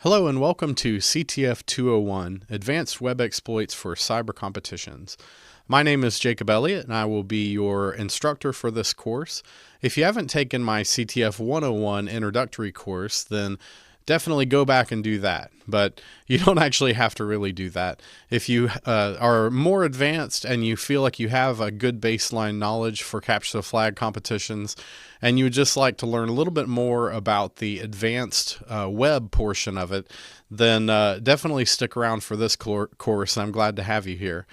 Hello and welcome to CTF 201, Advanced Web Exploits for Cyber Competitions. My name is Jacob Elliott and I will be your instructor for this course. If you haven't taken my CTF 101 introductory course, then definitely go back and do that. But you don't actually have to really do that. If you are more advanced and you feel like you have a good baseline knowledge for capture the flag competitions, and you would just like to learn a little bit more about the advanced web portion of it, then definitely stick around for this course. I'm glad to have you here.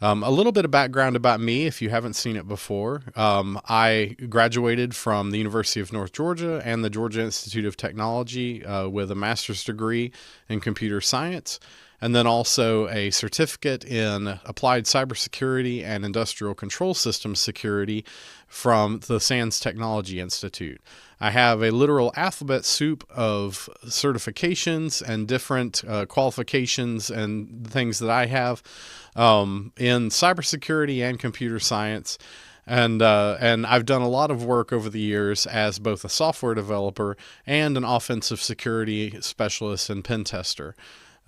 A little bit of background about me if you haven't seen it before. I graduated from the University of North Georgia and the Georgia Institute of Technology with a master's degree in computer science, and then also a certificate in applied cybersecurity and industrial control systems security from the SANS Technology Institute. I have a literal alphabet soup of certifications and different qualifications and things that I have in cybersecurity and computer science. And I've done a lot of work over the years as both a software developer and an offensive security specialist and pen tester.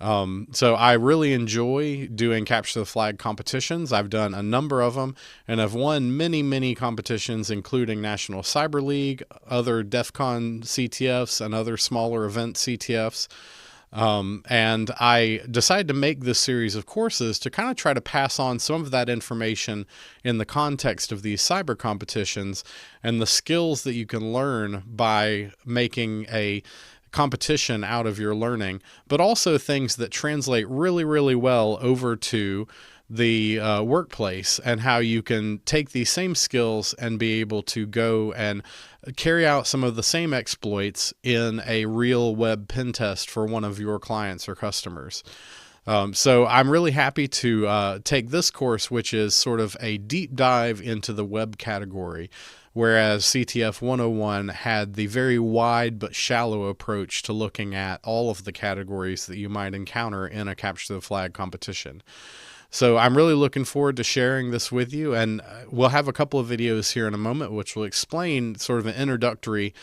So I really enjoy doing capture the flag competitions. I've done a number of them and I've won many competitions, including National Cyber League, other DEF CON CTFs, and other smaller event CTFs. And I decided to make this series of courses to kind of try to pass on some of that information in the context of these cyber competitions and the skills that you can learn by making a competition out of your learning, but also things that translate really well over to the workplace, and how you can take these same skills and be able to go and carry out some of the same exploits in a real web pen test for one of your clients or customers. So I'm really happy to take this course, which is sort of a deep dive into the web category, whereas CTF 101 had the very wide but shallow approach to looking at all of the categories that you might encounter in a capture the flag competition. So I'm really looking forward to sharing this with you, and we'll have a couple of videos here in a moment which will explain sort of an introductory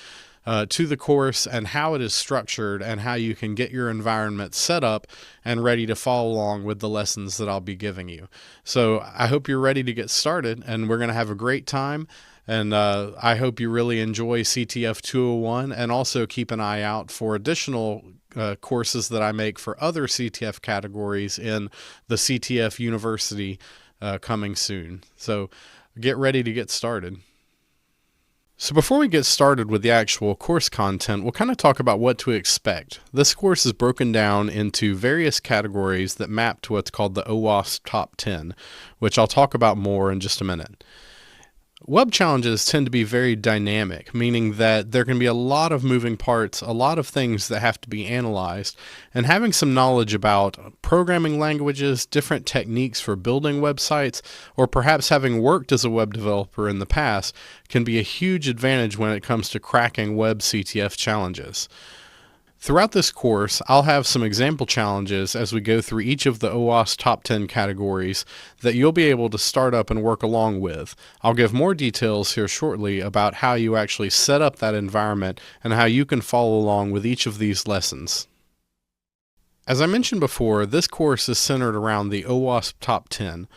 to the course and how it is structured and how you can get your environment set up and ready to follow along with the lessons that I'll be giving you. So I hope you're ready to get started, and we're going to have a great time. And I hope you really enjoy CTF 201, and also keep an eye out for additional courses that I make for other CTF categories in the CTF University coming soon. So get ready to get started. So before we get started with the actual course content, we'll kind of talk about what to expect. This course is broken down into various categories that map to what's called the OWASP Top 10, which I'll talk about more in just a minute. Web challenges tend to be very dynamic, meaning that there can be a lot of moving parts, a lot of things that have to be analyzed, and having some knowledge about programming languages, different techniques for building websites, or perhaps having worked as a web developer in the past can be a huge advantage when it comes to cracking web CTF challenges. Throughout this course, I'll have some example challenges as we go through each of the OWASP Top 10 categories that you'll be able to start up and work along with. I'll give more details here shortly about how you actually set up that environment and how you can follow along with each of these lessons. As I mentioned before, this course is centered around the OWASP Top 10.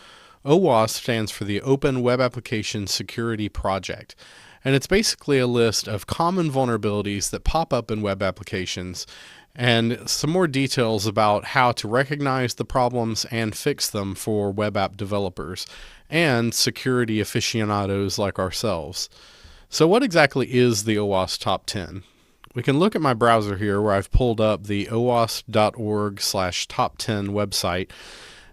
OWASP stands for the Open Web Application Security Project. And it's basically a list of common vulnerabilities that pop up in web applications, and some more details about how to recognize the problems and fix them for web app developers and security aficionados like ourselves. So what exactly is the OWASP Top 10? We can look at my browser here where I've pulled up the owasp.org/top10 website.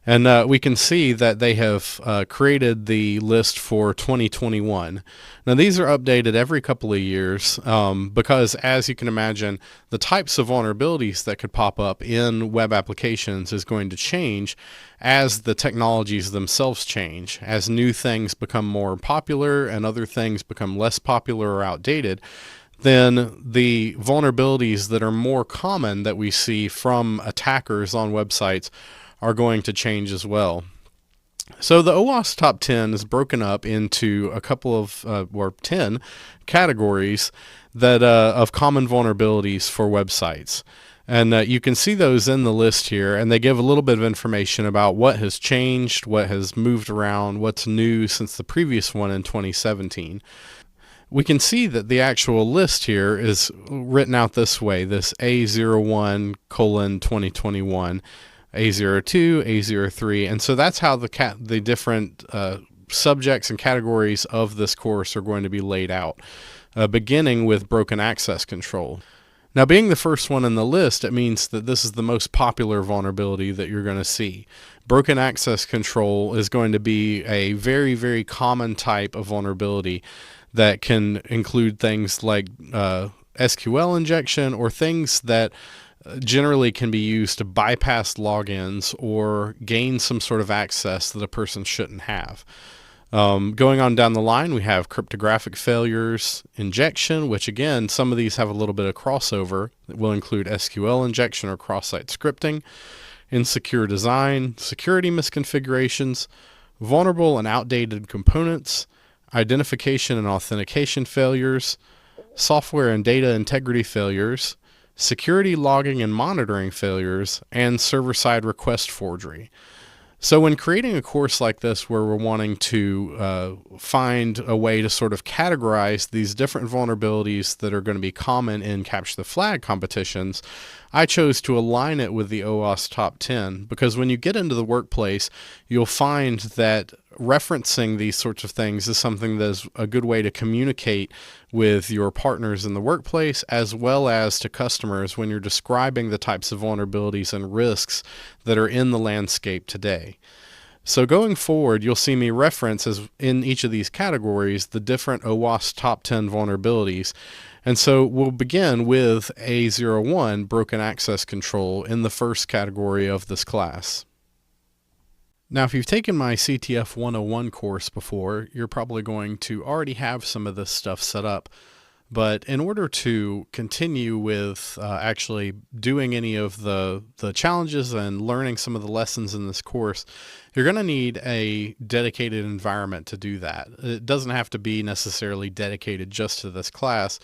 And we can see that they have created the list for 2021. Now these are updated every couple of years because, as you can imagine, the types of vulnerabilities that could pop up in web applications is going to change as the technologies themselves change. As new things become more popular and other things become less popular or outdated, then the vulnerabilities that are more common that we see from attackers on websites are going to change as well. So the OWASP Top 10 is broken up into a couple of, or 10 categories that of common vulnerabilities for websites. And you can see those in the list here, and they give a little bit of information about what has changed, what has moved around, what's new since the previous one in 2017. We can see that the actual list here is written out this way, this A01 colon 2021, A02, A03, and so that's how the different subjects and categories of this course are going to be laid out, beginning with broken access control. Now, being the first one in the list, it means that this is the most popular vulnerability that you're going to see. Broken access control is going to be a very, very common type of vulnerability that can include things like SQL injection or things that generally can be used to bypass logins or gain some sort of access that a person shouldn't have. Going on down the line, we have cryptographic failures, injection, which again, some of these have a little bit of crossover. It will include SQL injection or cross-site scripting, insecure design, security misconfigurations, vulnerable and outdated components, identification and authentication failures, software and data integrity failures, security logging and monitoring failures, and server-side request forgery. So when creating a course like this where we're wanting to find a way to sort of categorize these different vulnerabilities that are going to be common in Capture the Flag competitions, I chose to align it with the OWASP Top 10 because when you get into the workplace, you'll find that referencing these sorts of things is something that is a good way to communicate with your partners in the workplace as well as to customers when you're describing the types of vulnerabilities and risks that are in the landscape today. So going forward, you'll see me reference as in each of these categories the different OWASP Top 10 vulnerabilities. And so we'll begin with A01, broken access control, in the first category of this class. Now, if you've taken my CTF 101 course before, you're probably going to already have some of this stuff set up. But in order to continue with actually doing any of the challenges and learning some of the lessons in this course, you're going to need a dedicated environment to do that. It doesn't have to be necessarily dedicated just to this class,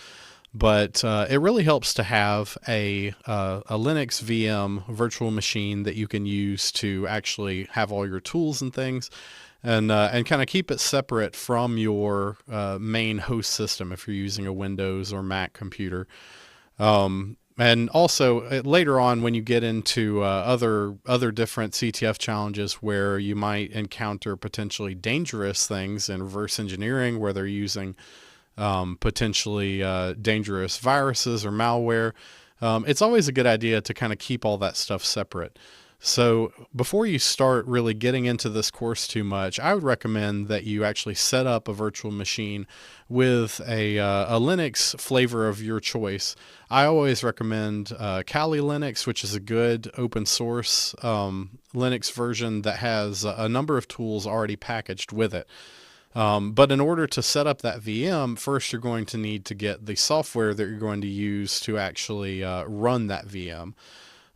but it really helps to have a Linux VM virtual machine that you can use to actually have all your tools and things, and kind of keep it separate from your main host system if you're using a Windows or Mac computer. And also later on, when you get into other different CTF challenges where you might encounter potentially dangerous things in reverse engineering, where they're using potentially dangerous viruses or malware, it's always a good idea to kind of keep all that stuff separate. So before you start really getting into this course too much, I would recommend that you actually set up a virtual machine with a Linux flavor of your choice. I always recommend Kali Linux, which is a good open source Linux version that has a number of tools already packaged with it. But in order to set up that VM, first you're going to need to get the software that you're going to use to actually run that VM.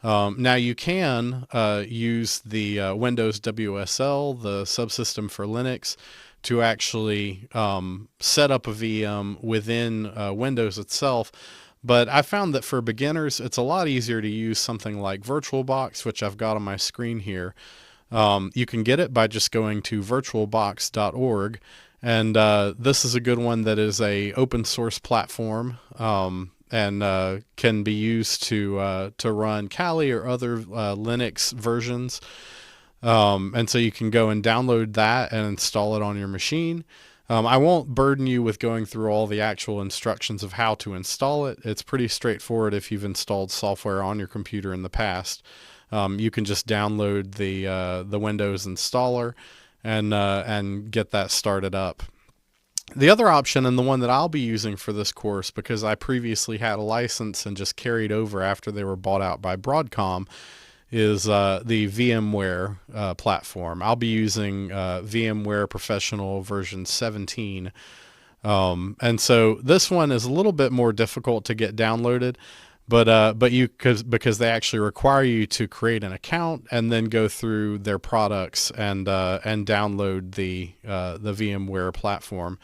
Now you can use the Windows WSL, the subsystem for Linux, to actually set up a VM within Windows itself. But I found that for beginners, it's a lot easier to use something like VirtualBox, which I've got on my screen here. You can get it by just going to virtualbox.org, and this is a good one that is a open source platform and can be used to run Kali or other Linux versions. And so you can go and download that and install it on your machine. I won't burden you with going through all the actual instructions of how to install it. It's pretty straightforward if you've installed software on your computer in the past. You can just download the Windows installer and get that started up. The other option, and the one that I'll be using for this course because I previously had a license and just carried over after they were bought out by Broadcom, is the VMware platform. I'll be using VMware Professional version 17. And so this one is a little bit more difficult to get downloaded, but because they actually require you to create an account and then go through their products and download the VMware platform.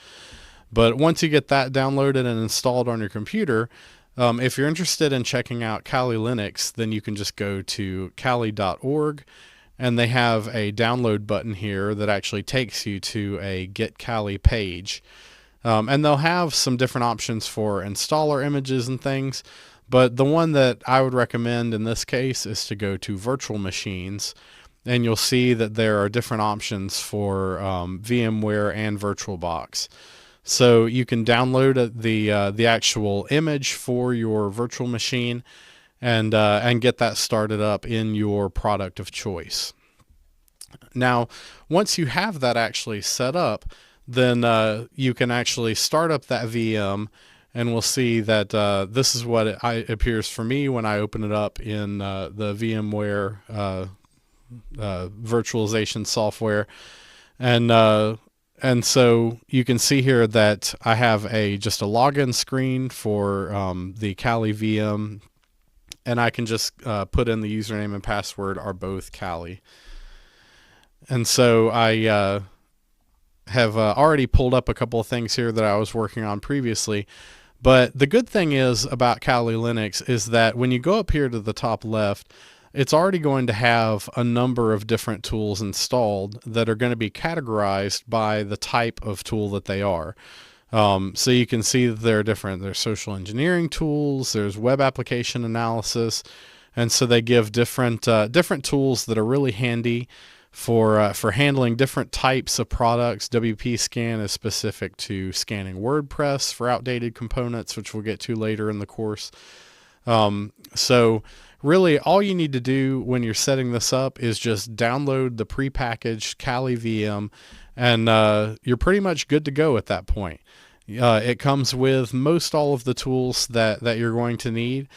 But once you get that downloaded and installed on your computer, If you're interested in checking out Kali Linux, then you can just go to kali.org, and they have a download button here that actually takes you to a Get Kali page. And they'll have some different options for installer images and things, but the one that I would recommend in this case is to go to virtual machines, and you'll see that there are different options for VMware and VirtualBox. So you can download the actual image for your virtual machine and get that started up in your product of choice. Now, once you have that actually set up, then you can actually start up that VM, and we'll see that this is what it appears for me when I open it up in the VMware virtualization software. And so you can see here that I have just a login screen for the Kali VM, and I can just put in the username and password are both Kali. And so I have already pulled up a couple of things here that I was working on previously. But the good thing is about Kali Linux is that when you go up here to the top left, it's already going to have a number of different tools installed that are going to be categorized by the type of tool that they are. So you can see that there are different, there's social engineering tools, there's web application analysis, and so they give different tools that are really handy for handling different types of products. WP Scan is specific to scanning WordPress for outdated components, which we'll get to later in the course. So really all you need to do when you're setting this up is just download the prepackaged Kali VM, and you're pretty much good to go at that point. It comes with most all of the tools that you're going to need.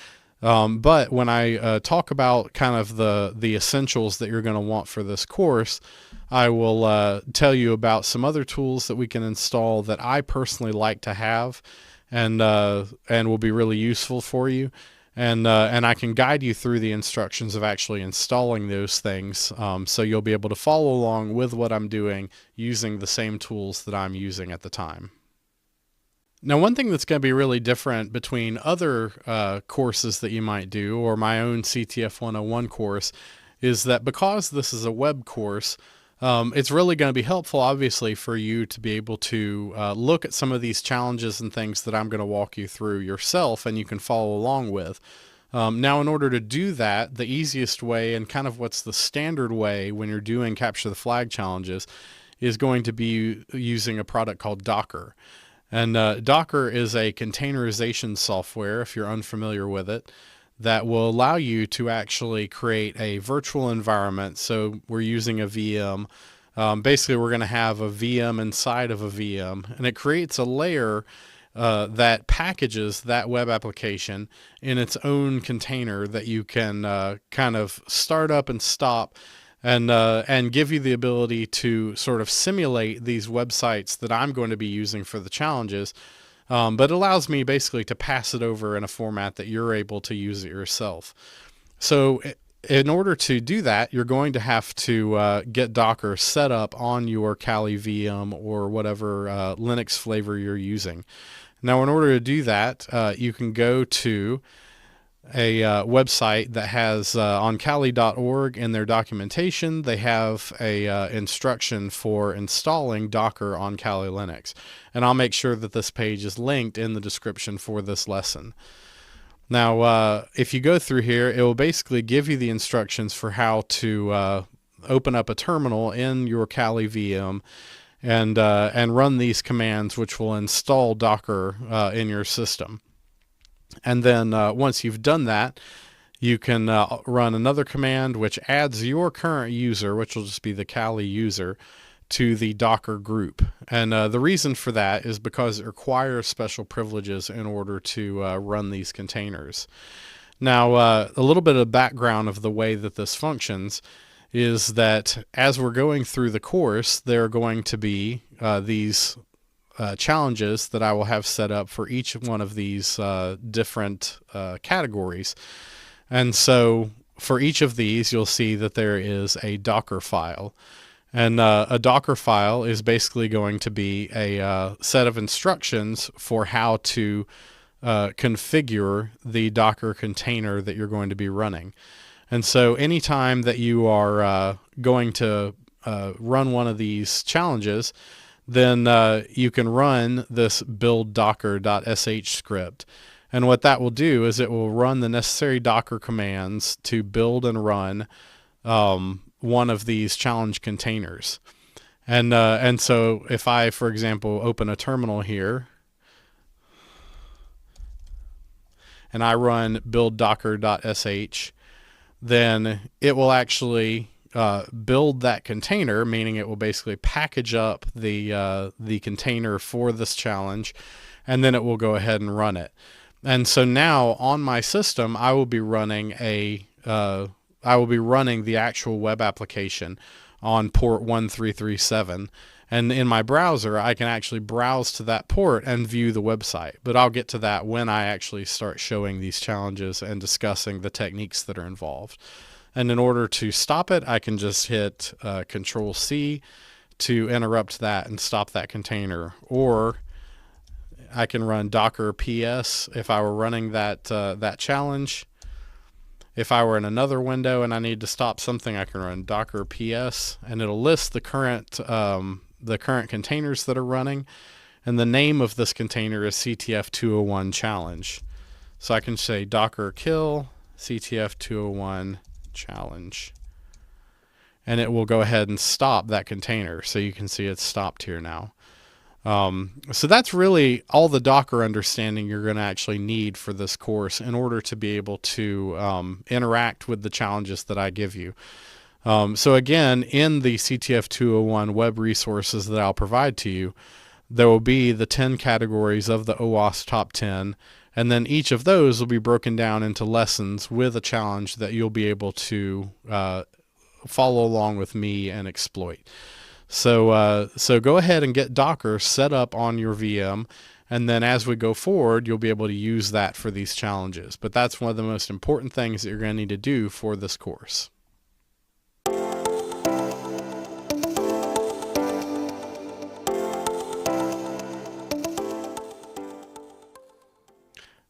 But when I talk about kind of the essentials that you're going to want for this course, I will tell you about some other tools that we can install that I personally like to have, and will be really useful for you. And I can guide you through the instructions of actually installing those things, so you'll be able to follow along with what I'm doing using the same tools that I'm using at the time. Now, one thing that's going to be really different between other courses that you might do, or my own CTF 101 course, is that because this is a web course, it's really going to be helpful, obviously, for you to be able to look at some of these challenges and things that I'm going to walk you through yourself, and you can follow along with. Now, in order to do that, the easiest way, and kind of what's the standard way when you're doing capture the flag challenges, is going to be using a product called Docker. And Docker is a containerization software, if you're unfamiliar with it, that will allow you to actually create a virtual environment. So we're using a VM. Basically, we're going to have a VM inside of a VM, and it creates a layer that packages that web application in its own container that you can kind of start up and stop, and give you the ability to sort of simulate these websites that I'm going to be using for the challenges. But it allows me basically to pass it over in a format that you're able to use it yourself. So in order to do that, you're going to have to get Docker set up on your Kali VM or whatever Linux flavor you're using. Now, in order to do that, you can go to a website that has on kali.org in their documentation, they have a instruction for installing Docker on Kali Linux. And I'll make sure that this page is linked in the description for this lesson. Now, if you go through here, it will basically give you the instructions for how to open up a terminal in your Kali VM and run these commands, which will install Docker in your system. And then once you've done that, you can run another command which adds your current user, which will just be the Kali user, to the Docker group. And the reason for that is because it requires special privileges in order to run these containers. Now, a little bit of background of the way that this functions is that as we're going through the course, there are going to be these challenges that I will have set up for each one of these different categories. And so for each of these, you'll see that there is a Docker file. And a Docker file is basically going to be a set of instructions for how to configure the Docker container that you're going to be running. And so anytime that you are going to run one of these challenges, then you can run this build docker.sh script. And what that will do is it will run the necessary Docker commands to build and run one of these challenge containers. And so if I, for example, open a terminal here and I run build docker.sh, then it will actually build that container, meaning it will basically package up the container for this challenge, and then it will go ahead and run it. And so now on my system, I will be running the actual web application on port 1337. And in my browser, I can actually browse to that port and view the website. But I'll get to that when I actually start showing these challenges and discussing the techniques that are involved. And in order to stop it, I can just hit Control C to interrupt that and stop that container. Or I can run Docker PS if I were running that challenge. If I were in another window and I need to stop something, I can run Docker PS, and it'll list the current containers that are running, and the name of this container is CTF 201 challenge. So I can say Docker kill CTF 201 challenge, and it will go ahead and stop that container. So you can see it's stopped here now. So that's really all the Docker understanding you're going to actually need for this course in order to be able to interact with the challenges that I give you. So again, in the CTF 201 web resources that I'll provide to you, there will be the 10 categories of the OWASP top 10, and then each of those will be broken down into lessons with a challenge that you'll be able to follow along with me and exploit. So go ahead and get Docker set up on your VM, and then as we go forward, you'll be able to use that for these challenges. But that's one of the most important things that you're going to need to do for this course.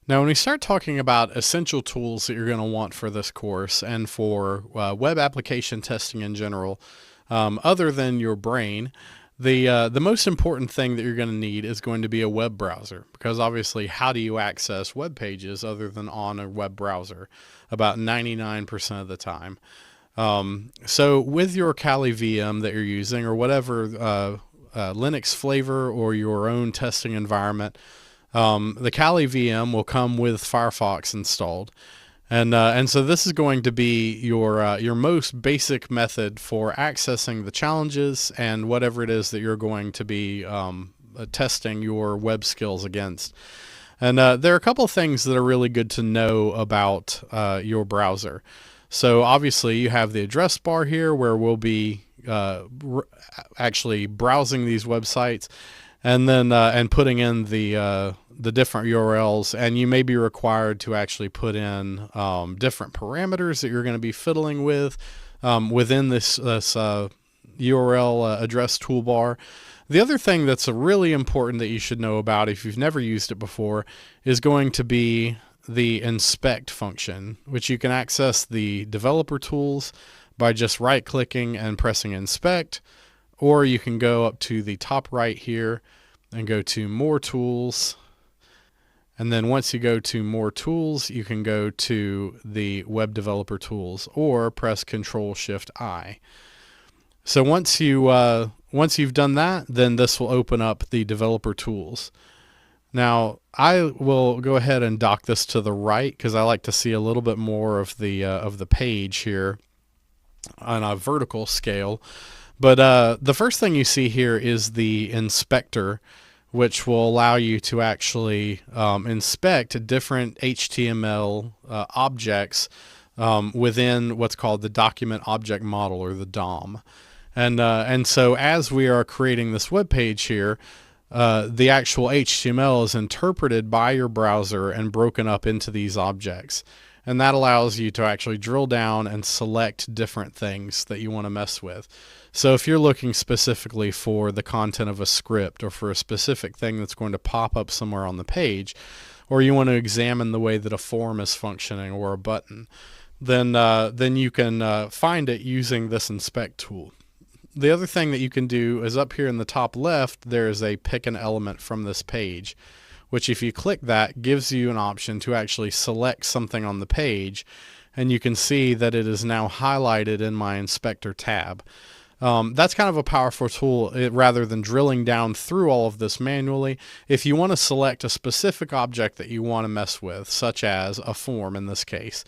Now, when we start talking about essential tools that you're going to want for this course and for web application testing in general, other than your brain, the most important thing that you're going to need is going to be a web browser, because obviously, how do you access web pages other than on a web browser? About 99% of the time. So with your Kali VM that you're using, or whatever Linux flavor or your own testing environment, the Kali VM will come with Firefox installed. And so this is going to be your most basic method for accessing the challenges and whatever it is that you're going to be testing your web skills against. And there are a couple of things that are really good to know about your browser. So obviously you have the address bar here where we'll be actually browsing these websites, and then and putting in the different URLs, and you may be required to actually put in different parameters that you're going to be fiddling with within this URL address toolbar. The other thing that's really important that you should know about if you've never used it before is going to be the inspect function, which you can access the developer tools by just right-clicking and pressing inspect, or you can go up to the top right here and go to more tools. And then once you go to more tools, you can go to the web developer tools or press Control-Shift-I. So once you've done that, then this will open up the developer tools. Now I will go ahead and dock this to the right because I like to see a little bit more of the page here on a vertical scale. But the first thing you see here is the inspector, which will allow you to actually inspect different HTML objects within what's called the document object model, or the DOM. And so as we are creating this web page here, the actual HTML is interpreted by your browser and broken up into these objects. And that allows you to actually drill down and select different things that you want to mess with. So if you're looking specifically for the content of a script or for a specific thing that's going to pop up somewhere on the page, or you want to examine the way that a form is functioning or a button, then you can find it using this inspect tool. The other thing that you can do is up here in the top left, there is a pick an element from this page, which if you click that gives you an option to actually select something on the page, and you can see that it is now highlighted in my inspector tab. That's kind of a powerful tool rather than drilling down through all of this manually. If you want to select a specific object that you want to mess with, such as a form in this case,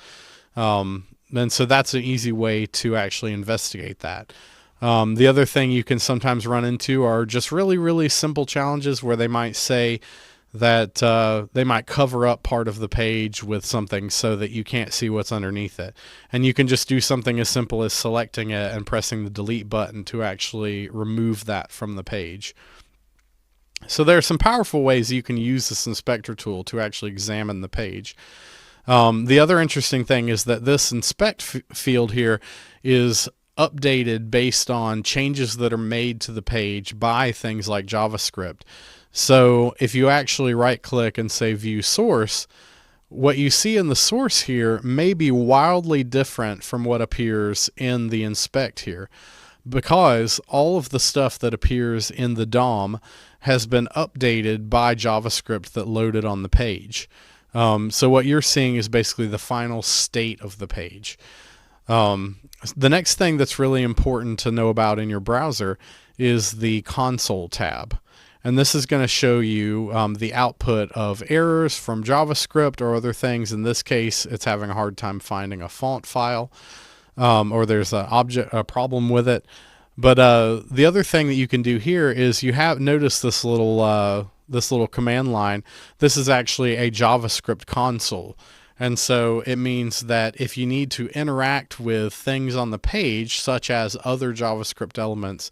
and so that's an easy way to actually investigate that. The other thing you can sometimes run into are just really, really simple challenges where they might say that they might cover up part of the page with something so that you can't see what's underneath it. And you can just do something as simple as selecting it and pressing the delete button to actually remove that from the page. So there are some powerful ways you can use this inspector tool to actually examine the page. The other interesting thing is that this inspect field here is updated based on changes that are made to the page by things like JavaScript. So if you actually right click and say view source, what you see in the source here may be wildly different from what appears in the inspect here, because all of the stuff that appears in the DOM has been updated by JavaScript that loaded on the page. So what you're seeing is basically the final state of the page. The next thing that's really important to know about in your browser is the console tab. And this is going to show you the output of errors from JavaScript or other things. In this case, it's having a hard time finding a font file, or there's a problem with it. But the other thing that you can do here is you have noticed this little command line. This is actually a JavaScript console. And so it means that if you need to interact with things on the page, such as other JavaScript elements,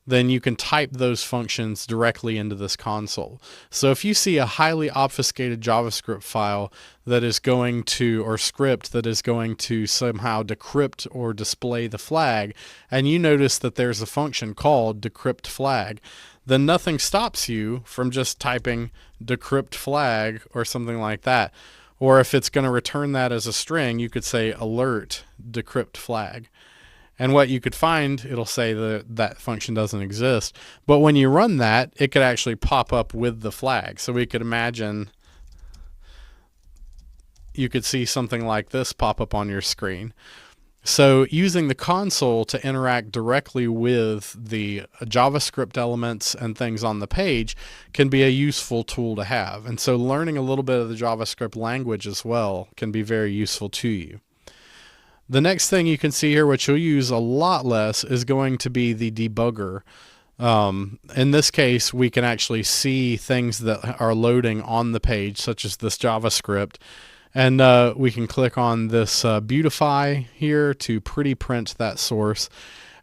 then you can type those functions directly into this console. So if you see a highly obfuscated JavaScript file that is going to, or script that is going to somehow decrypt or display the flag, and you notice that there's a function called decrypt flag, then nothing stops you from just typing decrypt flag or something like that. Or if it's going to return that as a string, you could say alert decrypt flag. And what you could find, it'll say that that function doesn't exist. But when you run that, it could actually pop up with the flag. So we could imagine you could see something like this pop up on your screen. So using the console to interact directly with the JavaScript elements and things on the page can be a useful tool to have. And so learning a little bit of the JavaScript language as well can be very useful to you. The next thing you can see here, which you'll use a lot less, is going to be the debugger. In this case, we can actually see things that are loading on the page, such as this JavaScript. And we can click on this beautify here to pretty print that source.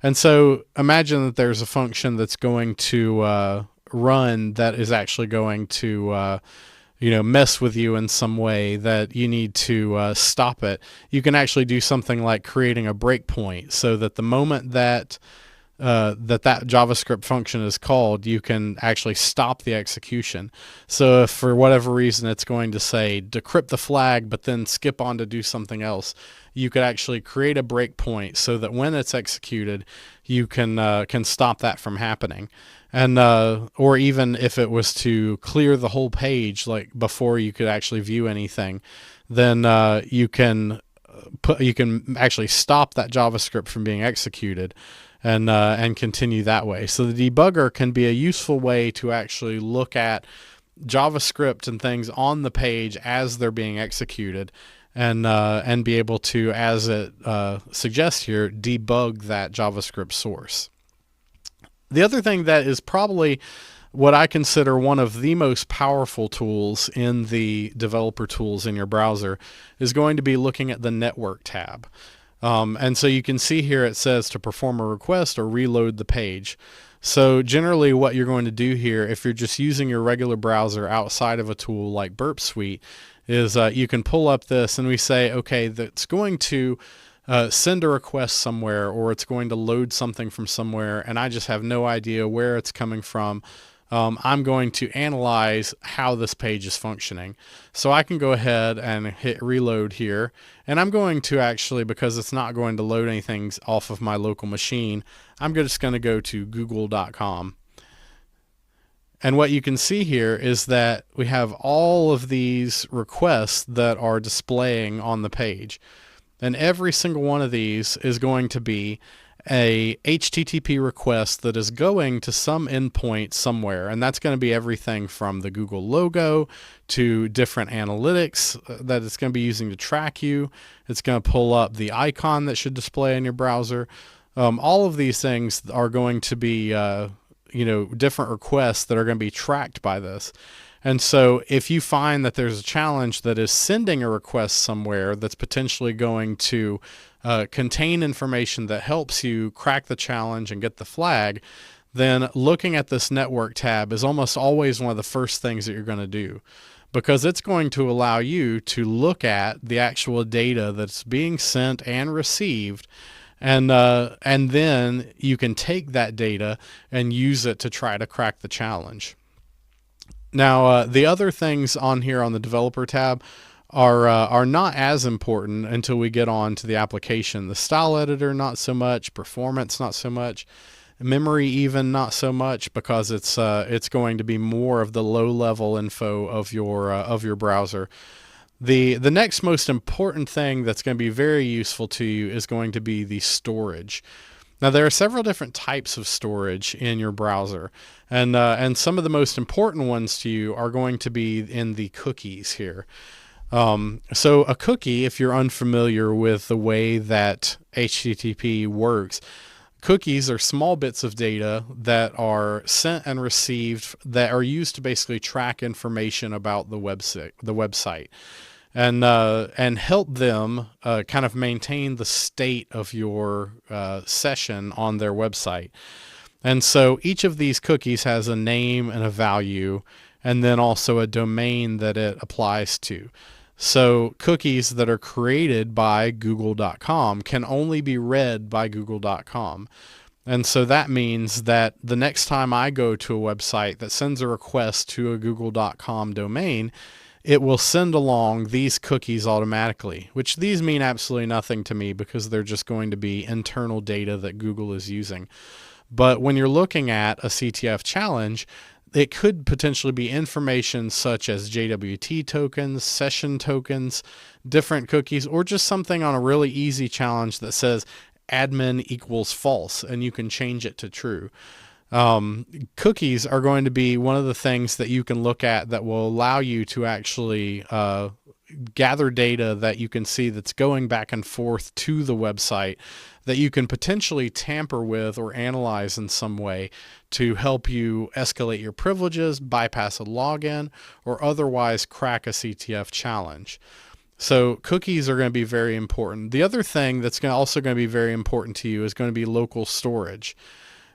And so imagine that there's a function that's going to run that is actually going to mess with you in some way that you need to stop it. You can actually do something like creating a breakpoint so that the moment that that JavaScript function is called, you can actually stop the execution. So if for whatever reason it's going to say decrypt the flag but then skip on to do something else, you could actually create a breakpoint so that when it's executed, you can stop that from happening. And or even if it was to clear the whole page, like before you could actually view anything, then you can actually stop that JavaScript from being executed and continue that way. So the debugger can be a useful way to actually look at JavaScript and things on the page as they're being executed, and be able to, as it suggests here, debug that JavaScript source. The other thing that is probably what I consider one of the most powerful tools in the developer tools in your browser is going to be looking at the network tab. And so you can see here it says to perform a request or reload the page. So generally what you're going to do here, if you're just using your regular browser outside of a tool like Burp Suite, is you can pull up this and we say, okay, that's going to send a request somewhere, or it's going to load something from somewhere, and I just have no idea where it's coming from I'm going to analyze how this page is functioning. So I can go ahead and hit reload here, and I'm going to actually, because it's not going to load anything off of my local machine, I'm just going to go to google.com. And what you can see here is that we have all of these requests that are displaying on the page. And every single one of these is going to be a HTTP request that is going to some endpoint somewhere. And that's going to be everything from the Google logo to different analytics that it's going to be using to track you. It's going to pull up the icon that should display in your browser. All of these things are going to be different requests that are going to be tracked by this. And so if you find that there's a challenge that is sending a request somewhere that's potentially going to contain information that helps you crack the challenge and get the flag, then looking at this network tab is almost always one of the first things that you're going to do, because it's going to allow you to look at the actual data that's being sent and received. And then you can take that data and use it to try to crack the challenge. Now, the other things on here on the developer tab are not as important until we get on to the application. The style editor, not so much. Performance, not so much. Memory, even not so much, because it's going to be more of the low-level info of your browser. The next most important thing that's going to be very useful to you is going to be the storage. Now, there are several different types of storage in your browser, and some of the most important ones to you are going to be in the cookies here. So a cookie, if you're unfamiliar with the way that HTTP works, cookies are small bits of data that are sent and received that are used to basically track information about the website. And help them kind of maintain the state of your session on their website. And so each of these cookies has a name and a value, and then also a domain that it applies to. So cookies that are created by google.com can only be read by google.com. And so that means that the next time I go to a website that sends a request to a google.com domain, it will send along these cookies automatically, which these mean absolutely nothing to me because they're just going to be internal data that Google is using. But when you're looking at a CTF challenge, it could potentially be information such as JWT tokens, session tokens, different cookies, or just something on a really easy challenge that says admin equals false, and you can change it to true. Cookies are going to be one of the things that you can look at that will allow you to actually gather data that you can see that's going back and forth to the website that you can potentially tamper with or analyze in some way to help you escalate your privileges, bypass a login, or otherwise crack a CTF challenge. So cookies are going to be very important. The other thing that's also going to be very important to you is going to be local storage.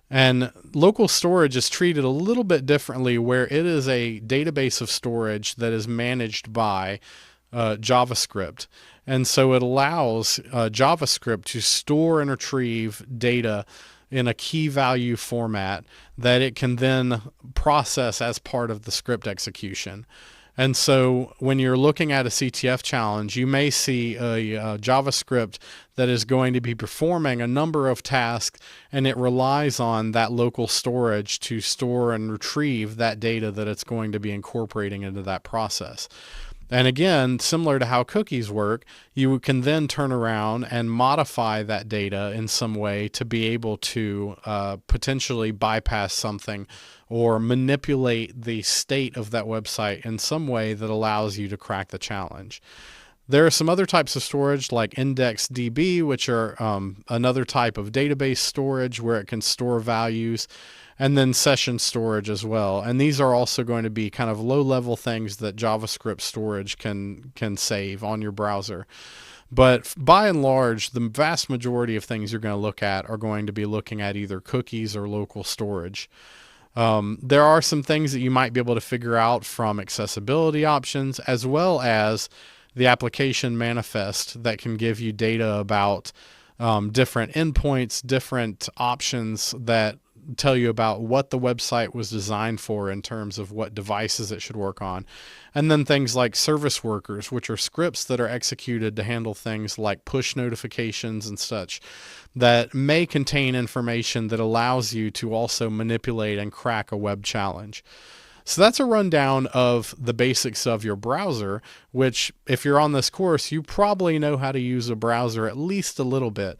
And local storage is treated a little bit differently, where it is a database of storage that is managed by JavaScript. And so it allows JavaScript to store and retrieve data in a key value format that it can then process as part of the script execution. And so when you're looking at a CTF challenge, you may see a JavaScript that is going to be performing a number of tasks, and it relies on that local storage to store and retrieve that data that it's going to be incorporating into that process. And again, similar to how cookies work, you can then turn around and modify that data in some way to be able to potentially bypass something or manipulate the state of that website in some way that allows you to crack the challenge. There are some other types of storage like IndexedDB, which are another type of database storage where it can store values, and then session storage as well. And these are also going to be kind of low-level things that JavaScript storage can save on your browser. But by and large, the vast majority of things you're going to look at are going to be looking at either cookies or local storage. There are some things that you might be able to figure out from accessibility options, as well as the application manifest that can give you data about different endpoints, different options that tell you about what the website was designed for in terms of what devices it should work on. And then things like service workers, which are scripts that are executed to handle things like push notifications and such that may contain information that allows you to also manipulate and crack a web challenge. So that's a rundown of the basics of your browser, which if you're on this course, you probably know how to use a browser at least a little bit.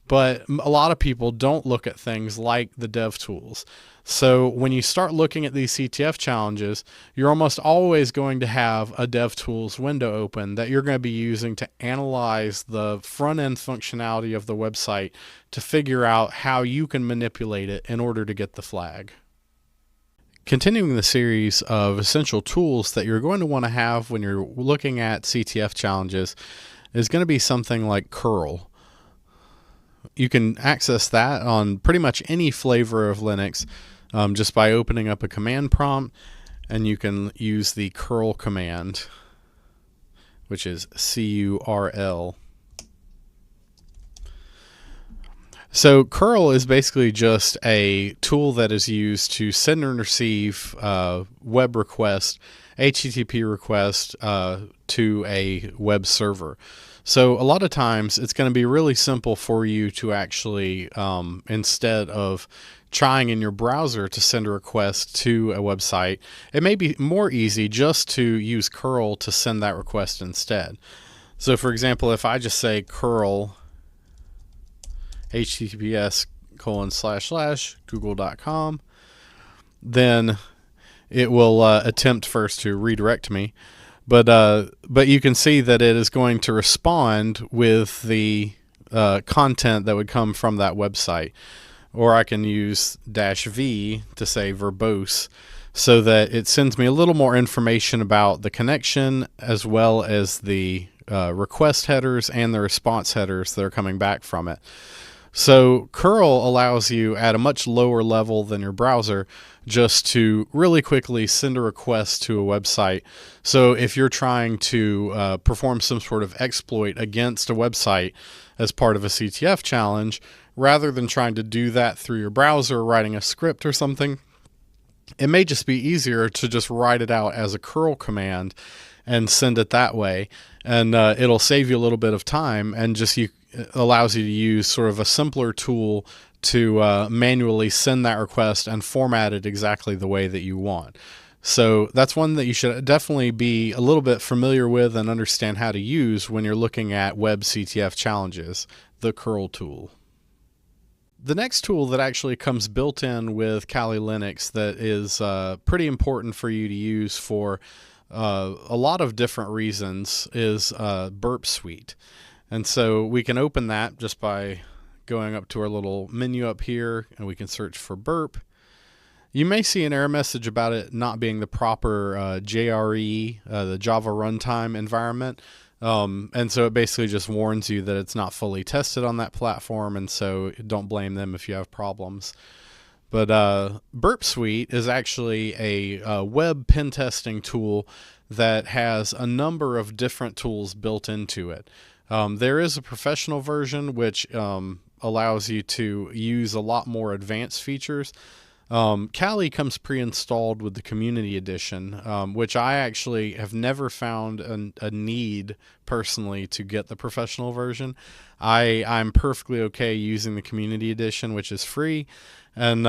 But a lot of people don't look at things like the dev tools. So when you start looking at these CTF challenges, you're almost always going to have a dev tools window open that you're going to be using to analyze the front end functionality of the website to figure out how you can manipulate it in order to get the flag. Continuing the series of essential tools that you're going to want to have when you're looking at CTF challenges is going to be something like curl. You can access that on pretty much any flavor of Linux just by opening up a command prompt, and you can use the curl command, which is curl. So curl is basically just a tool that is used to send and receive web requests, HTTP requests to a web server. So a lot of times it's going to be really simple for you to actually, instead of trying in your browser to send a request to a website, it may be more easy just to use curl to send that request instead. So for example, if I just say curl https://google.com, then it will attempt first to redirect me. But you can see that it is going to respond with the content that would come from that website. Or I can use -v to say verbose, so that it sends me a little more information about the connection as well as the request headers and the response headers that are coming back from it. So curl allows you at a much lower level than your browser just to really quickly send a request to a website. So if you're trying to perform some sort of exploit against a website as part of a CTF challenge, rather than trying to do that through your browser, writing a script or something, it may just be easier to just write it out as a curl command and send it that way. And it'll save you a little bit of time, and just allows you to use sort of a simpler tool to manually send that request and format it exactly the way that you want. So that's one that you should definitely be a little bit familiar with and understand how to use when you're looking at web CTF challenges, the curl tool. The next tool that actually comes built in with Kali Linux that is pretty important for you to use for a lot of different reasons is Burp Suite. And so we can open that just by going up to our little menu up here, and we can search for burp. You may see an error message about it not being the proper JRE, the Java runtime environment. And so it basically just warns you that it's not fully tested on that platform, and so don't blame them if you have problems. But Burp Suite is actually a web pen testing tool that has a number of different tools built into it. There is a professional version which allows you to use a lot more advanced features. Kali comes pre-installed with the Community Edition, which I actually have never found a need personally to get the professional version. I'm perfectly okay using the Community Edition, which is free, and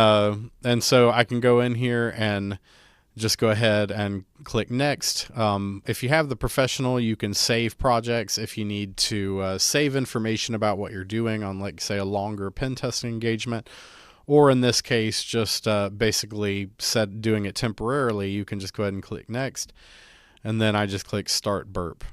so I can go in here and just go ahead and click next. If you have the professional, you can save projects if you need to save information about what you're doing on, like, say, a longer pen testing engagement. Or in this case, just basically doing it temporarily, you can just go ahead and click next. And then I just click Start Burp.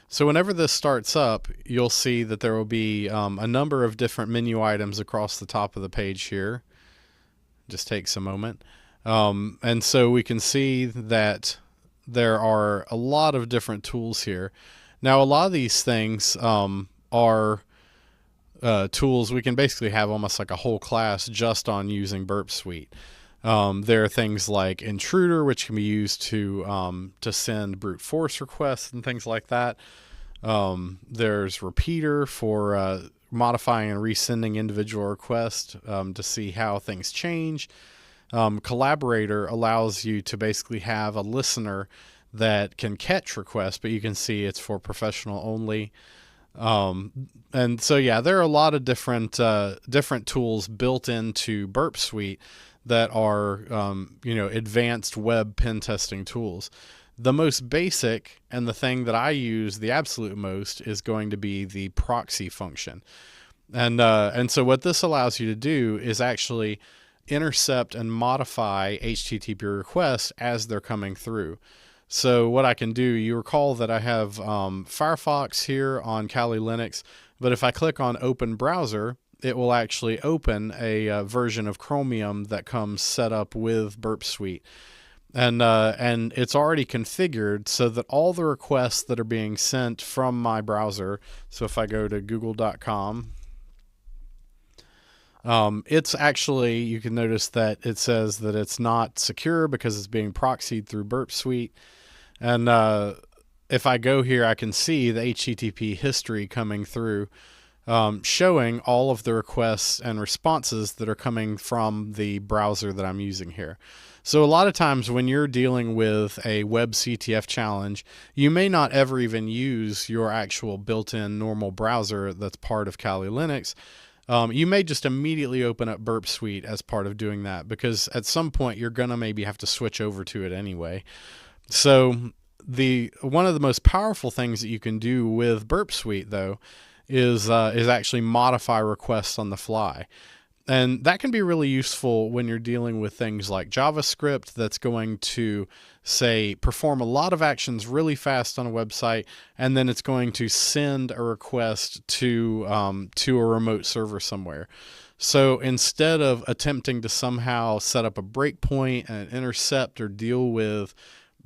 So whenever this starts up, you'll see that there will be a number of different menu items across the top of the page here. Just takes a moment. And so we can see that there are a lot of different tools here. Now, a lot of these things are tools. We can basically have almost like a whole class just on using Burp Suite. There are things like Intruder, which can be used to send brute force requests and things like that. There's Repeater for modifying and resending individual requests to see how things change. Collaborator allows you to basically have a listener that can catch requests, but you can see it's for professional only. And so, yeah, there are a lot of different tools built into Burp Suite that are, advanced web pen testing tools. The most basic and the thing that I use the absolute most is going to be the proxy function. And so what this allows you to do is actually intercept and modify HTTP requests as they're coming through. So what I can do, you recall that I have Firefox here on Kali Linux, but if I click on Open Browser, it will actually open a version of Chromium that comes set up with Burp Suite. And it's already configured so that all the requests that are being sent from my browser, so if I go to google.com, it's actually, you can notice that it says that it's not secure because it's being proxied through Burp Suite. And if I go here, I can see the HTTP history coming through, showing all of the requests and responses that are coming from the browser that I'm using here. So a lot of times when you're dealing with a web CTF challenge, you may not ever even use your actual built-in normal browser that's part of Kali Linux. You may just immediately open up Burp Suite as part of doing that, because at some point you're going to maybe have to switch over to it anyway. So one of the most powerful things that you can do with Burp Suite, though, is actually modify requests on the fly. And that can be really useful when you're dealing with things like JavaScript that's going to, say, perform a lot of actions really fast on a website, and then it's going to send a request to a remote server somewhere. So instead of attempting to somehow set up a breakpoint and intercept or deal with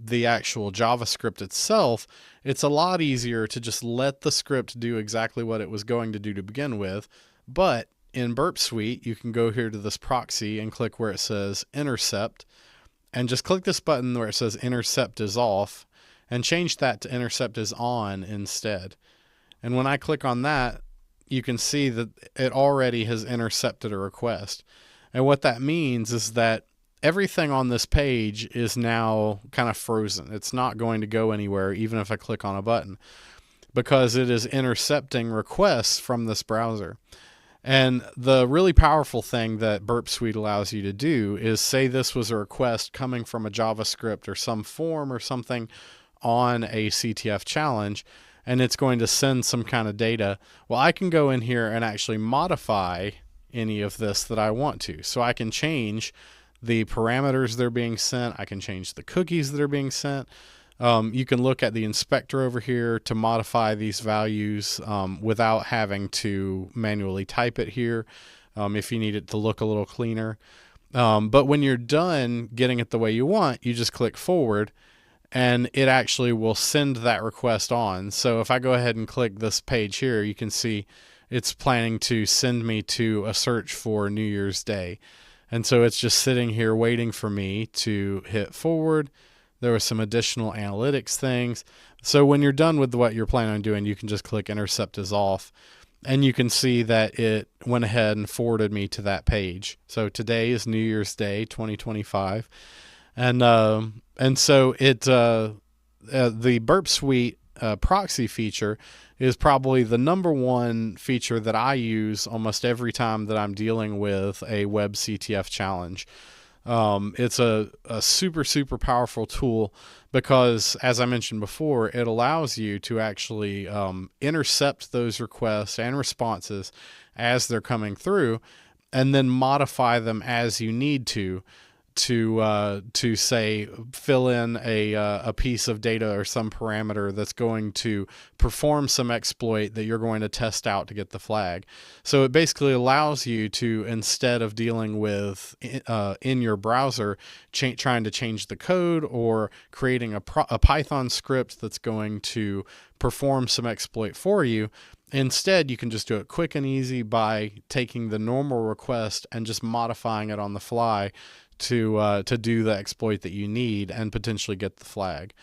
the actual JavaScript itself, it's a lot easier to just let the script do exactly what it was going to do to begin with. But in Burp Suite, you can go here to this proxy and click where it says intercept, and just click this button where it says intercept is off and change that to intercept is on instead. And when I click on that, you can see that it already has intercepted a request. And what that means is that everything on this page is now kind of frozen. It's not going to go anywhere even if I click on a button, because it is intercepting requests from this browser. And the really powerful thing that Burp Suite allows you to do is, say this was a request coming from a JavaScript or some form or something on a CTF challenge, and it's going to send some kind of data. Well, I can go in here and actually modify any of this that I want to. So I can change the parameters that are being sent. I can change the cookies that are being sent. You can look at the inspector over here to modify these values without having to manually type it here if you need it to look a little cleaner. But when you're done getting it the way you want, you just click forward and it actually will send that request on. So if I go ahead and click this page here, you can see it's planning to send me to a search for New Year's Day. And so it's just sitting here waiting for me to hit forward. There were some additional analytics things. So when you're done with what you're planning on doing, you can just click intercept is off, and you can see that it went ahead and forwarded me to that page. So today is New Year's Day 2025. And so the Burp Suite proxy feature is probably the number one feature that I use almost every time that I'm dealing with a web CTF challenge. It's a super, super powerful tool because, as I mentioned before, it allows you to actually intercept those requests and responses as they're coming through, and then modify them as you need to say fill in a piece of data or some parameter that's going to perform some exploit that you're going to test out to get the flag. So it basically allows you to, instead of dealing with in your browser trying to change the code or creating a Python script that's going to perform some exploit for you, instead you can just do it quick and easy by taking the normal request and just modifying it on the fly to do the exploit that you need and potentially get the flag.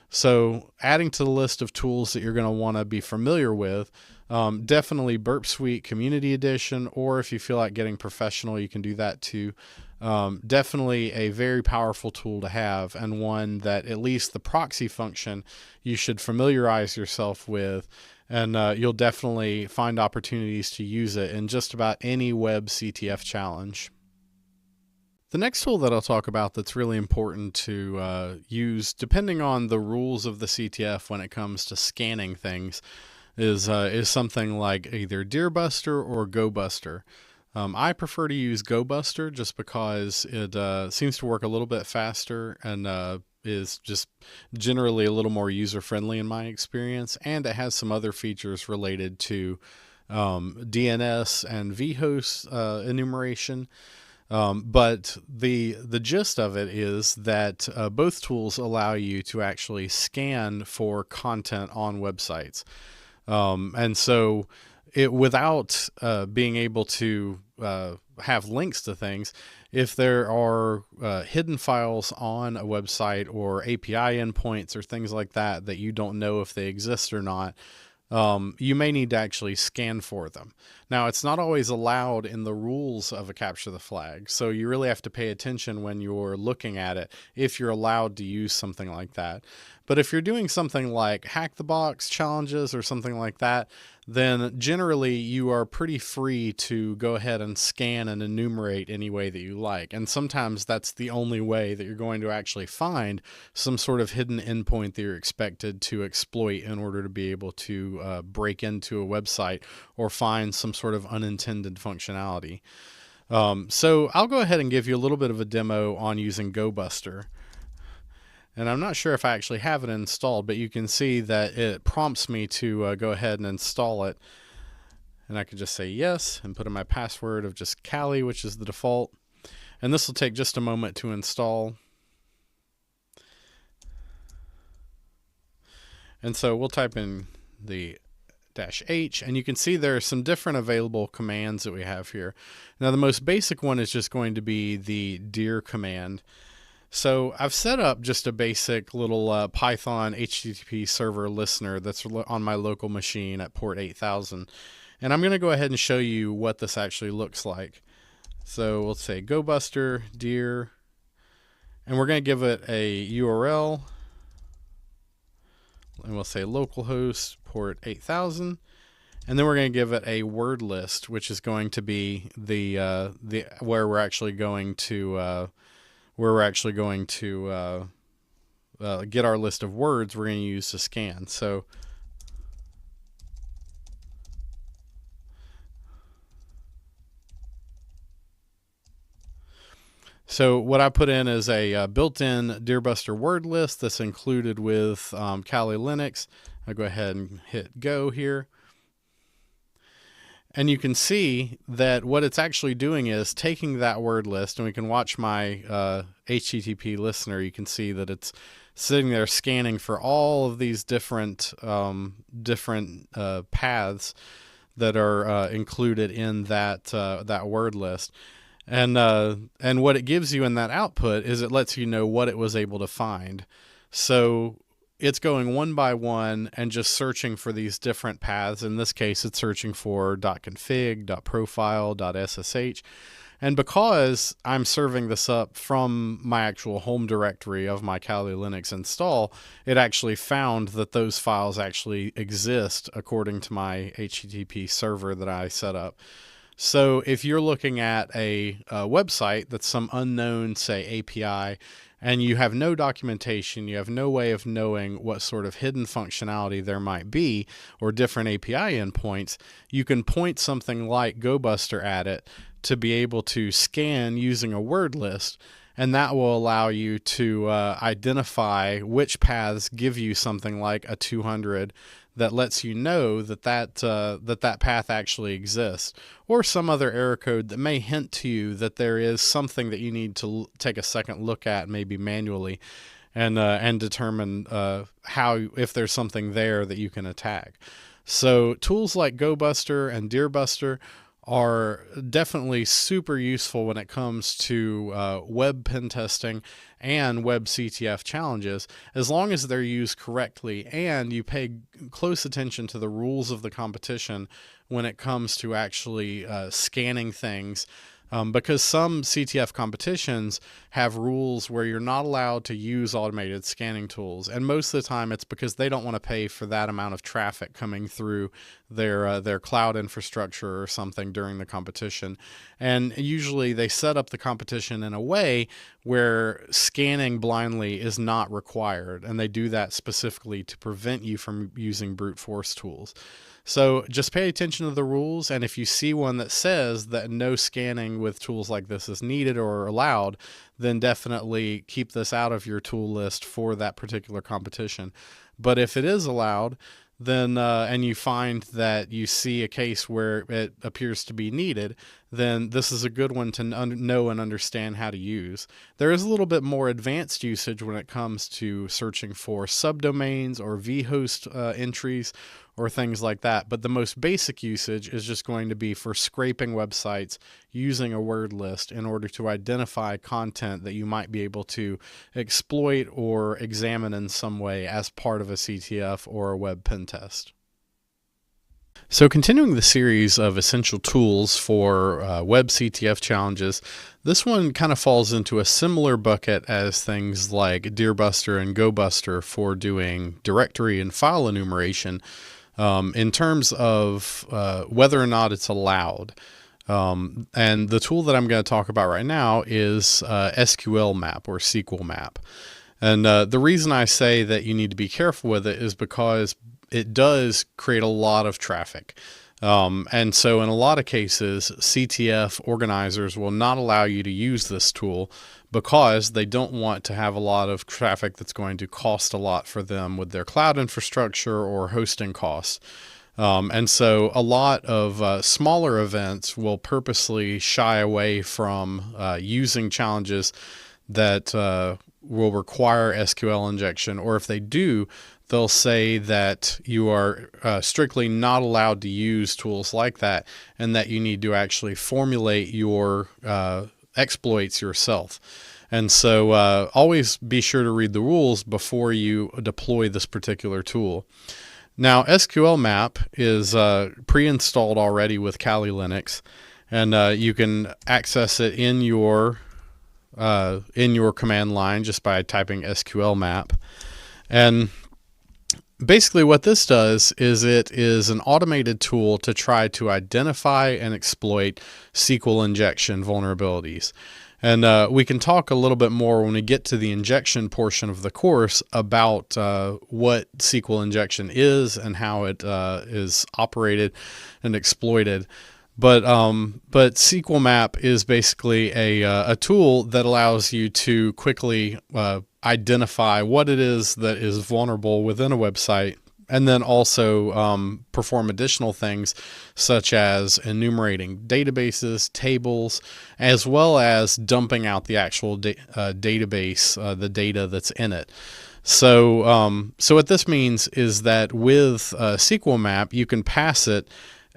So adding to the list of tools that you're going to want to be familiar with, Definitely Burp Suite Community Edition, or if you feel like getting professional, you can do that too. Definitely a very powerful tool to have, and one that at least the proxy function you should familiarize yourself with, and you'll definitely find opportunities to use it in just about any web CTF challenge. The next tool that I'll talk about that's really important to use, depending on the rules of the CTF when it comes to scanning things, is something like either Deerbuster or GoBuster. I prefer to use GoBuster just because it seems to work a little bit faster and is just generally a little more user-friendly in my experience, and it has some other features related to DNS and vhost enumeration. But the gist of it is that both tools allow you to actually scan for content on websites. And so without being able to have links to things, if there are hidden files on a website or API endpoints or things like that that you don't know if they exist or not, you may need to actually scan for them. Now, it's not always allowed in the rules of a capture the flag, so you really have to pay attention when you're looking at it if you're allowed to use something like that. But if you're doing something like hack the box challenges or something like that, then generally you are pretty free to go ahead and scan and enumerate any way that you like. And sometimes that's the only way that you're going to actually find some sort of hidden endpoint that you're expected to exploit in order to be able to break into a website or find some sort of unintended functionality. So I'll go ahead and give you a little bit of a demo on using GoBuster. And I'm not sure if I actually have it installed, but you can see that it prompts me to go ahead and install it. And I can just say yes and put in my password of just Cali, which is the default. And this will take just a moment to install. And so we'll type in the -H, and you can see there are some different available commands that we have here. Now, the most basic one is just going to be the dir command. So I've set up just a basic little Python HTTP server listener that's on my local machine at port 8000. And I'm going to go ahead and show you what this actually looks like. So we'll say GoBuster dir, and we're going to give it a URL. And we'll say localhost port 8000. And then we're going to give it a word list, which is going to be where we're actually going to get our list of words we're going to use to scan. So what I put in is a built-in Deerbuster word list that's included with Kali Linux. I'll go ahead and hit go here. And you can see that what it's actually doing is taking that word list, and we can watch my HTTP listener. You can see that it's sitting there scanning for all of these different paths that are included in that word list. And what it gives you in that output is it lets you know what it was able to find. So it's going one by one and just searching for these different paths. In this case, it's searching for .config, .profile, .ssh. And because I'm serving this up from my actual home directory of my Kali Linux install, it actually found that those files actually exist according to my HTTP server that I set up. So if you're looking at a website that's some unknown, say, API, and you have no documentation, you have no way of knowing what sort of hidden functionality there might be or different API endpoints, you can point something like GoBuster at it to be able to scan using a word list, and that will allow you to identify which paths give you something like a 200 that lets you know that path actually exists, or some other error code that may hint to you that there is something that you need to take a second look at, maybe manually, and determine if there's something there that you can attack. So tools like GoBuster and Deerbuster are definitely super useful when it comes to web pen testing and web CTF challenges, as long as they're used correctly and you pay close attention to the rules of the competition when it comes to actually scanning things. Because some CTF competitions have rules where you're not allowed to use automated scanning tools, and most of the time it's because they don't want to pay for that amount of traffic coming through their cloud infrastructure or something during the competition. And usually they set up the competition in a way where scanning blindly is not required, and they do that specifically to prevent you from using brute force tools. So just pay attention to the rules, and if you see one that says that no scanning with tools like this is needed or allowed, then definitely keep this out of your tool list for that particular competition. But if it is allowed, then and you find that you see a case where it appears to be needed, then this is a good one to know and understand how to use. There is a little bit more advanced usage when it comes to searching for subdomains or vhost entries or things like that, but the most basic usage is just going to be for scraping websites using a word list in order to identify content that you might be able to exploit or examine in some way as part of a CTF or a web pen test. So continuing the series of essential tools for web CTF challenges, this one kind of falls into a similar bucket as things like Deerbuster and GoBuster for doing directory and file enumeration in terms of whether or not it's allowed. And the tool that I'm going to talk about right now is SQL map or SQL map. And the reason I say that you need to be careful with it is because it does create a lot of traffic. And so in a lot of cases, CTF organizers will not allow you to use this tool because they don't want to have a lot of traffic that's going to cost a lot for them with their cloud infrastructure or hosting costs. And so a lot of smaller events will purposely shy away from using challenges that will require SQL injection, or if they do, they'll say that you are strictly not allowed to use tools like that, and that you need to actually formulate your exploits yourself. And so always be sure to read the rules before you deploy this particular tool. Now, SQL map is pre-installed already with Kali Linux, and you can access it in your command line just by typing SQL map. And basically what this does is it is an automated tool to try to identify and exploit SQL injection vulnerabilities. And we can talk a little bit more when we get to the injection portion of the course about what SQL injection is and how it is operated and exploited. But SQL map is basically a tool that allows you to quickly identify what it is that is vulnerable within a website, and then also perform additional things such as enumerating databases, tables, as well as dumping out the actual database, the data that's in it. So what this means is that with SQL map, you can pass it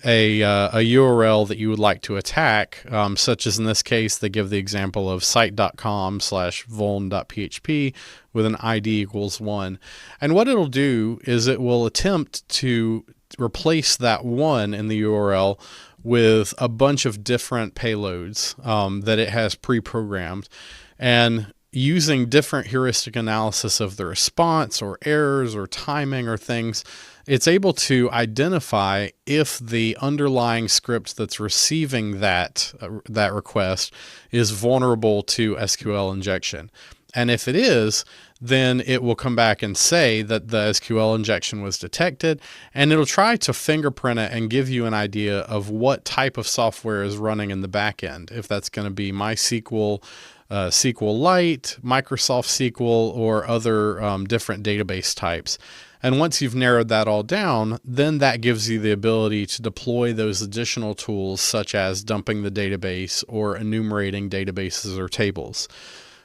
a URL that you would like to attack, such as in this case, they give the example of site.com/vuln.php with an ID equals 1. And what it'll do is it will attempt to replace that 1 in the URL with a bunch of different payloads that it has pre-programmed. And using different heuristic analysis of the response or errors or timing or things, it's able to identify if the underlying script that's receiving that request is vulnerable to SQL injection. And if it is, then it will come back and say that the SQL injection was detected, and it'll try to fingerprint it and give you an idea of what type of software is running in the back end. If that's going to be MySQL, SQLite, Microsoft SQL, or other different database types. And once you've narrowed that all down, then that gives you the ability to deploy those additional tools such as dumping the database or enumerating databases or tables.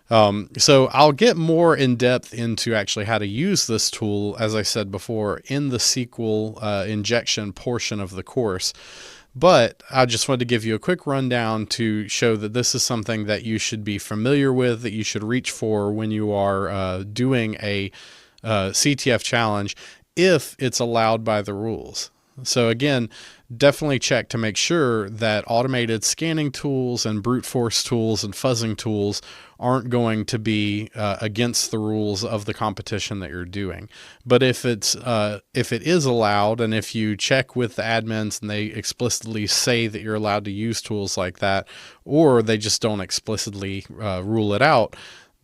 So I'll get more in depth into actually how to use this tool, as I said before, in the SQL injection portion of the course. But I just wanted to give you a quick rundown to show that this is something that you should be familiar with, that you should reach for when you are doing a CTF challenge if it's allowed by the rules. So again, definitely check to make sure that automated scanning tools and brute force tools and fuzzing tools aren't going to be against the rules of the competition that you're doing. But if it is allowed, and if you check with the admins and they explicitly say that you're allowed to use tools like that, or they just don't explicitly rule it out,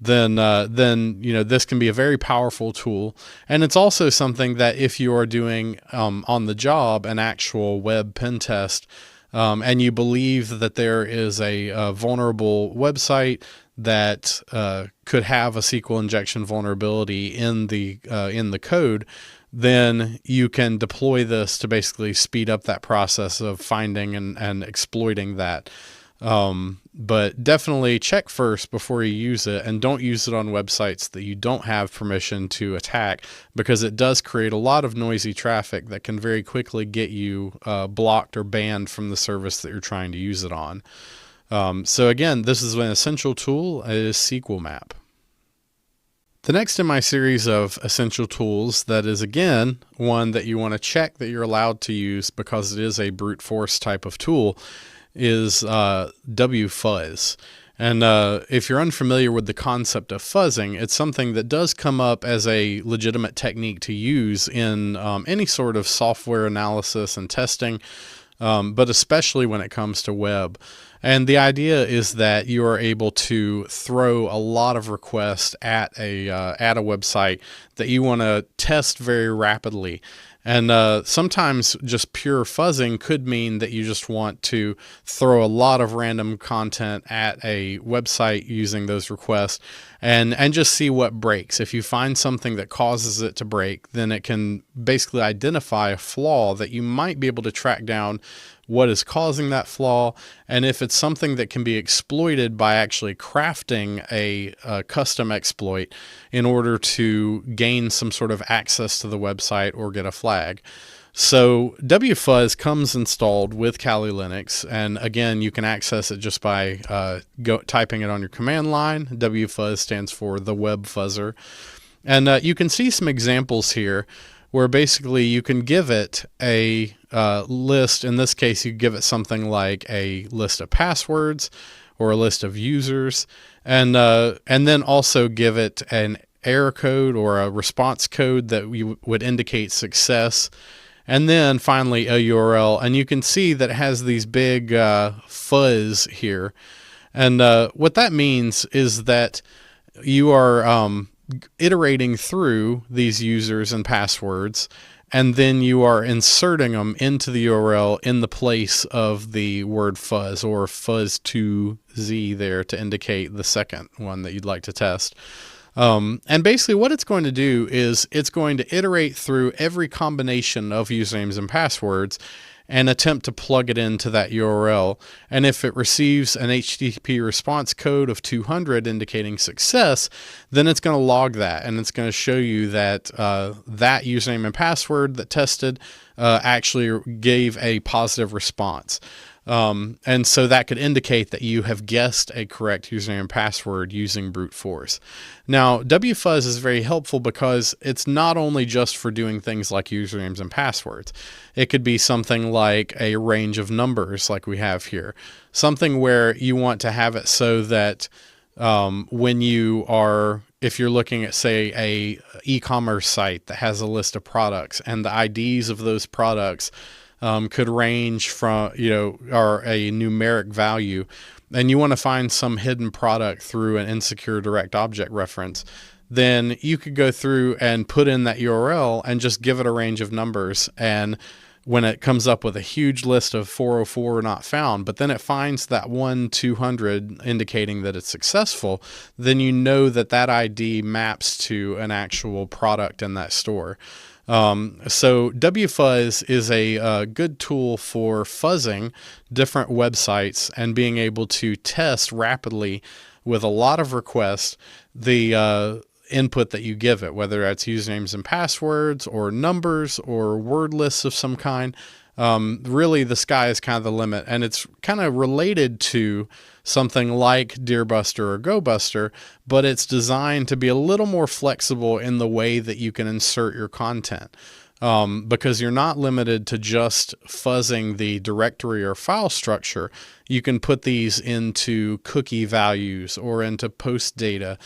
then this can be a very powerful tool. And it's also something that if you are doing on the job an actual web pen test, and you believe that there is a vulnerable website that could have a SQL injection vulnerability in the code, then you can deploy this to basically speed up that process of finding and exploiting that. But definitely check first before you use it, and don't use it on websites that you don't have permission to attack, because it does create a lot of noisy traffic that can very quickly get you blocked or banned from the service that you're trying to use it on. So again, this is an essential tool. It is SQL Map. The next in my series of essential tools that is, again, one that you want to check that you're allowed to use because it is a brute force type of tool, is WFuzz. And if you're unfamiliar with the concept of fuzzing, it's something that does come up as a legitimate technique to use in any sort of software analysis and testing, but especially when it comes to web. And the idea is that you are able to throw a lot of requests at a website that you want to test very rapidly. And sometimes just pure fuzzing could mean that you just want to throw a lot of random content at a website using those requests and just see what breaks. If you find something that causes it to break, then it can basically identify a flaw that you might be able to track down what is causing that flaw, and if it's something that can be exploited by actually crafting a custom exploit in order to gain some sort of access to the website or get a flag. So WFuzz comes installed with Kali Linux, and again, you can access it just by typing it on your command line. WFuzz stands for the Web Fuzzer, and you can see some examples here where basically you can give it a list. In this case, you give it something like a list of passwords or a list of users, and then also give it an error code or a response code that would indicate success, and then finally a URL. And you can see that it has these big fuzz here, and what that means is that you are iterating through these users and passwords, and then you are inserting them into the URL in the place of the word fuzz, or fuzz2z there to indicate the second one that you'd like to test. And basically what it's going to do is it's going to iterate through every combination of usernames and passwords and attempt to plug it into that URL. And if it receives an HTTP response code of 200 indicating success, then it's going to log that, and it's going to show you that that username and password that tested actually gave a positive response. And so that could indicate that you have guessed a correct username and password using brute force. Now, WFuzz is very helpful because it's not only just for doing things like usernames and passwords. It could be something like a range of numbers like we have here. Something where you want to have it so that when you are, if you're looking at, say, a e-commerce site that has a list of products and the IDs of those products could range from, are a numeric value, and you want to find some hidden product through an insecure direct object reference, then you could go through and put in that URL and just give it a range of numbers. And when it comes up with a huge list of 404 not found, but then it finds that 200 indicating that it's successful, then you know that that ID maps to an actual product in that store. So WFuzz is a good tool for fuzzing different websites and being able to test rapidly with a lot of requests the input that you give it, whether that's usernames and passwords or numbers or word lists of some kind. really the sky is kind of the limit, and it's kind of related to something like DeerBuster or GoBuster, but it's designed to be a little more flexible in the way that you can insert your content. Because you're not limited to just fuzzing the directory or file structure. You can put these into cookie values or into post data.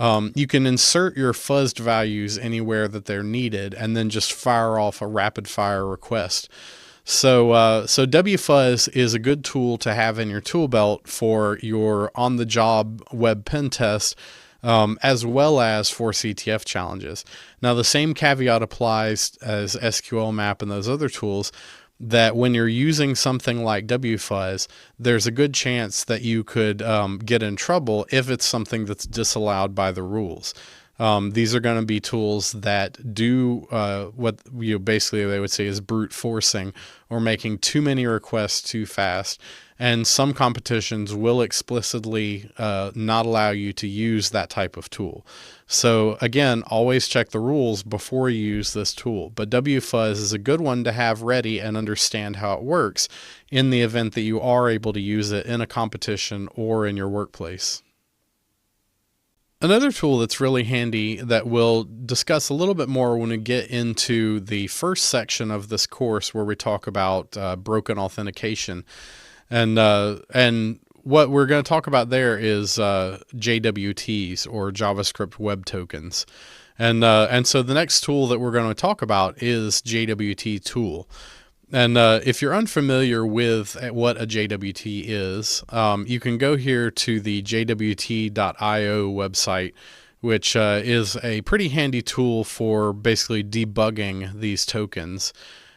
You can insert your fuzzed values anywhere that they're needed and then just fire off a rapid fire request. So WFuzz is a good tool to have in your tool belt for your on-the-job web pen test, as well as for CTF challenges. Now, the same caveat applies as SQL Map and those other tools, that when you're using something like WFuzz, there's a good chance that you could get in trouble if it's something that's disallowed by the rules. These are going to be tools that do what basically they would say is brute forcing, or making too many requests too fast. And some competitions will explicitly not allow you to use that type of tool. So again, always check the rules before you use this tool. But WFuzz is a good one to have ready and understand how it works in the event that you are able to use it in a competition or in your workplace. Another tool that's really handy that we'll discuss a little bit more when we get into the first section of this course, where we talk about broken authentication. And what we're going to talk about there is JWTs, or JavaScript Web Tokens. And so the next tool that we're going to talk about is JWT tool. And if you're unfamiliar with what a JWT is, you can go here to the jwt.io website, which is a pretty handy tool for basically debugging these tokens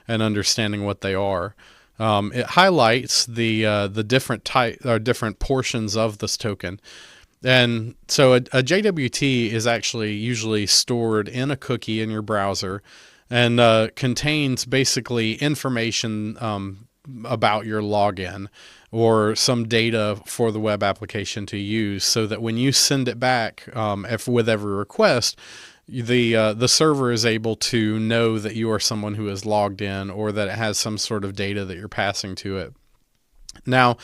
and understanding what they are. It highlights the different portions of this token. And so a JWT is actually usually stored in a cookie in your browser, and contains basically information about your login or some data for the web application to use, so that when you send it back with every request, the server is able to know that you are someone who is logged in, or that it has some sort of data that you're passing to it. Now,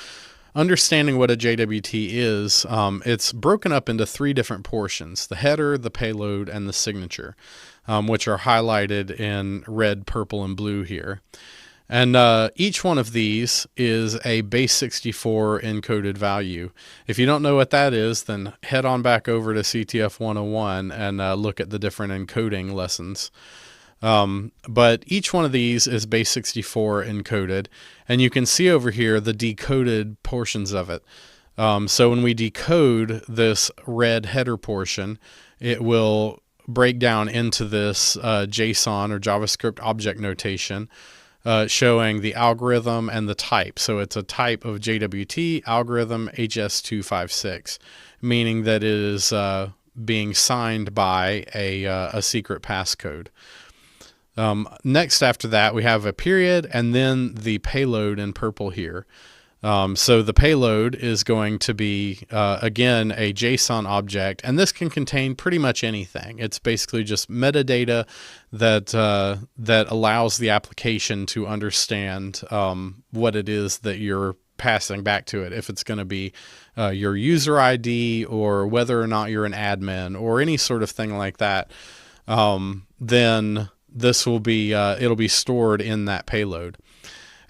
understanding what a JWT is, it's broken up into three different portions: the header, the payload, and the signature, which are highlighted in red, purple, and blue here. And each one of these is a base 64 encoded value. If you don't know what that is, then head on back over to CTF 101 and look at the different encoding lessons. But each one of these is base 64 encoded, and you can see over here the decoded portions of it. So when we decode this red header portion, it will break down into this JSON, or JavaScript object notation, showing the algorithm and the type. So it's a type of JWT, algorithm HS256, meaning that it is being signed by a secret passcode. Next after that, we have a period, and then the payload in purple here. So the payload is going to be, again, a JSON object, and this can contain pretty much anything. It's basically just metadata that allows the application to understand what it is that you're passing back to it. If it's going to be your user ID, or whether or not you're an admin, or any sort of thing like that, then this will be it'll be stored in that payload.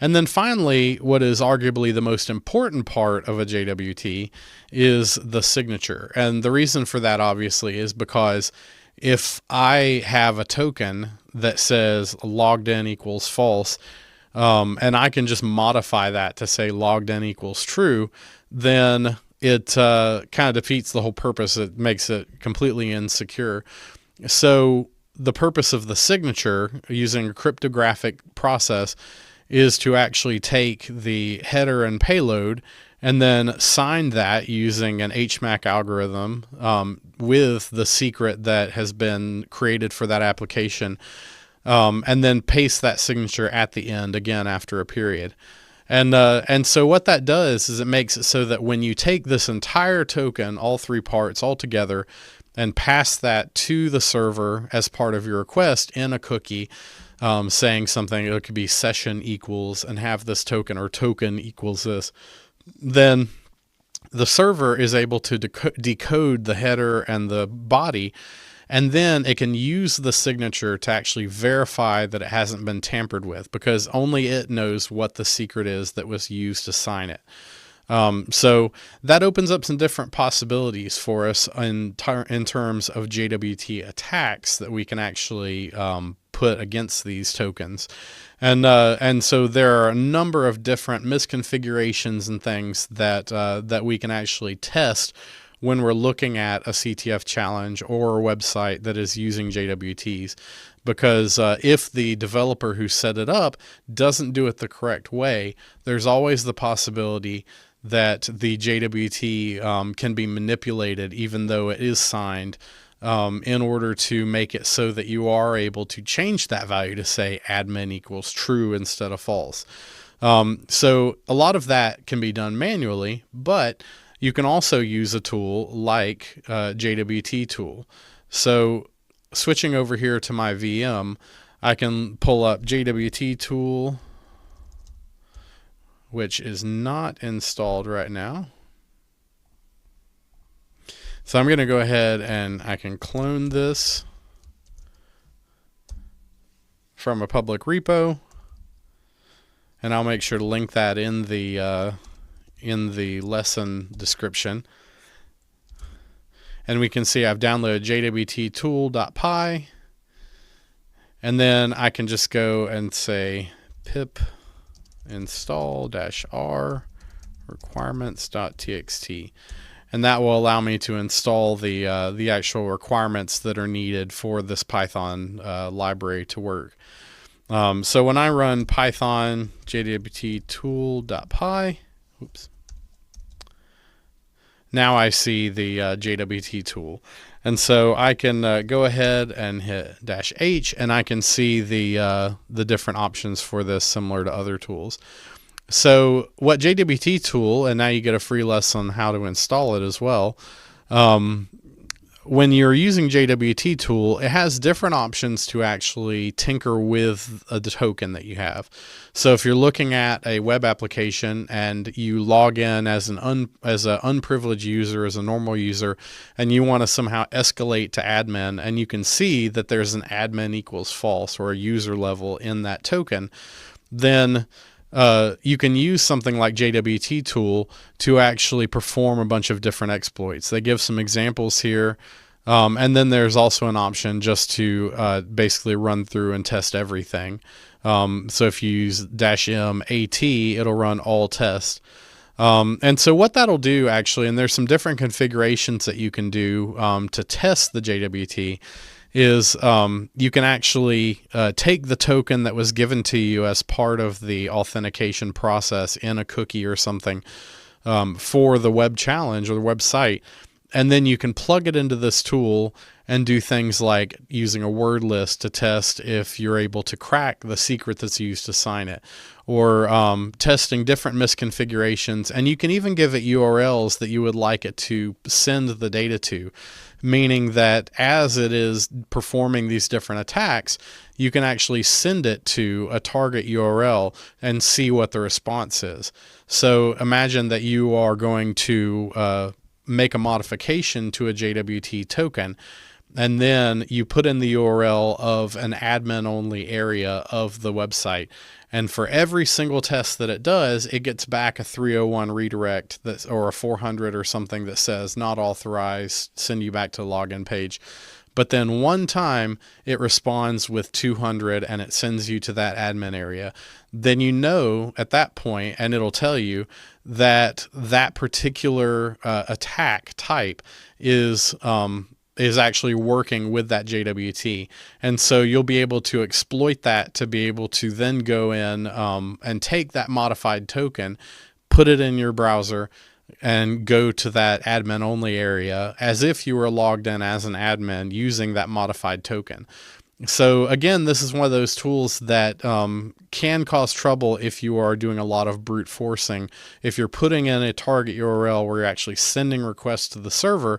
And then finally, what is arguably the most important part of a JWT is the signature. And the reason for that, obviously, is because if I have a token that says logged in equals false, and I can just modify that to say logged in equals true, then it kind of defeats the whole purpose. It makes it completely insecure. So the purpose of the signature, using a cryptographic process, is to actually take the header and payload and then sign that using an HMAC algorithm with the secret that has been created for that application, and then paste that signature at the end, again after a period. And so what that does is it makes it so that when you take this entire token, all three parts all together, and pass that to the server as part of your request in a cookie, saying something. It could be session equals and have this token, or token equals this. Then the server is able to decode the header and the body, and then it can use the signature to actually verify that it hasn't been tampered with, because only it knows what the secret is that was used to sign it. So that opens up some different possibilities for us in terms of JWT attacks that we can actually put against these tokens. And so there are a number of different misconfigurations and things that that we can actually test when we're looking at a CTF challenge or a website that is using JWTs. Because if the developer who set it up doesn't do it the correct way, there's always the possibility that the JWT can be manipulated, even though it is signed, in order to make it so that you are able to change that value to say admin equals true instead of false. So a lot of that can be done manually, but you can also use a tool like JWT tool. So switching over here to my VM, I can pull up JWT tool, which is not installed right now. So I'm going to go ahead and I can clone this from a public repo, and I'll make sure to link that in the lesson description. And we can see I've downloaded jwttool.py, and then I can just go and say pip install-r requirements.txt, and that will allow me to install the actual requirements that are needed for this Python library to work. So when I run python jwttool.py, oops, now I see the JWT tool. And so I can go ahead and hit -H, and I can see the different options for this, similar to other tools. So what JWT tool, and now you get a free lesson on how to install it as well. When you're using JWT tool, it has different options to actually tinker with the token that you have. So if you're looking at a web application and you log in as an unprivileged user, as a normal user, and you want to somehow escalate to admin, and you can see that there's an admin equals false or a user level in that token, then you can use something like JWT tool to actually perform a bunch of different exploits. They give some examples here. And then there's also an option just to basically run through and test everything. So if you use -m AT, it'll run all tests. And so what that'll do actually, and there's some different configurations that you can do to test the JWT, is you can actually take the token that was given to you as part of the authentication process in a cookie or something for the web challenge or the website, and then you can plug it into this tool and do things like using a word list to test if you're able to crack the secret that's used to sign it, or testing different misconfigurations. And you can even give it URLs that you would like it to send the data to, meaning that as it is performing these different attacks, you can actually send it to a target URL and see what the response is. So imagine that you are going to make a modification to a JWT token, and then you put in the URL of an admin only area of the website, and for every single test that it does, it gets back a 301 redirect that's, or a 400 or something, that says not authorized, send you back to the login page. But then one time it responds with 200 and it sends you to that admin area. Then you know at that point, and it'll tell you that that particular attack type is actually working with that JWT. And so you'll be able to exploit that to be able to then go in and take that modified token, put it in your browser, and go to that admin only area as if you were logged in as an admin using that modified token. So again, this is one of those tools that can cause trouble if you are doing a lot of brute forcing. If you're putting in a target URL where you're actually sending requests to the server,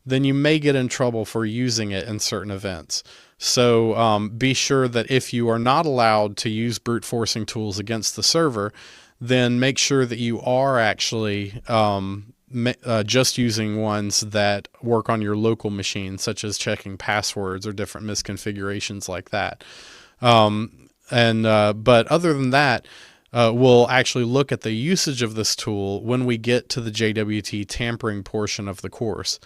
then you may get in trouble for using it in certain events. So be sure that if you are not allowed to use brute forcing tools against the server, then make sure that you are actually just using ones that work on your local machine, such as checking passwords or different misconfigurations like that. But other than that, we'll actually look at the usage of this tool when we get to the JWT tampering portion of the course.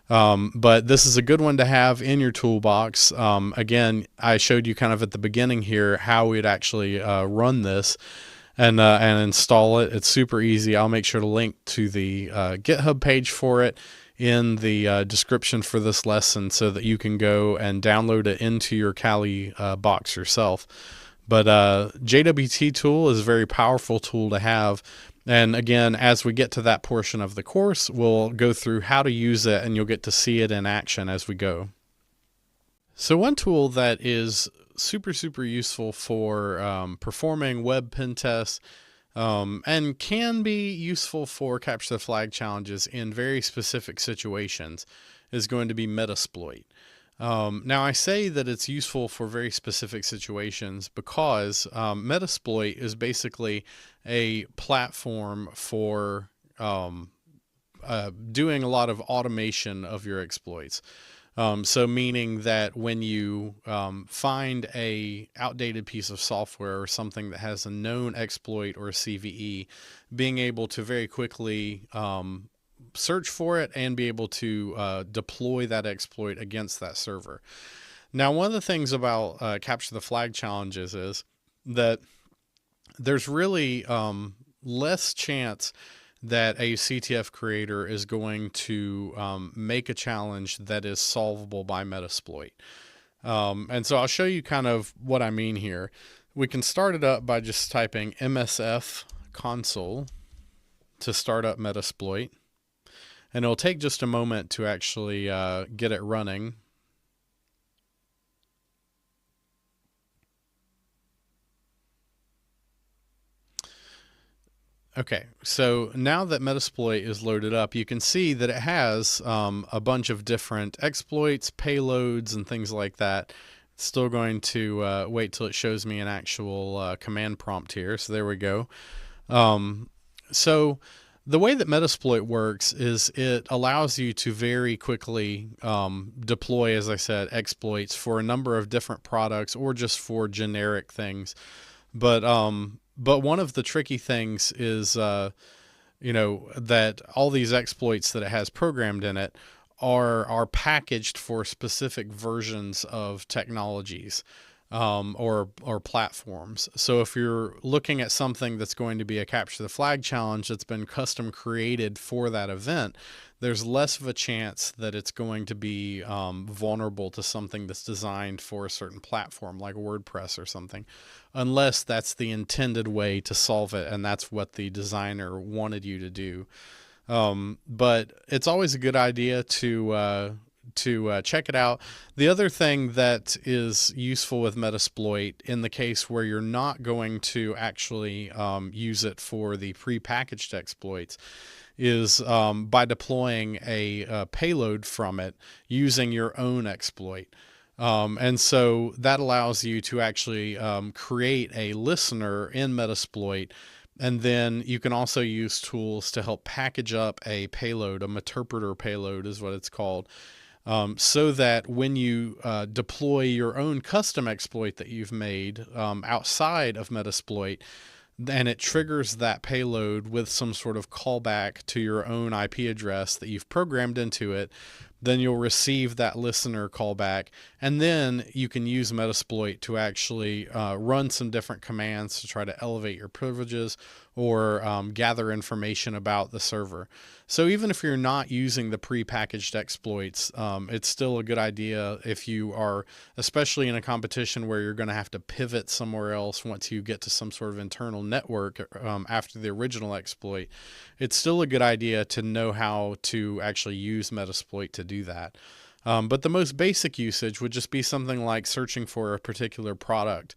But this is a good one to have in your toolbox. Again, I showed you kind of at the beginning here how we'd actually run this and install it. It's super easy. I'll make sure to link to the GitHub page for it in the description for this lesson so that you can go and download it into your Kali box yourself. But JWT tool is a very powerful tool to have. And again, as we get to that portion of the course, we'll go through how to use it, and you'll get to see it in action as we go. So one tool that is super useful for performing web pen tests and can be useful for capture the flag challenges in very specific situations is going to be Metasploit. Now I say that it's useful for very specific situations because Metasploit is basically a platform for doing a lot of automation of your exploits. So meaning that when you find a outdated piece of software or something that has a known exploit or a CVE, being able to very quickly search for it and be able to deploy that exploit against that server. Now, one of the things about capture the flag challenges is that there's really less chance that a CTF creator is going to make a challenge that is solvable by Metasploit. And so I'll show you kind of what I mean here. We can start it up by just typing MSF console to start up Metasploit. And it'll take just a moment to actually get it running. Okay, so now that Metasploit is loaded up, you can see that it has a bunch of different exploits, payloads, and things like that. It's still going to wait till it shows me an actual command prompt here. So there we go. So the way that Metasploit works is it allows you to very quickly deploy, as I said, exploits for a number of different products or just for generic things. But one of the tricky things is, that all these exploits that it has programmed in it are packaged for specific versions of technologies or platforms. So if you're looking at something that's going to be a capture the flag challenge that's been custom created for that event, there's less of a chance that it's going to be vulnerable to something that's designed for a certain platform like WordPress or something, unless that's the intended way to solve it and that's what the designer wanted you to do. But it's always a good idea to check it out. The other thing that is useful with Metasploit in the case where you're not going to actually use it for the pre-packaged exploits is by deploying a payload from it using your own exploit. And so that allows you to actually create a listener in Metasploit. And then you can also use tools to help package up a payload, a meterpreter payload is what it's called, so that when you deploy your own custom exploit that you've made outside of Metasploit, and it triggers that payload with some sort of callback to your own IP address that you've programmed into it, then you'll receive that listener callback, and then you can use Metasploit to actually run some different commands to try to elevate your privileges or gather information about the server. So even if you're not using the pre-packaged exploits, it's still a good idea if you are, especially in a competition where you're going to have to pivot somewhere else once you get to some sort of internal network after the original exploit. It's still a good idea to know how to actually use Metasploit to do that. But the most basic usage would just be something like searching for a particular product.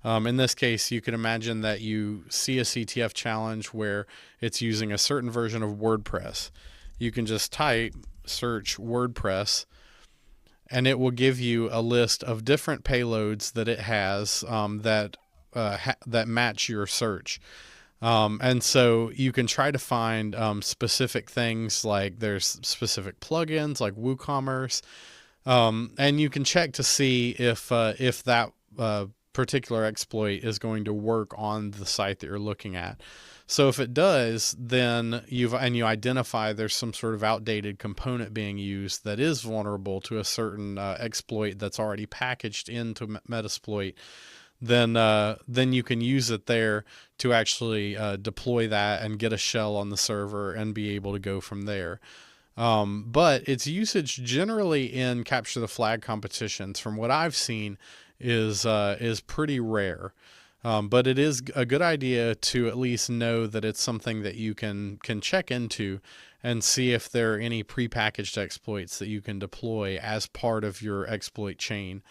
In this case, you can imagine that you see a CTF challenge where it's using a certain version of WordPress. You can just type search WordPress, and it will give you a list of different payloads that it has that match your search. And so you can try to find specific things, like there's specific plugins like WooCommerce, and you can check to see if that particular exploit is going to work on the site that you're looking at. So if it does, then you identify there's some sort of outdated component being used that is vulnerable to a certain exploit that's already packaged into Metasploit, then you can use it there to actually deploy that and get a shell on the server and be able to go from there. But its usage generally in capture the flag competitions, from what I've seen, is pretty rare. But it is a good idea to at least know that it's something that you can check into and see if there are any prepackaged exploits that you can deploy as part of your exploit chain.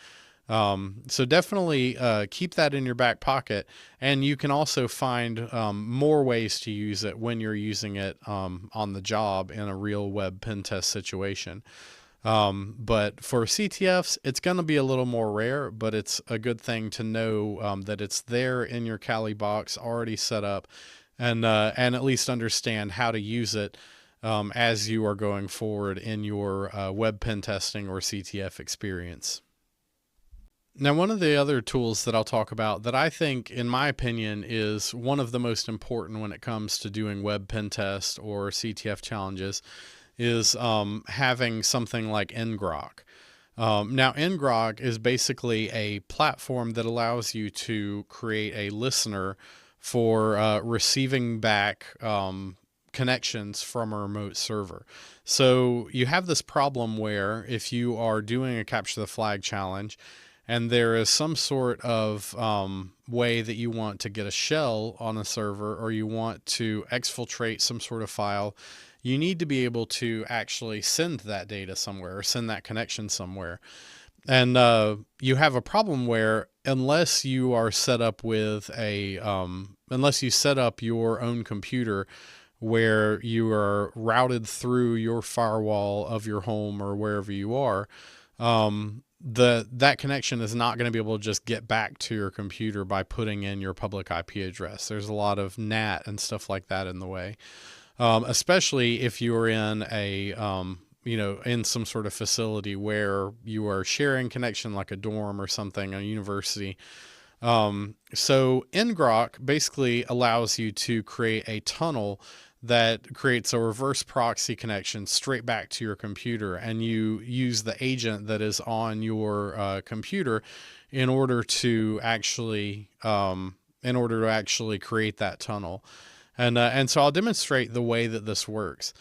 So definitely keep that in your back pocket, and you can also find more ways to use it when you're using it on the job in a real web pen test situation. But for CTFs, it's going to be a little more rare, but it's a good thing to know that it's there in your Kali box already set up, and at least understand how to use it as you are going forward in your web pen testing or CTF experience. Now, one of the other tools that I'll talk about that I think, in my opinion, is one of the most important when it comes to doing web pen test or CTF challenges is having something like ngrok. Now, ngrok is basically a platform that allows you to create a listener for receiving back connections from a remote server. So you have this problem where if you are doing a capture the flag challenge and there is some sort of way that you want to get a shell on a server, or you want to exfiltrate some sort of file, you need to be able to actually send that data somewhere or send that connection somewhere. And you have a problem where unless you are set up with unless you set up your own computer where you are routed through your firewall of your home or wherever you are, that connection is not going to be able to just get back to your computer by putting in your public IP address. There's a lot of NAT and stuff like that in the way, especially if you are in in some sort of facility where you are sharing connection, like a dorm or something, a university. So ngrok basically allows you to create a tunnel that creates a reverse proxy connection straight back to your computer, and you use the agent that is on your computer in order to actually create that tunnel. And so I'll demonstrate the way that this works.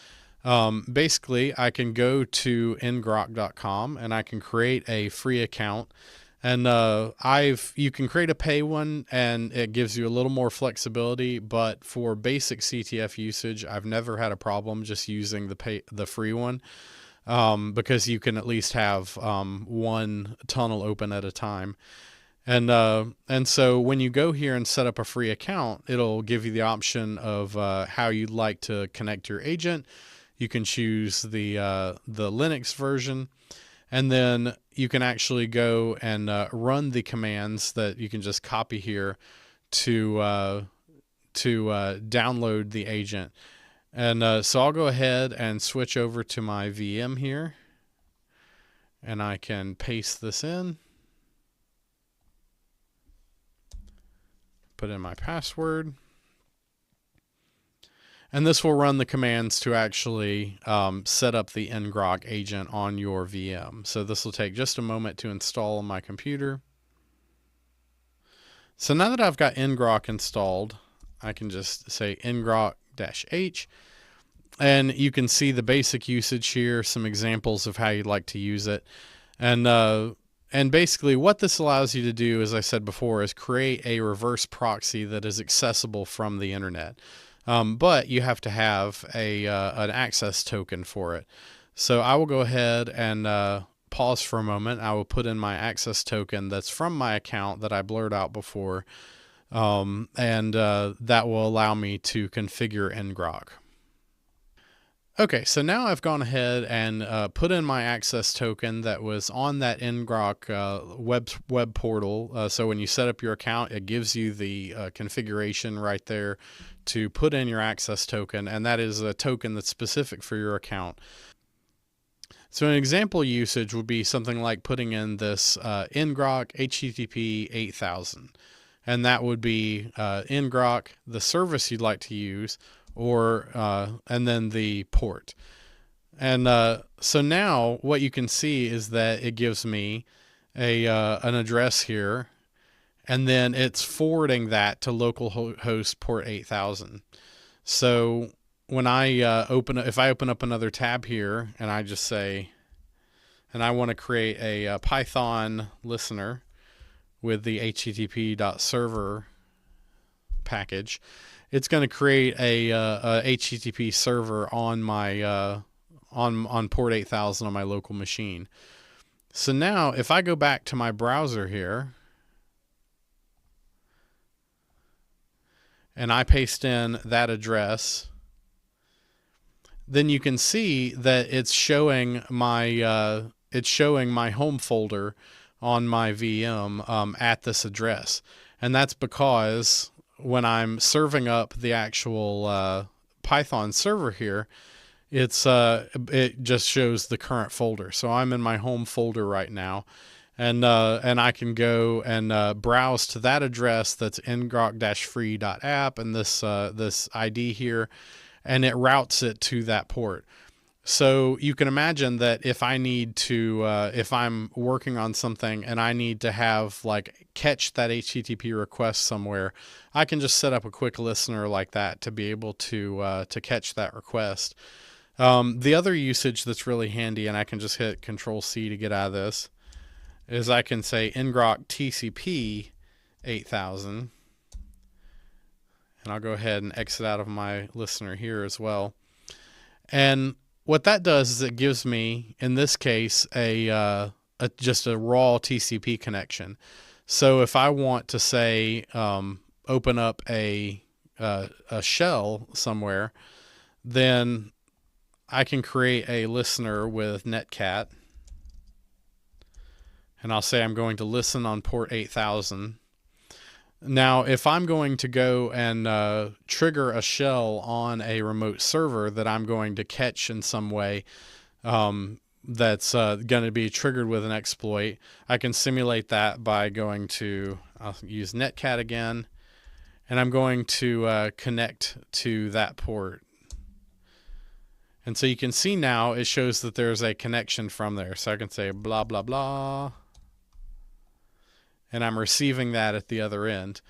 Basically, I can go to ngrok.com and I can create a free account. And you can create a pay one, and it gives you a little more flexibility. But for basic CTF usage, I've never had a problem just using the free one, because you can at least have one tunnel open at a time. And so when you go here and set up a free account, it'll give you the option of how you'd like to connect your agent. You can choose the Linux version. And then you can actually go and run the commands that you can just copy here to download the agent. And so I'll go ahead and switch over to my VM here, and I can paste this in, put in my password. And this will run the commands to actually set up the ngrok agent on your VM. So this will take just a moment to install on my computer. So now that I've got ngrok installed, I can just say ngrok-h, and you can see the basic usage here, some examples of how you'd like to use it. And basically what this allows you to do, as I said before, is create a reverse proxy that is accessible from the internet. But you have to have an access token for it. So I will go ahead and pause for a moment. I will put in my access token that's from my account that I blurred out before, and that will allow me to configure ngrok. Okay, so now I've gone ahead and put in my access token that was on that ngrok web portal. So when you set up your account, it gives you the configuration right there to put in your access token, and that is a token that's specific for your account. So an example usage would be something like putting in this ngrok HTTP 8000, and that would be ngrok, the service you'd like to use, or and then the port. And so now what you can see is that it gives me an address here, and then it's forwarding that to localhost port 8000. So when I if I open up another tab here and I just say, and I want to create a Python listener with the http.server package, it's going to create a HTTP server on my on port 8000 on my local machine. So now if I go back to my browser here and I paste in that address, then you can see that it's showing my home folder on my VM at this address. And that's because when I'm serving up the actual Python server here, it just shows the current folder. So I'm in my home folder right now, and I can go and browse to that address that's ngrok-free.app and this ID here, and it routes it to that port. So you can imagine that if I need to, if I'm working on something and I need to have catch that HTTP request somewhere, I can just set up a quick listener like that to be able to catch that request. The other usage that's really handy, and I can just hit Control-C to get out of this, is I can say ngrok TCP 8000, and I'll go ahead and exit out of my listener here as well. And what that does is it gives me, in this case, just a raw TCP connection. So if I want to say open up a shell somewhere, then I can create a listener with netcat, and I'll say I'm going to listen on port 8000. Now, if I'm going to go and trigger a shell on a remote server that I'm going to catch in some way, that's going to be triggered with an exploit, I can simulate that by going to, I'll use netcat again, and I'm going to connect to that port. And so you can see now it shows that there's a connection from there. So I can say blah, blah, blah, and I'm receiving that at the other end.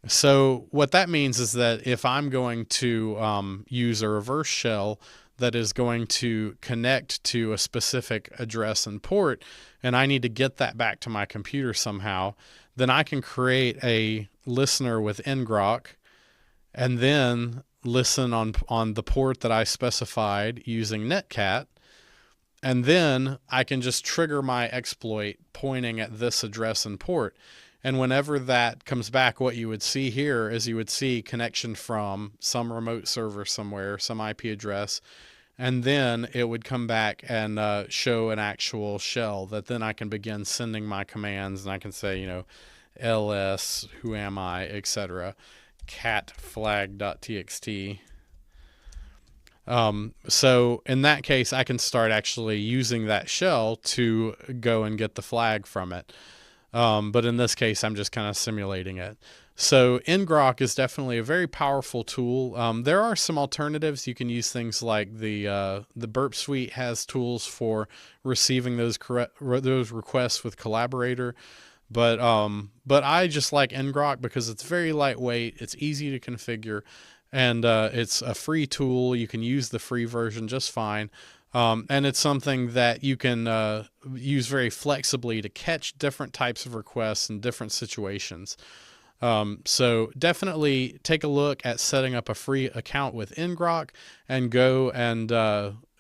So what that means is that if I'm going to use a reverse shell that is going to connect to a specific address and port, and I need to get that back to my computer somehow, then I can create a listener with ngrok and then listen on the port that I specified using netcat. And then I can just trigger my exploit pointing at this address and port. And whenever that comes back, what you would see here is you would see connection from some remote server somewhere, some IP address, and then it would come back and show an actual shell that then I can begin sending my commands, and I can say, ls, who am I, etc., cat flag.txt. So in that case, I can start actually using that shell to go and get the flag from it. But in this case, I'm just kind of simulating it. So ngrok is definitely a very powerful tool. There are some alternatives. You can use things like the Burp Suite has tools for receiving those requests with Collaborator. But I just like ngrok because it's very lightweight, it's easy to configure, and it's a free tool. You can use the free version just fine. And it's something that you can use very flexibly to catch different types of requests in different situations. So definitely take a look at setting up a free account with ngrok and go and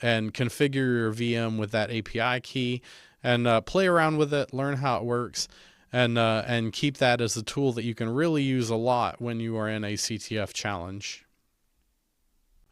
configure your VM with that API key and play around with it, learn how it works, and keep that as a tool that you can really use a lot when you are in a CTF challenge.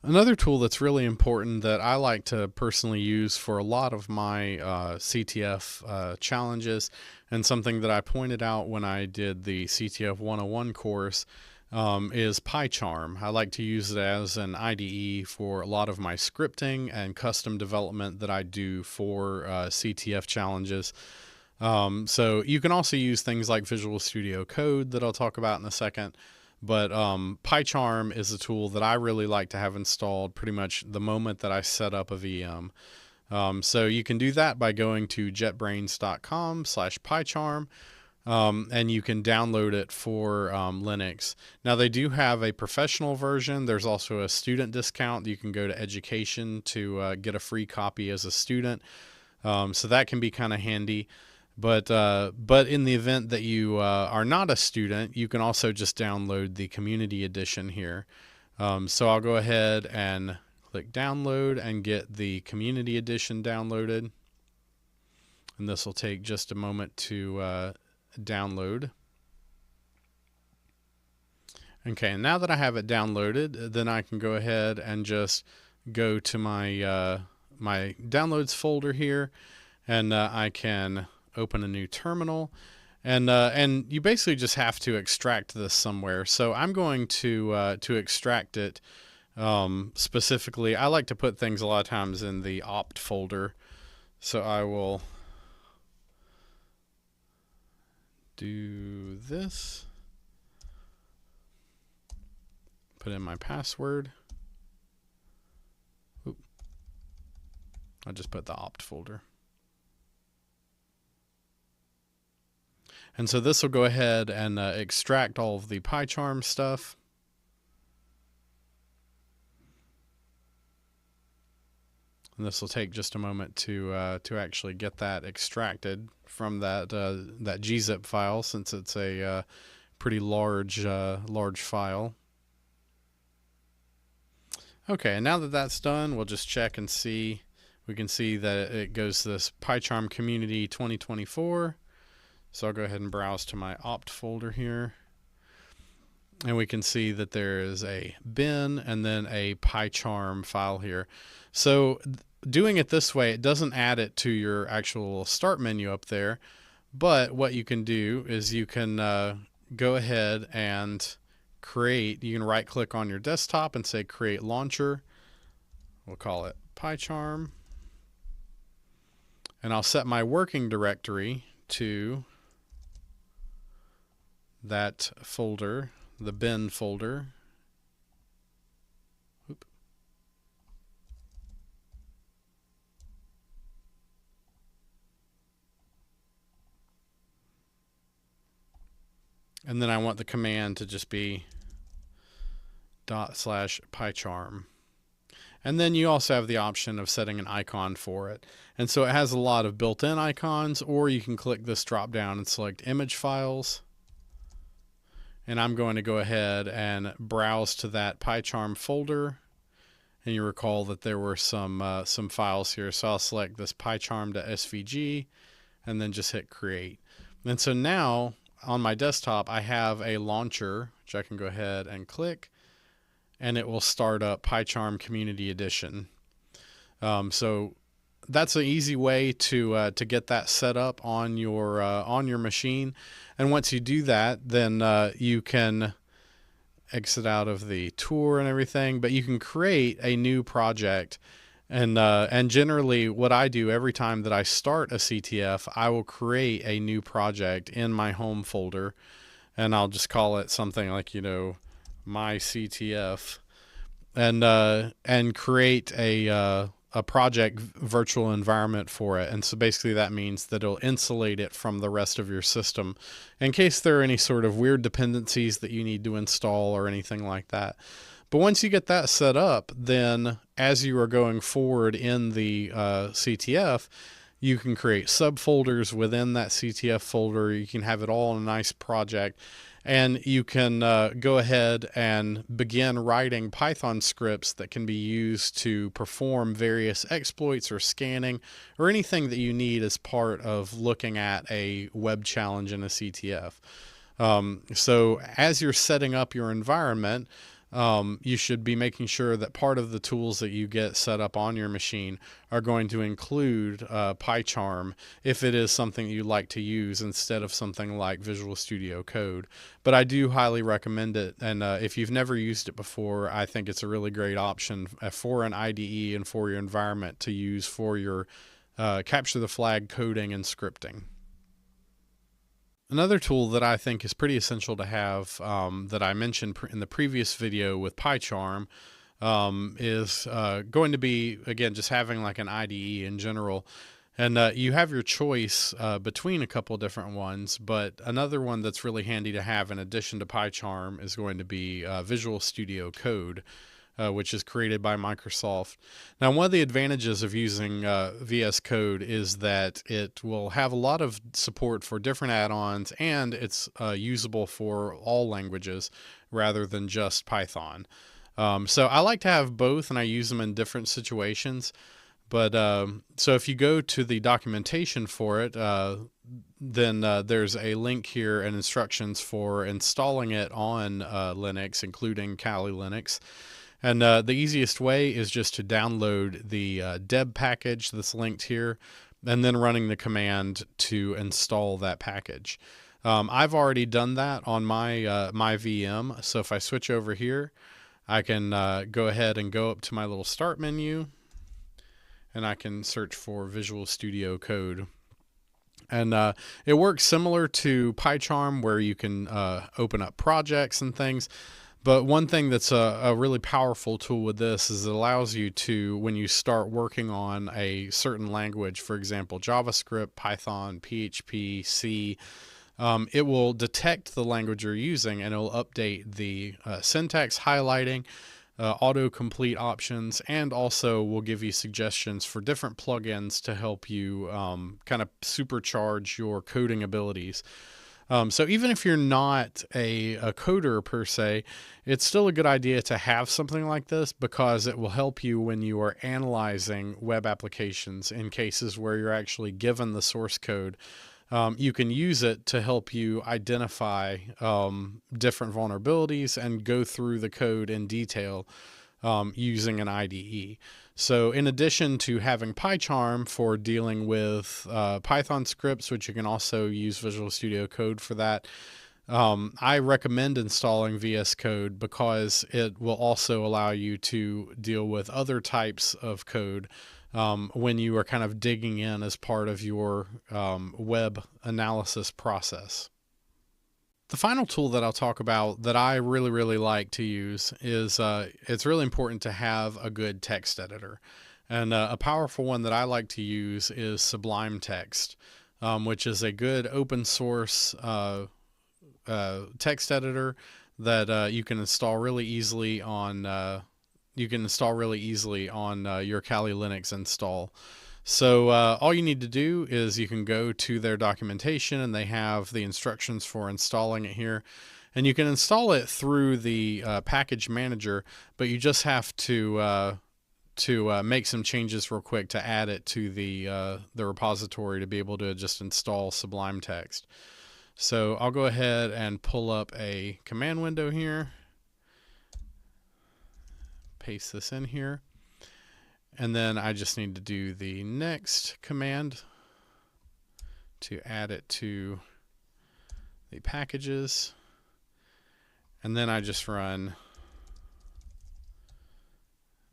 Another tool that's really important that I like to personally use for a lot of my CTF challenges, and something that I pointed out when I did the CTF 101 course, is PyCharm. I like to use it as an IDE for a lot of my scripting and custom development that I do for CTF challenges. So you can also use things like Visual Studio Code that I'll talk about in a second. But PyCharm is a tool that I really like to have installed pretty much the moment that I set up a VM. So you can do that by going to jetbrains.com/PyCharm, and you can download it for Linux. Now they do have a professional version. There's also a student discount. You can go to education to get a free copy as a student. So that can be kind of handy. But in the event that you are not a student, you can also just download the community edition here. So I'll go ahead and click download and get the community edition downloaded. And this will take just a moment to download. Okay, and now that I have it downloaded, then I can go ahead and just go to my my downloads folder here, and I can open a new terminal, and you basically just have to extract this somewhere. So I'm going to extract it. Specifically, I like to put things a lot of times in the opt folder. So I will do this. Put in my password. Oop. I'll just put the opt folder. And so this will go ahead and extract all of the PyCharm stuff. And this will take just a moment to actually get that extracted from that that gzip file, since it's a pretty large file. Okay, and now that that's done, we'll just check and see. We can see that it goes to this PyCharm Community 2024. So I'll go ahead and browse to my opt folder here. And we can see that there is a bin and then a PyCharm file here. So doing it this way, it doesn't add it to your actual start menu up there. But what you can do is you can go ahead and create. You can right click on your desktop and say create launcher. We'll call it PyCharm. And I'll set my working directory to that folder, the bin folder. Oop. And then I want the command to just be /PyCharm. And then you also have the option of setting an icon for it. And so it has a lot of built-in icons, or you can click this drop down and select image files. And I'm going to go ahead and browse to that PyCharm folder. And you recall that there were some files here. So I'll select this PyCharm.svg and then just hit create. And so now on my desktop, I have a launcher, which I can go ahead and click, and it will start up PyCharm Community Edition. So that's an easy way to get that set up on your machine. And once you do that, then you can exit out of the tour and everything, but you can create a new project. And generally what I do every time that I start a CTF, I will create a new project in my home folder, and I'll just call it something like, my CTF, and create a project virtual environment for it. And so basically that means that it'll insulate it from the rest of your system in case there are any sort of weird dependencies that you need to install or anything like that. But once you get that set up, then as you are going forward in the CTF, you can create subfolders within that CTF folder. You can have it all in a nice project. And you can go ahead and begin writing Python scripts that can be used to perform various exploits or scanning or anything that you need as part of looking at a web challenge in a CTF. So as you're setting up your environment, you should be making sure that part of the tools that you get set up on your machine are going to include PyCharm if it is something you like to use instead of something like Visual Studio Code. But I do highly recommend it, and if you've never used it before, I think it's a really great option for an IDE and for your environment to use for your capture the flag coding and scripting. Another tool that I think is pretty essential to have, that I mentioned in the previous video with PyCharm, is going to be, again, just having like an IDE in general. And you have your choice between a couple different ones, but another one that's really handy to have in addition to PyCharm is going to be Visual Studio Code, which is created by Microsoft. Now, one of the advantages of using VS Code is that it will have a lot of support for different add-ons, and it's usable for all languages rather than just Python. So I like to have both, and I use them in different situations. But so if you go to the documentation for it, then there's a link here and instructions for installing it on Linux, including Kali Linux. And the easiest way is just to download the deb package that's linked here, and then running the command to install that package. I've already done that on my my VM. So if I switch over here, I can go ahead and go up to my little start menu, and I can search for Visual Studio Code. And it works similar to PyCharm, where you can open up projects and things. But one thing that's a really powerful tool with this is it allows you to, when you start working on a certain language, for example, JavaScript, Python, PHP, C, it will detect the language you're using, and it'll update the syntax highlighting, autocomplete options, and also will give you suggestions for different plugins to help you kind of supercharge your coding abilities. So even if you're not a coder per se, it's still a good idea to have something like this, because it will help you when you are analyzing web applications in cases where you're actually given the source code. You can use it to help you identify different vulnerabilities and go through the code in detail using an IDE. So in addition to having PyCharm for dealing with Python scripts, which you can also use Visual Studio Code for that, I recommend installing VS Code because it will also allow you to deal with other types of code when you are kind of digging in as part of your web analysis process. The final tool that I'll talk about that I really like to use is it's really important to have a good text editor. And a powerful one that I like to use is Sublime Text, which is a good open source text editor that you can install really easily on your Kali Linux install. So all you need to do is you can go to their documentation, and they have the instructions for installing it here. And you can install it through the package manager, but you just have to make some changes real quick to add it to the repository to be able to just install Sublime Text. So I'll go ahead and pull up a command window here, paste this in here. And then I just need to do the next command to add it to the packages. And then I just run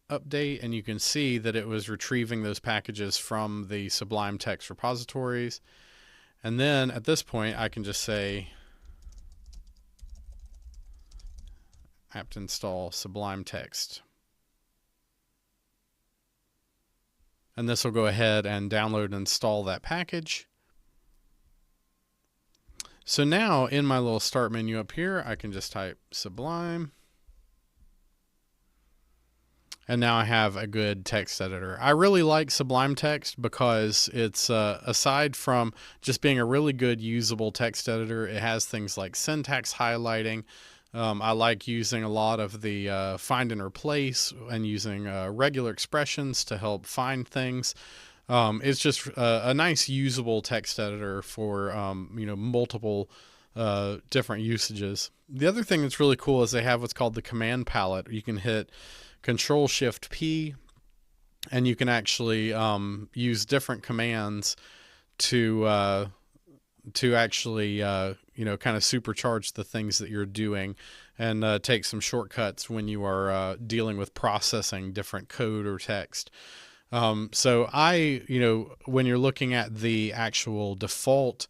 update, and you can see that it was retrieving those packages from the Sublime Text repositories. And then at this point, I can just say apt install Sublime Text. And this will go ahead and download and install that package. So now in my little start menu up here, I can just type Sublime. And now I have a good text editor. I really like Sublime Text because it's, aside from just being a really good usable text editor, it has things like syntax highlighting. I like using a lot of the find and replace and using regular expressions to help find things. It's just a nice usable text editor for multiple different usages. The other thing that's really cool is they have what's called the command palette. You can hit Control-Shift-P, and you can actually use different commands to actually kind of supercharge the things that you're doing, and take some shortcuts when you are dealing with processing different code or text. So when you're looking at the actual default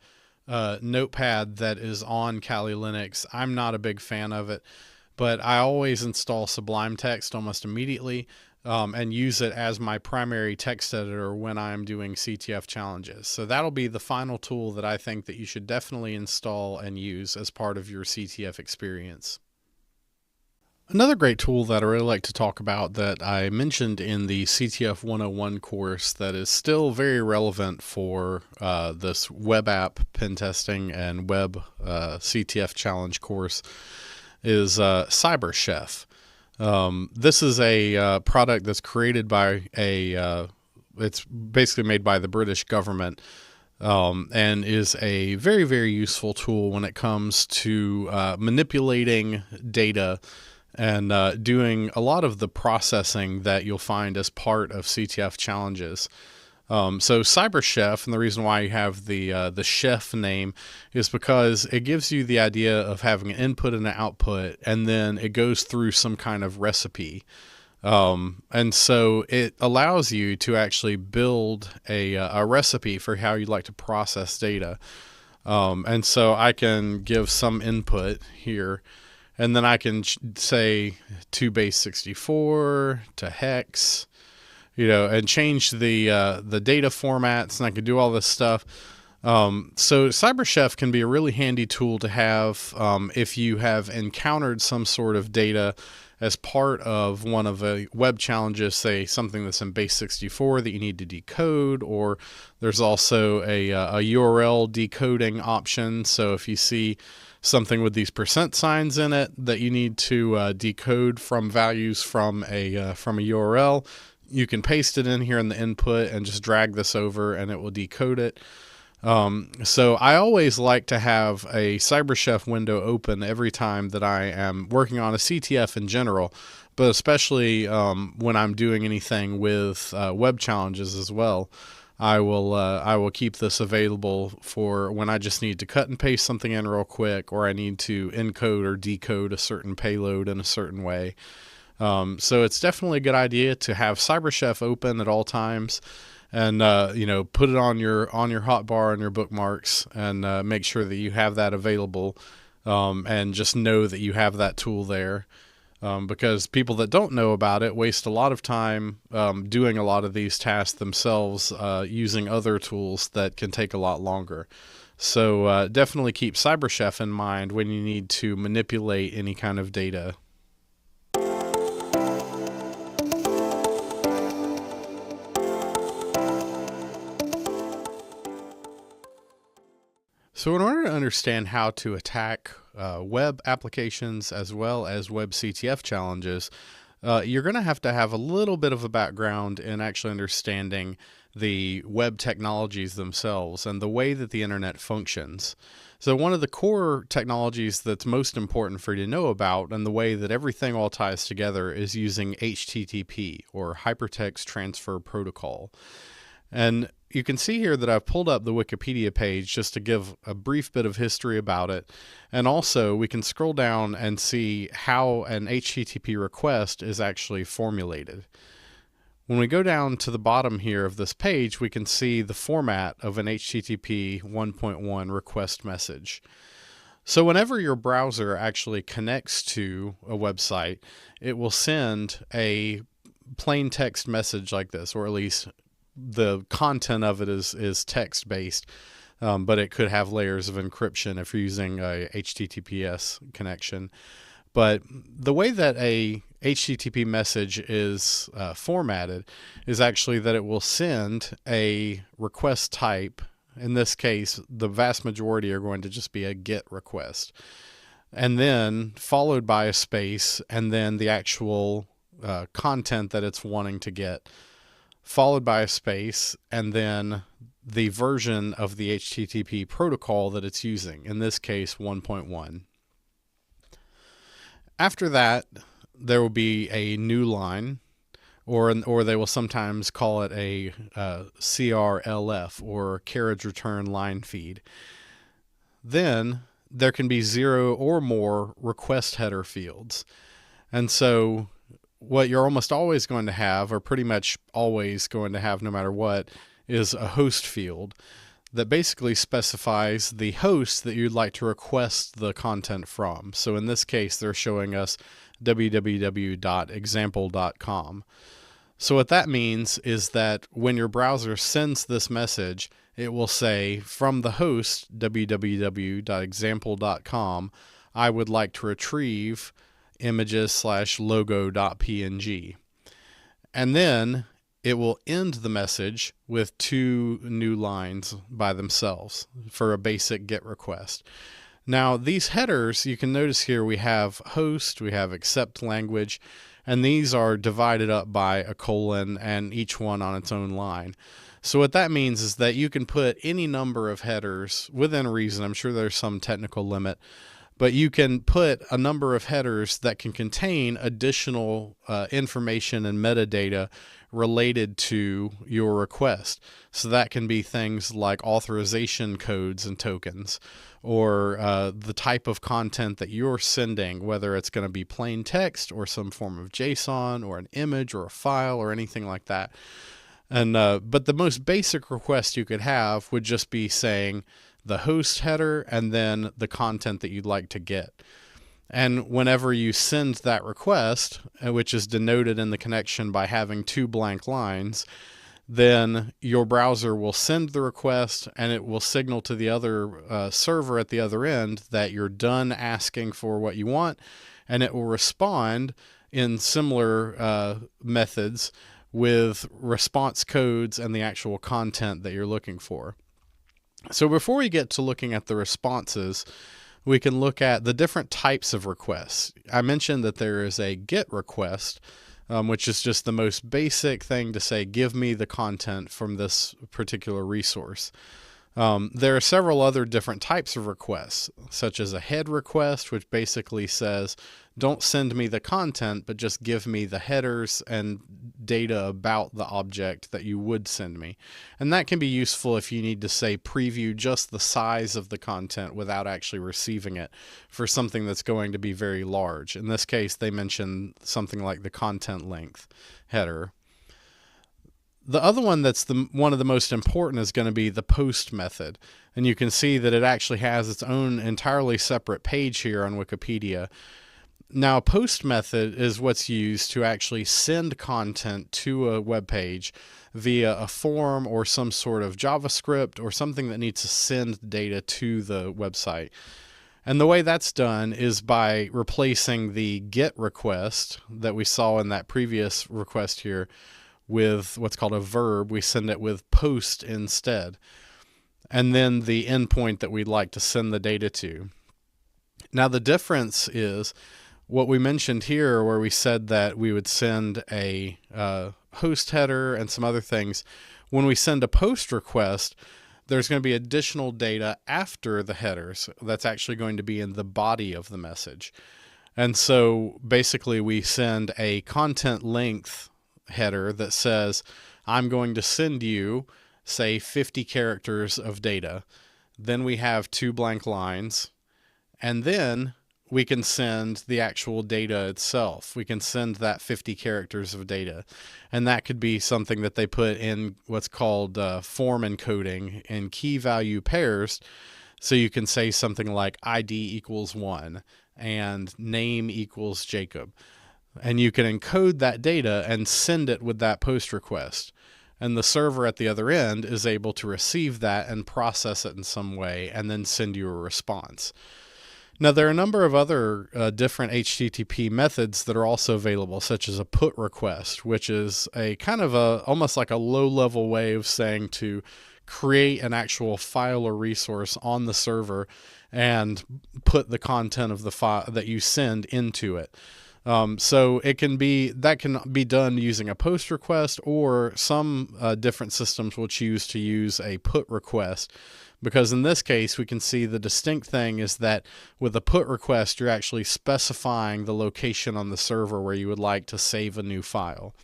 notepad that is on Kali Linux, I'm not a big fan of it, but I always install Sublime Text almost immediately, and use it as my primary text editor when I'm doing CTF challenges. So that'll be the final tool that I think that you should definitely install and use as part of your CTF experience. Another great tool that I really like to talk about that I mentioned in the CTF 101 course that is still very relevant for this web app pen testing and web CTF challenge course is CyberChef. This is a product that's created by it's basically made by the British government, and is a very, very useful tool when it comes to manipulating data and doing a lot of the processing that you'll find as part of CTF challenges. So CyberChef, and the reason why you have the chef name is because it gives you the idea of having an input and an output, and then it goes through some kind of recipe. And so it allows you to actually build a recipe for how you'd like to process data. And so I can give some input here, and then I can say to base 64 to hex, and change the data formats, and I can do all this stuff. So CyberChef can be a really handy tool to have if you have encountered some sort of data as part of one of the web challenges, say something that's in base 64 that you need to decode, or there's also a URL decoding option. So if you see something with these percent signs in it that you need to decode from values from a URL, you can paste it in here in the input and just drag this over and it will decode it. So I always like to have a CyberChef window open every time that I am working on a CTF in general, but especially when I'm doing anything with web challenges as well. I will keep this available for when I just need to cut and paste something in real quick, or I need to encode or decode a certain payload in a certain way. So it's definitely a good idea to have CyberChef open at all times, and put it on your hotbar and your bookmarks, and make sure that you have that available, and just know that you have that tool there. Because people that don't know about it waste a lot of time doing a lot of these tasks themselves, using other tools that can take a lot longer. So definitely keep CyberChef in mind when you need to manipulate any kind of data. So in order to understand how to attack web applications as well as web CTF challenges, you're going to have a little bit of a background in actually understanding the web technologies themselves and the way that the internet functions. So one of the core technologies that's most important for you to know about, and the way that everything all ties together, is using HTTP, or Hypertext Transfer Protocol. And you can see here that I've pulled up the Wikipedia page just to give a brief bit of history about it. And also we can scroll down and see how an HTTP request is actually formulated. When we go down to the bottom here of this page, we can see the format of an HTTP 1.1 request message. So whenever your browser actually connects to a website, it will send a plain text message like this, or at least the content of it is text based, but it could have layers of encryption if you're using a HTTPS connection. But the way that a HTTP message is formatted is actually that it will send a request type. In this case, the vast majority are going to just be a GET request, and then followed by a space, and then the actual content that it's wanting to get, followed by a space, and then the version of the HTTP protocol that it's using, in this case 1.1. After that, there will be a new line, or they will sometimes call it a CRLF, or carriage return line feed. Then there can be 0 or more request header fields. And so what you're almost always going to have, or pretty much always going to have no matter what, is a host field that basically specifies the host that you'd like to request the content from. So in this case, they're showing us www.example.com. So what that means is that when your browser sends this message, it will say, from the host www.example.com, I would like to retrieve images/logo.png. And then it will end the message with 2 new lines by themselves for a basic GET request. Now, these headers, you can notice here we have host, we have accept language, and these are divided up by a colon and each one on its own line. So what that means is that you can put any number of headers within reason. I'm sure there's some technical limit, but you can put a number of headers that can contain additional information and metadata related to your request. So that can be things like authorization codes and tokens, or the type of content that you're sending, whether it's going to be plain text or some form of JSON or an image or a file or anything like that. And but the most basic request you could have would just be saying the host header and then the content that you'd like to get. And whenever you send that request, which is denoted in the connection by having 2 blank lines, then your browser will send the request and it will signal to the other server at the other end that you're done asking for what you want, and it will respond in similar methods with response codes and the actual content that you're looking for. So before we get to looking at the responses, we can look at the different types of requests. I mentioned that there is a GET request, which is just the most basic thing to say, give me the content from this particular resource. There are several other different types of requests, such as a head request, which basically says, don't send me the content, but just give me the headers and data about the object that you would send me. And that can be useful if you need to, say, preview just the size of the content without actually receiving it for something that's going to be very large. In this case, they mention something like the content length header. The other one that's one of the most important is going to be the post method. And you can see that it actually has its own entirely separate page here on Wikipedia. Now, a post method is what's used to actually send content to a web page via a form or some sort of JavaScript or something that needs to send data to the website. And the way that's done is by replacing the GET request that we saw in that previous request here with what's called a verb. We send it with post instead, and then the endpoint that we'd like to send the data to. Now, the difference is what we mentioned here, where we said that we would send a host header and some other things. When we send a post request, there's going to be additional data after the headers that's actually going to be in the body of the message. And so basically we send a content length header that says, I'm going to send you, say, 50 characters of data. Then we have 2 blank lines, and then we can send the actual data itself. We can send that 50 characters of data. And that could be something that they put in what's called form encoding in key value pairs. So you can say something like ID equals 1 and name equals Jacob. And you can encode that data and send it with that post request. And the server at the other end is able to receive that and process it in some way and then send you a response. Now, there are a number of other different HTTP methods that are also available, such as a put request, which is a kind of almost like a low-level way of saying to create an actual file or resource on the server and put the content of the file that you send into it. So that can be done using a post request, or some different systems will choose to use a put request. Because in this case, we can see the distinct thing is that with a put request, you're actually specifying the location on the server where you would like to save a new file.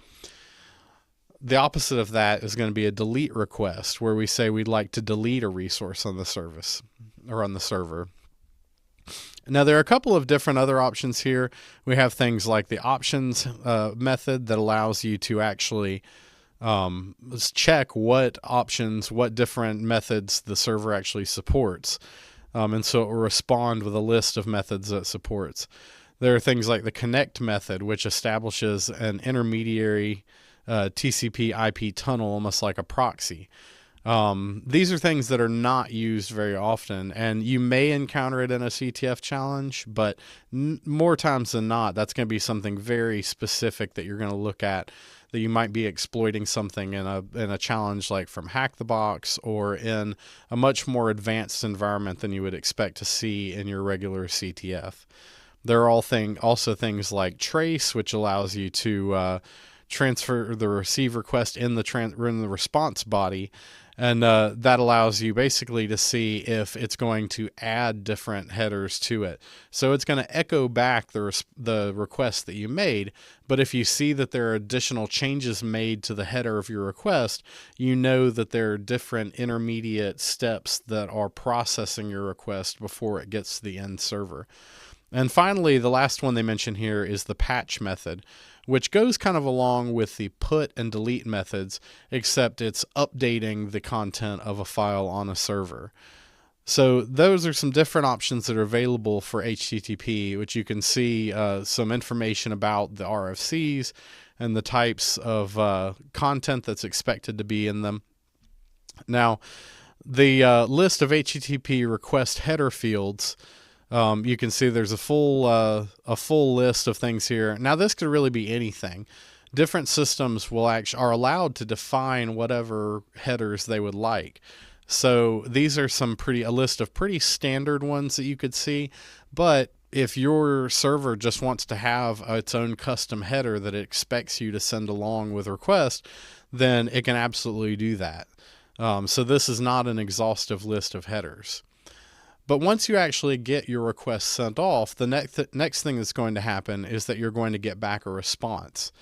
The opposite of that is going to be a delete request, where we say we'd like to delete a resource on the service or on the server. Now, there are a couple of different other options here. We have things like the options method that allows you to actually check what different methods the server actually supports. And so it will respond with a list of methods that it supports. There are things like the connect method, which establishes an intermediary TCP IP tunnel, almost like a proxy. These are things that are not used very often, and you may encounter it in a CTF challenge, but more times than not, that's going to be something very specific that you're going to look at, that you might be exploiting something in a challenge like from Hack the Box, or in a much more advanced environment than you would expect to see in your regular CTF. There are also things like trace, which allows you to transfer the receive request in the response body. And that allows you basically to see if it's going to add different headers to it. So it's going to echo back the request that you made, but if you see that there are additional changes made to the header of your request, you know that there are different intermediate steps that are processing your request before it gets to the end server. And finally, the last one they mention here is the patch method, which goes kind of along with the put and delete methods, except it's updating the content of a file on a server. So those are some different options that are available for HTTP, which you can see some information about the RFCs and the types of content that's expected to be in them. Now, the list of HTTP request header fields, you can see there's a full list of things here. Now, this could really be anything. Different systems are allowed to define whatever headers they would like. So these are a list of pretty standard ones that you could see. But if your server just wants to have its own custom header that it expects you to send along with request, then it can absolutely do that. So this is not an exhaustive list of headers. But once you actually get your request sent off, the next thing that's going to happen is that you're going to get back a response.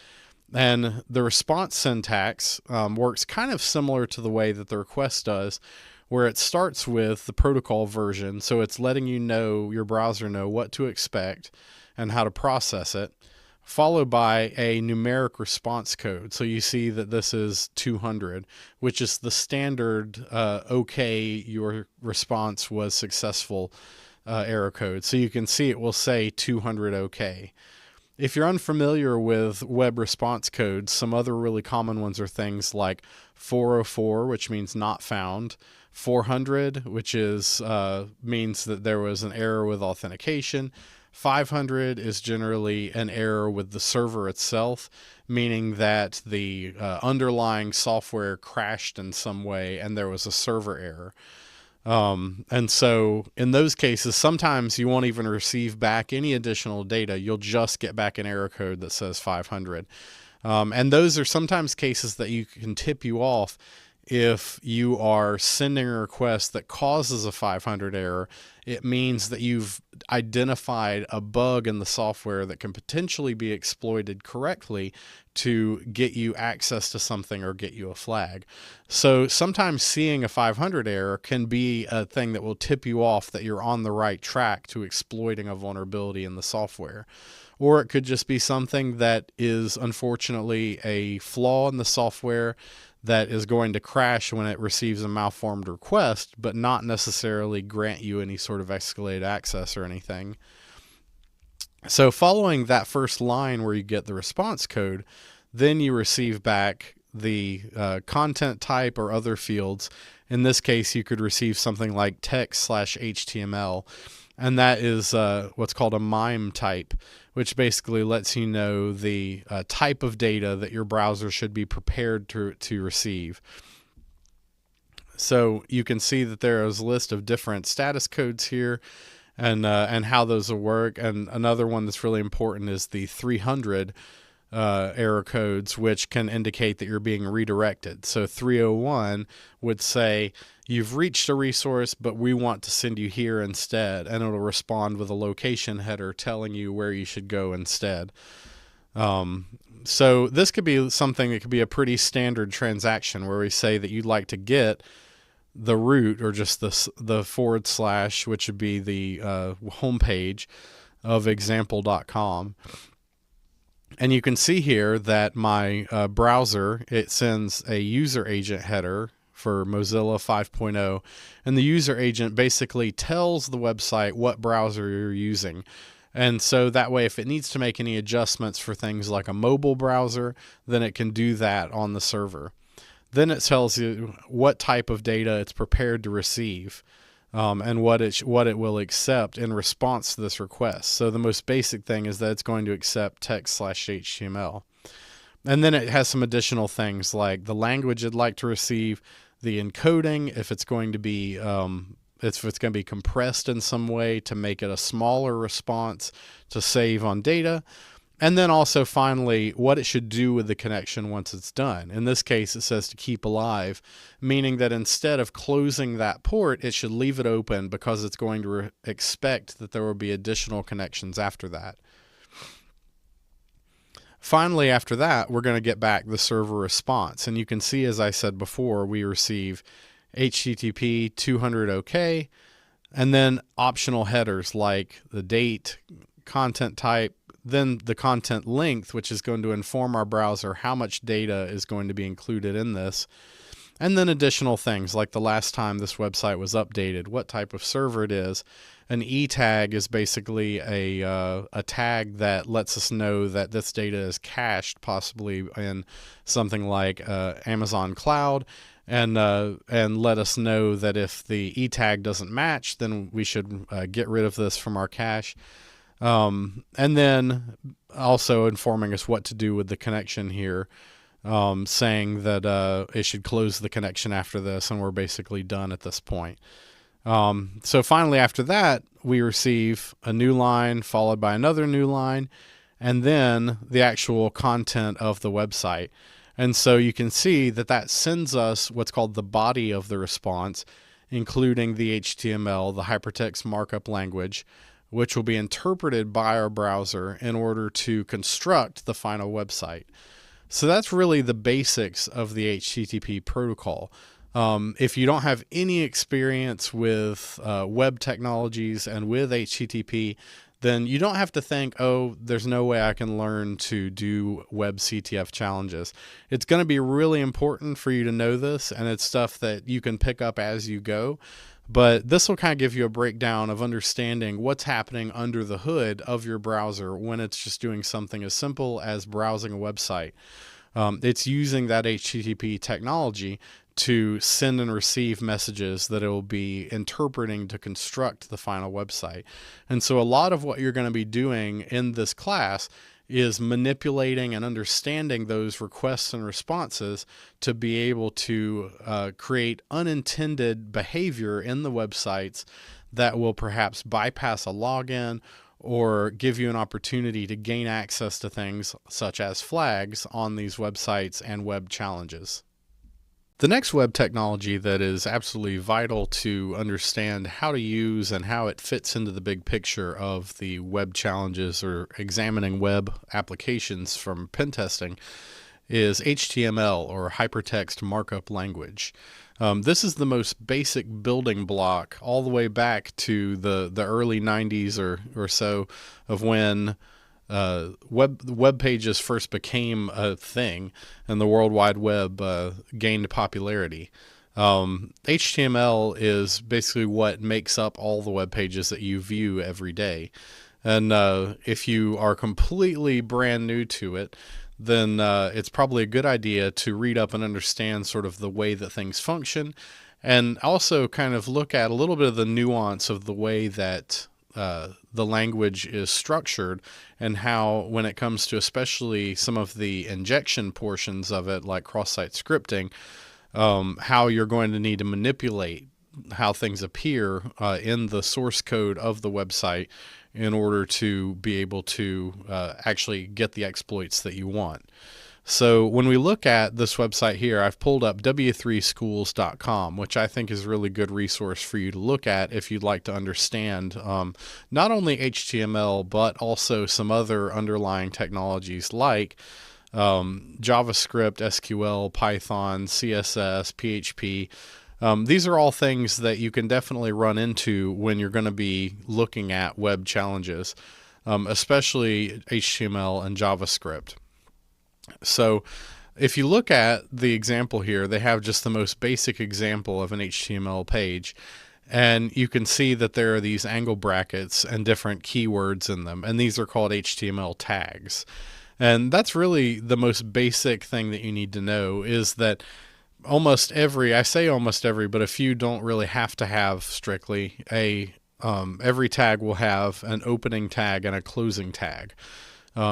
And the response syntax works kind of similar to the way that the request does, where it starts with the protocol version. So it's letting your browser know what to expect and how to process it, followed by a numeric response code. So you see that this is 200, which is the standard okay, your response was successful error code. So you can see it will say 200 okay. If you're unfamiliar with web response codes, some other really common ones are things like 404, which means not found, 400, which is means that there was an error with authentication. 500 is generally an error with the server itself, meaning that the underlying software crashed in some way and there was a server error. And so in those cases, sometimes you won't even receive back any additional data. You'll just get back an error code that says 500. And those are sometimes cases that can tip you off if you are sending a request that causes a 500 error. It means that you've identified a bug in the software that can potentially be exploited correctly to get you access to something or get you a flag. So sometimes seeing a 500 error can be a thing that will tip you off that you're on the right track to exploiting a vulnerability in the software. Or it could just be something that is unfortunately a flaw in the software that is going to crash when it receives a malformed request, but not necessarily grant you any sort of escalated access or anything. So following that first line where you get the response code, then you receive back the content type or other fields. In this case, you could receive something like text/HTML, and that is what's called a MIME type, which basically lets you know the type of data that your browser should be prepared to receive. So you can see that there is a list of different status codes here, and how those will work. And another one that's really important is the 300 error codes, which can indicate that you're being redirected. So 301 would say, you've reached a resource, but we want to send you here instead. And it'll respond with a location header telling you where you should go instead. So this could be something that could be a pretty standard transaction where we say that you'd like to get the root, or just the /, which would be the homepage of example.com. And you can see here that my browser, it sends a user agent header for Mozilla 5.0, and the user agent basically tells the website what browser you're using. And so that way, if it needs to make any adjustments for things like a mobile browser, then it can do that on the server. Then it tells you what type of data it's prepared to receive, and what it will accept in response to this request. So the most basic thing is that it's going to accept text/HTML. And then it has some additional things like the language it'd like to receive, the encoding, if it's going to be compressed in some way to make it a smaller response to save on data. And then also finally, what it should do with the connection once it's done. In this case, it says to keep alive, meaning that instead of closing that port, it should leave it open because it's going to expect that there will be additional connections after that. Finally, after that, we're going to get back the server response. And you can see, as I said before, we receive HTTP 200 OK, and then optional headers like the date, content type, then the content length, which is going to inform our browser how much data is going to be included in this. And then additional things like the last time this website was updated, what type of server it is. An E tag is basically a tag that lets us know that this data is cached, possibly in something like Amazon Cloud, and let us know that if the E tag doesn't match, then we should get rid of this from our cache. And then also informing us what to do with the connection here, saying that it should close the connection after this, and we're basically done at this point. So finally, after that, we receive a new line followed by another new line, and then the actual content of the website. And so you can see that that sends us what's called the body of the response, including the HTML, the hypertext markup language, which will be interpreted by our browser in order to construct the final website. So that's really the basics of the HTTP protocol. If you don't have any experience with web technologies and with HTTP, then you don't have to think, oh, there's no way I can learn to do web CTF challenges. It's going to be really important for you to know this, and it's stuff that you can pick up as you go. But this will kind of give you a breakdown of understanding what's happening under the hood of your browser when it's just doing something as simple as browsing a website. It's using that HTTP technology to send and receive messages that it will be interpreting to construct the final website. And so a lot of what you're going to be doing in this class is manipulating and understanding those requests and responses to be able to create unintended behavior in the websites that will perhaps bypass a login or give you an opportunity to gain access to things such as flags on these websites and web challenges. The next web technology that is absolutely vital to understand how to use and how it fits into the big picture of the web challenges or examining web applications from pen testing is HTML, or hypertext markup language. This is the most basic building block all the way back to the early 90s or so of when web pages first became a thing and the World Wide Web gained popularity. HTML is basically what makes up all the web pages that you view every day. And if you are completely brand new to it, then it's probably a good idea to read up and understand sort of the way that things function, and also kind of look at a little bit of the nuance of the way that the language is structured, and how, when it comes to especially some of the injection portions of it, like cross-site scripting, how you're going to need to manipulate how things appear in the source code of the website in order to be able to actually get the exploits that you want. So when we look at this website here, I've pulled up w3schools.com, which I think is a really good resource for you to look at if you'd like to understand not only HTML, but also some other underlying technologies like JavaScript, SQL, Python, CSS, PHP. These are all things that you can definitely run into when you're going to be looking at web challenges, especially HTML and JavaScript. So if you look at the example here, they have just the most basic example of an HTML page. And you can see that there are these angle brackets and different keywords in them. And these are called HTML tags. And that's really the most basic thing that you need to know, is that almost every, I say almost every, but a few don't really have to have strictly every tag will have an opening tag and a closing tag.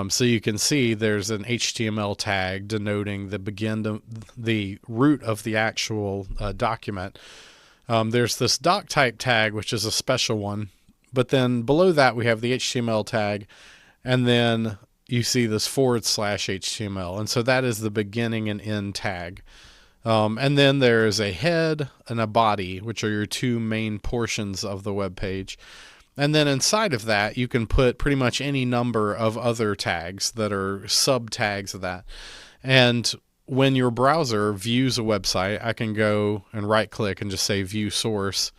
So you can see there's an HTML tag denoting the root of the actual document. There's this doc type tag, which is a special one, but then below that we have the HTML tag, and then you see this /HTML, and so that is the beginning and end tag. And then there is a head and a body, which are your two main portions of the web page. And then inside of that, you can put pretty much any number of other tags that are sub tags of that. And when your browser views a website, I can go and right click and just say view source.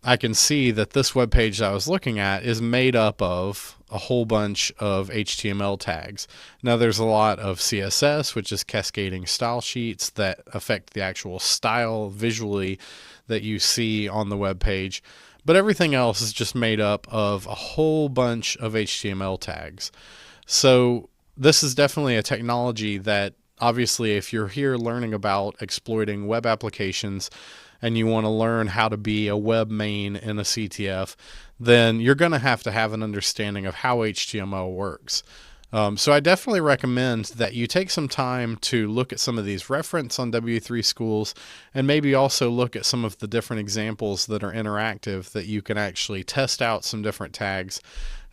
I can see that this web page that I was looking at is made up of a whole bunch of HTML tags. Now there's a lot of CSS, which is cascading style sheets that affect the actual style visually that you see on the web page. But everything else is just made up of a whole bunch of HTML tags. So this is definitely a technology that, obviously, if you're here learning about exploiting web applications and you want to learn how to be a web main in a CTF, then you're going to have an understanding of how HTML works. So I definitely recommend that you take some time to look at some of these reference on W3 Schools, and maybe also look at some of the different examples that are interactive that you can actually test out some different tags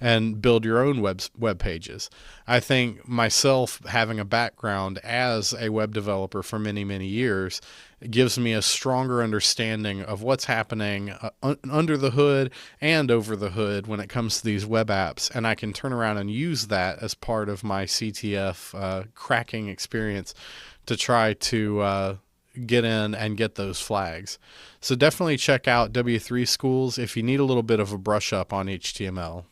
and build your own web pages. I think myself, having a background as a web developer for many, many years, it gives me a stronger understanding of what's happening under the hood and over the hood when it comes to these web apps, and I can turn around and use that as part of my CTF cracking experience to try to get in and get those flags. So definitely check out W3 Schools if you need a little bit of a brush up on HTML.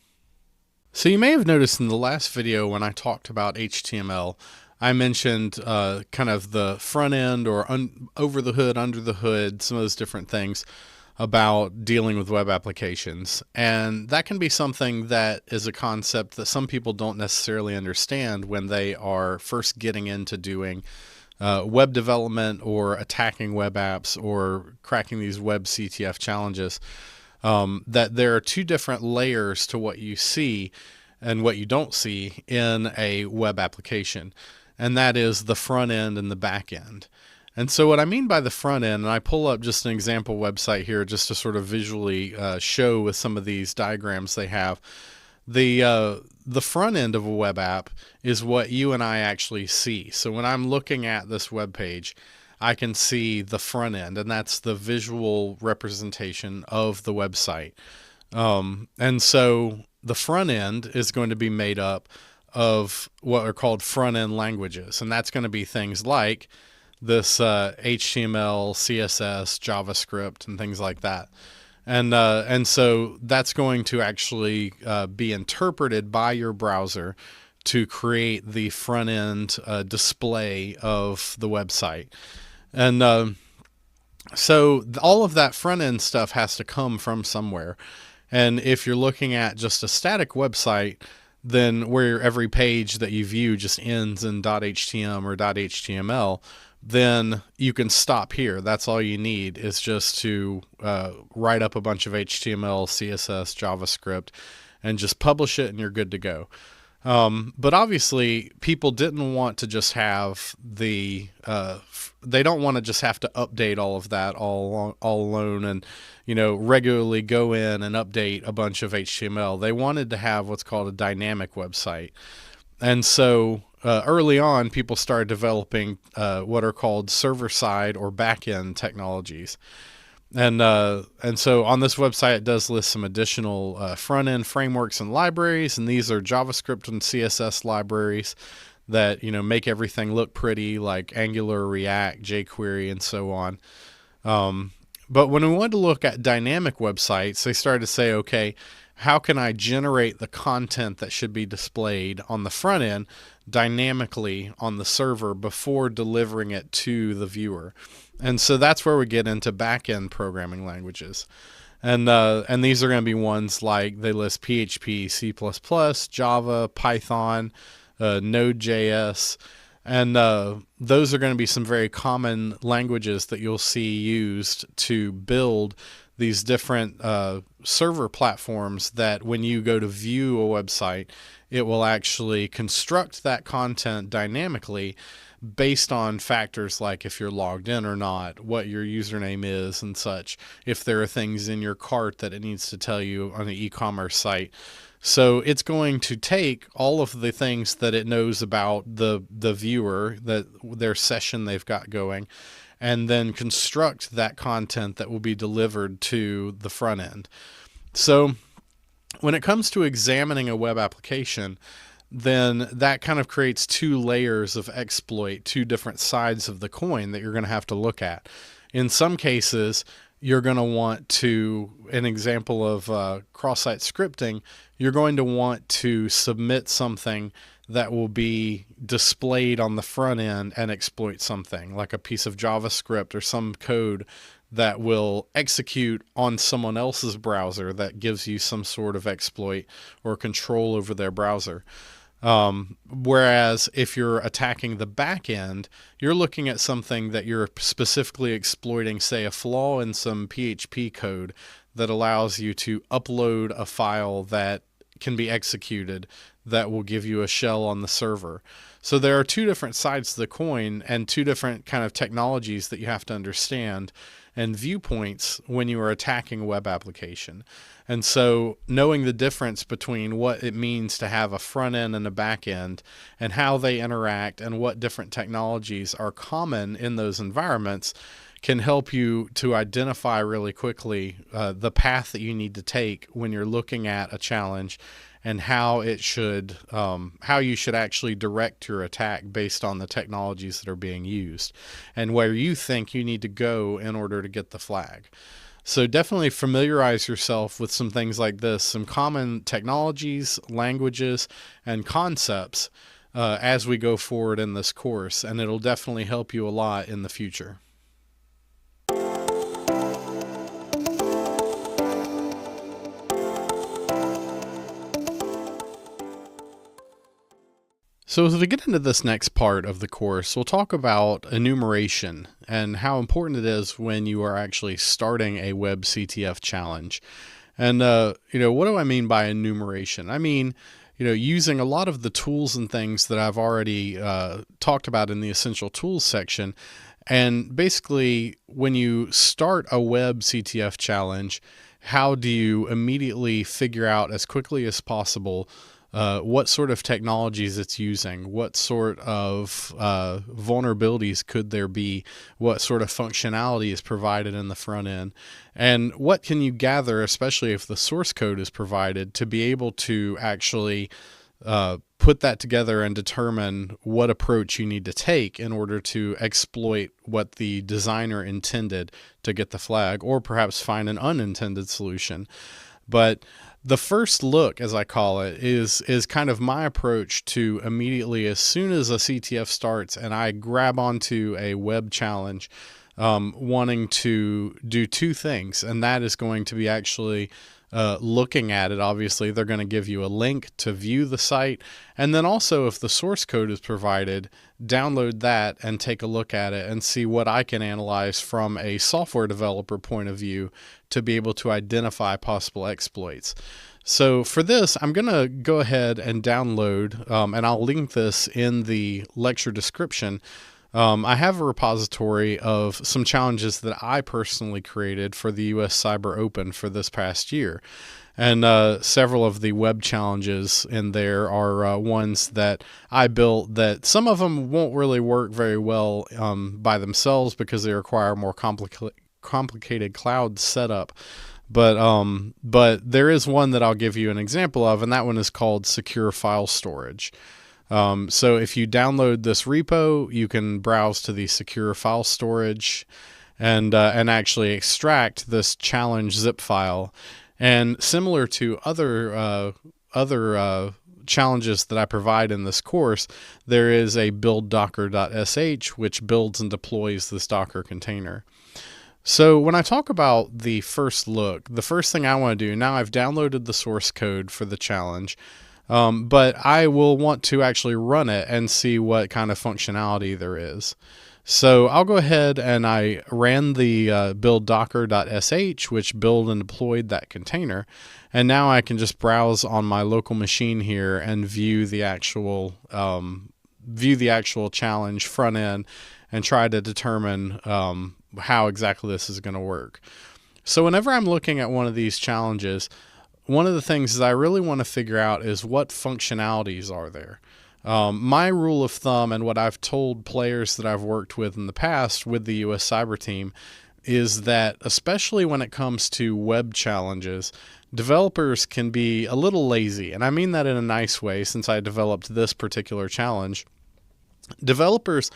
So you may have noticed in the last video when I talked about HTML, I mentioned kind of the front end or over the hood, under the hood, some of those different things about dealing with web applications. And that can be something that is a concept that some people don't necessarily understand when they are first getting into doing web development or attacking web apps or cracking these web CTF challenges. That there are two different layers to what you see and what you don't see in a web application. And that is the front end and the back end. And so what I mean by the front end, and I pull up just an example website here just to sort of visually show with some of these diagrams they have. The front end of a web app is what you and I actually see. So when I'm looking at this web page, I can see the front end, and that's the visual representation of the website. And so the front end is going to be made up of what are called front end languages, and that's going to be things like this HTML, CSS, JavaScript, and things like that. And so that's going to actually be interpreted by your browser to create the front end display of the website. And so all of that front end stuff has to come from somewhere. And if you're looking at just a static website, then where every page that you view just ends in .htm or .html, then you can stop here. That's all you need, is just to write up a bunch of HTML, CSS, JavaScript, and just publish it, and you're good to go. But obviously, people didn't want to just have they don't want to just have to update all of that all alone, and regularly go in and update a bunch of HTML. They wanted to have what's called a dynamic website, and so early on, people started developing what are called server-side or back-end technologies. And so on this website, it does list some additional front-end frameworks and libraries, and these are JavaScript and CSS libraries that make everything look pretty, like Angular, React, jQuery, and so on. But when we wanted to look at dynamic websites, they started to say, okay, how can I generate the content that should be displayed on the front end dynamically on the server before delivering it to the viewer? And so that's where we get into back-end programming languages. And these are going to be ones like they list PHP, C++, Java, Python, Node.js. And those are going to be some very common languages that you'll see used to build these different server platforms that when you go to view a website, it will actually construct that content dynamically based on factors like if you're logged in or not, what your username is and such, if there are things in your cart that it needs to tell you on an e-commerce site. So it's going to take all of the things that it knows about the viewer, that their session they've got going, and then construct that content that will be delivered to the front end. So when it comes to examining a web application, then that kind of creates two layers of exploit, two different sides of the coin that you're going to have to look at. In some cases, you're going to want to, an example of cross-site scripting, you're going to want to submit something that will be displayed on the front end and exploit something, like a piece of JavaScript or some code that will execute on someone else's browser that gives you some sort of exploit or control over their browser. Whereas if you're attacking the back end, you're looking at something that you're specifically exploiting, say a flaw in some PHP code that allows you to upload a file that can be executed that will give you a shell on the server. So there are two different sides to the coin and two different kind of technologies that you have to understand and viewpoints when you are attacking a web application. And so knowing the difference between what it means to have a front end and a back end and how they interact and what different technologies are common in those environments can help you to identify really quickly the path that you need to take when you're looking at a challenge and how it should, how you should actually direct your attack based on the technologies that are being used and where you think you need to go in order to get the flag. So definitely familiarize yourself with some things like this, some common technologies, languages, and concepts as we go forward in this course, and it'll definitely help you a lot in the future. So as we get into this next part of the course, we'll talk about enumeration and how important it is when you are actually starting a web CTF challenge. And, what do I mean by enumeration? I mean, using a lot of the tools and things that I've already talked about in the essential tools section. And basically, when you start a web CTF challenge, how do you immediately figure out as quickly as possible what sort of technologies it's using, what sort of vulnerabilities could there be, what sort of functionality is provided in the front end, and what can you gather, especially if the source code is provided, to be able to actually put that together and determine what approach you need to take in order to exploit what the designer intended to get the flag, or perhaps find an unintended solution. But the first look, as I call it, is kind of my approach to immediately, as soon as a CTF starts and I grab onto a web challenge, wanting to do two things, and that is going to be actually looking at it. Obviously, they're going to give you a link to view the site, and then also if the source code is provided, download that and take a look at it and see what I can analyze from a software developer point of view to be able to identify possible exploits. So for this, I'm going to go ahead and download, and I'll link this in the lecture description. I have a repository of some challenges that I personally created for the US Cyber Open for this past year. And several of the web challenges in there are ones that I built that some of them won't really work very well by themselves because they require more complicated cloud setup. But there is one that I'll give you an example of, and that one is called Secure File Storage. So if you download this repo, you can browse to the Secure File Storage and actually extract this challenge zip file. And similar to other challenges that I provide in this course, there is a build docker.sh which builds and deploys this Docker container. So when I talk about the first look, the first thing I want to do, now I've downloaded the source code for the challenge, but I will want to actually run it and see what kind of functionality there is. So I'll go ahead and I ran the build docker.sh, which built and deployed that container. And now I can just browse on my local machine here and view the actual challenge front end and try to determine how exactly this is going to work. So whenever I'm looking at one of these challenges, one of the things that I really want to figure out is what functionalities are there. My rule of thumb and what I've told players that I've worked with in the past with the US Cyber team is that especially when it comes to web challenges, developers can be a little lazy. And I mean that in a nice way since I developed this particular challenge. Developers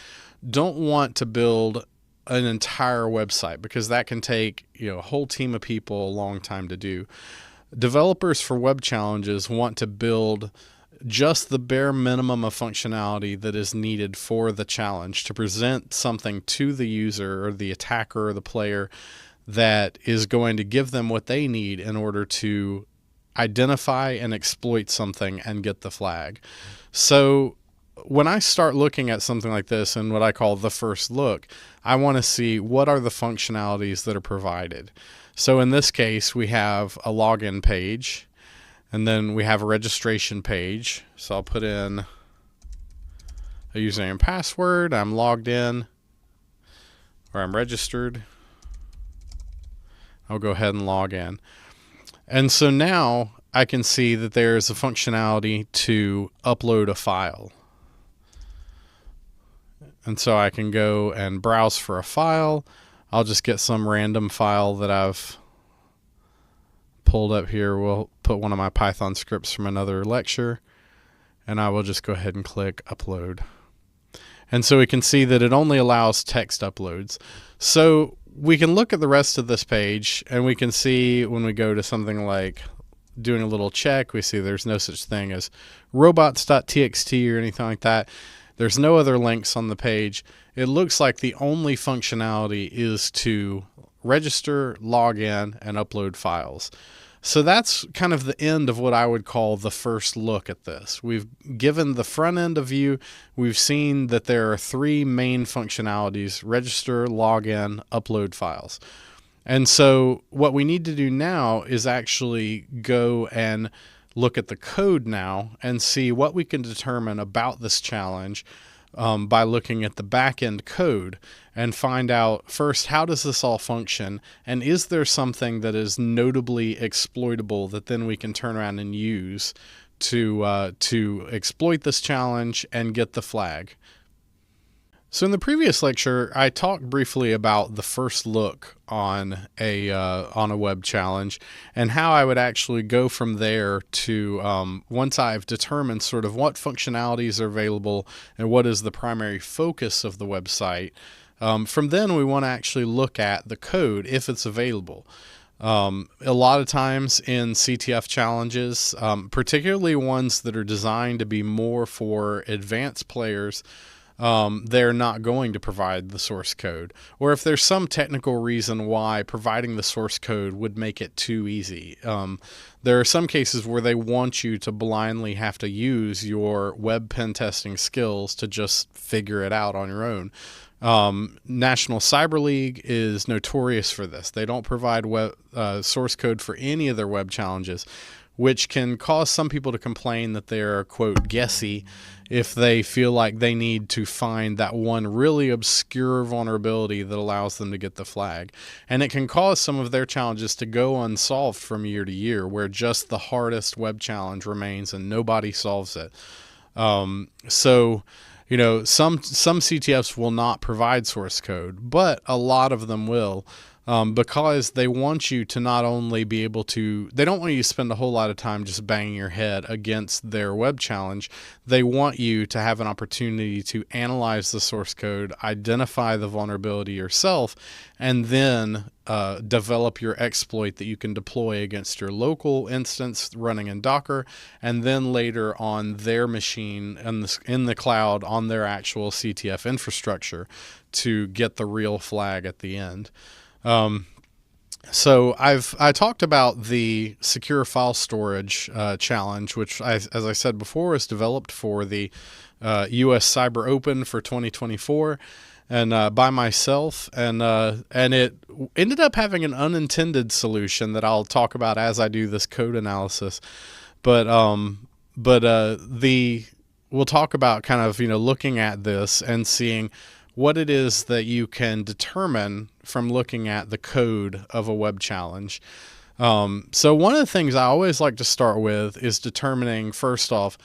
don't want to build an entire website because that can take a whole team of people a long time to do. Developers for web challenges want to build just the bare minimum of functionality that is needed for the challenge to present something to the user or the attacker or the player that is going to give them what they need in order to identify and exploit something and get the flag. So when I start looking at something like this and what I call the first look, I want to see what are the functionalities that are provided. So in this case, we have a login page, and then we have a registration page. So I'll put in a username and password. I'm logged in, or I'm registered. I'll go ahead and log in. And so now I can see that there's a functionality to upload a file. And so I can go and browse for a file. I'll just get some random file that I've pulled up here. We'll put one of my Python scripts from another lecture, and I will just go ahead and click upload. And so we can see that it only allows text uploads. So we can look at the rest of this page, and we can see when we go to something like doing a little check, we see there's no such thing as robots.txt or anything like that. There's no other links on the page. It looks like the only functionality is to register, log in, and upload files. So that's kind of the end of what I would call the first look at this. We've given the front end a view. We've seen that there are three main functionalities: register, log in, upload files. And so what we need to do now is actually go and look at the code now and see what we can determine about this challenge by looking at the back-end code and find out first, how does this all function, and is there something that is notably exploitable that then we can turn around and use to exploit this challenge and get the flag. So in the previous lecture, I talked briefly about the first look on a web challenge and how I would actually go from there to once I've determined sort of what functionalities are available and what is the primary focus of the website. From then, we want to actually look at the code if it's available. A lot of times in CTF challenges, particularly ones that are designed to be more for advanced players, they're not going to provide the source code. Or if there's some technical reason why providing the source code would make it too easy. There are some cases where they want you to blindly have to use your web pen testing skills to just figure it out on your own. National Cyber League is notorious for this. They don't provide source code for any of their web challenges. which can cause some people to complain that they're, quote, guessy if they feel like they need to find that one really obscure vulnerability that allows them to get the flag. And it can cause some of their challenges to go unsolved from year to year, where just the hardest web challenge remains and nobody solves it. So, you know, some CTFs will not provide source code, but a lot of them will. Because they want you to not only be able to, they don't want you to spend a whole lot of time just banging your head against their web challenge. They want you to have an opportunity to analyze the source code, identify the vulnerability yourself, and then develop your exploit that you can deploy against your local instance running in Docker, and then later on their machine in the cloud on their actual CTF infrastructure to get the real flag at the end. So I talked about the secure file storage challenge, which, as I said before, is developed for the U.S. Cyber Open for 2024, and by myself, and it ended up having an unintended solution that I'll talk about as I do this code analysis. But we'll talk about kind of, you know, looking at this and seeing what it is that you can determine from looking at the code of a web challenge. So one of the things I always like to start with is determining, first off,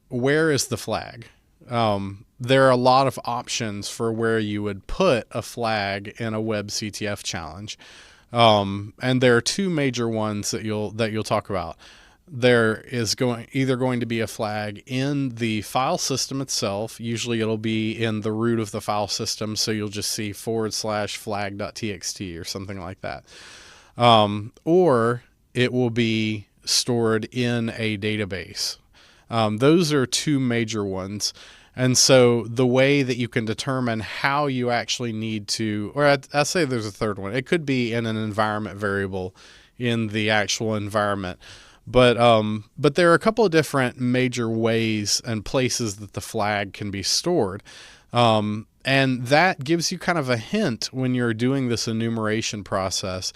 where is the flag? There are a lot of options for where you would put a flag in a web CTF challenge. And there are two major ones that you'll talk about. There is either going to be a flag in the file system itself. Usually it'll be in the root of the file system, so you'll just see /flag.txt or something like that. Or it will be stored in a database. Those are two major ones. And so the way that you can determine how you actually need to, or I say there's a third one. It could be in an environment variable in the actual environment. But there are a couple of different major ways and places that the flag can be stored. And that gives you kind of a hint when you're doing this enumeration process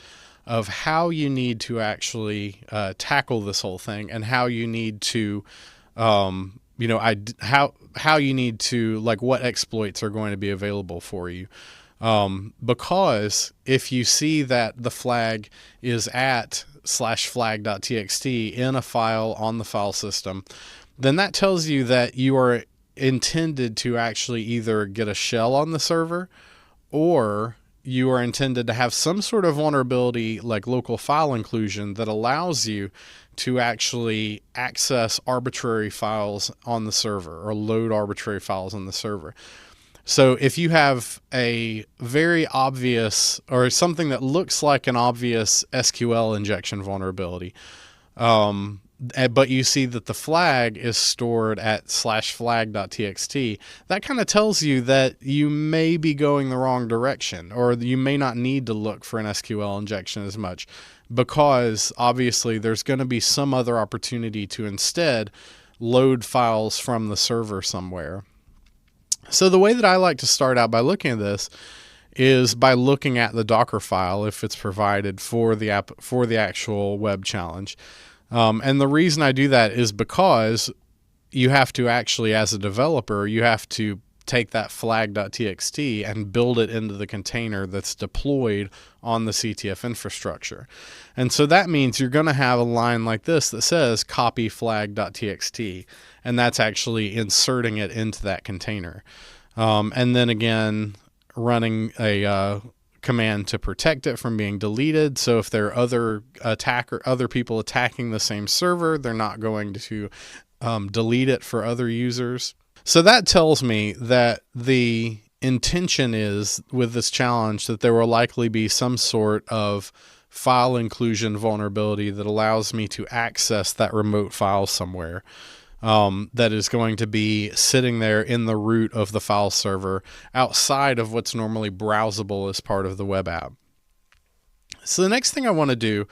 of how you need to actually tackle this whole thing, and how you need to, how you need to, like, what exploits are going to be available for you. Because if you see that the flag is at /flag.txt in a file on the file system, then that tells you that you are intended to actually either get a shell on the server, or you are intended to have some sort of vulnerability like local file inclusion that allows you to actually access arbitrary files on the server or load arbitrary files on the server. So if you have a very obvious, or something that looks like an obvious SQL injection vulnerability, but you see that the flag is stored at /flag.txt, that kind of tells you that you may be going the wrong direction, or you may not need to look for an SQL injection as much, because obviously there's going to be some other opportunity to instead load files from the server somewhere. So the way that I like to start out by looking at this is by looking at the Docker file if it's provided for the actual web challenge. And the reason I do that is because you have to actually, as a developer, you have to take that flag.txt and build it into the container that's deployed on the CTF infrastructure. And so that means you're going to have a line like this that says copy flag.txt, and that's actually inserting it into that container. And then again, running a command to protect it from being deleted. So if there are other people attacking the same server, they're not going to delete it for other users. So that tells me that the intention is, with this challenge, that there will likely be some sort of file inclusion vulnerability that allows me to access that remote file somewhere, that is going to be sitting there in the root of the file server outside of what's normally browsable as part of the web app. So the next thing I want to do,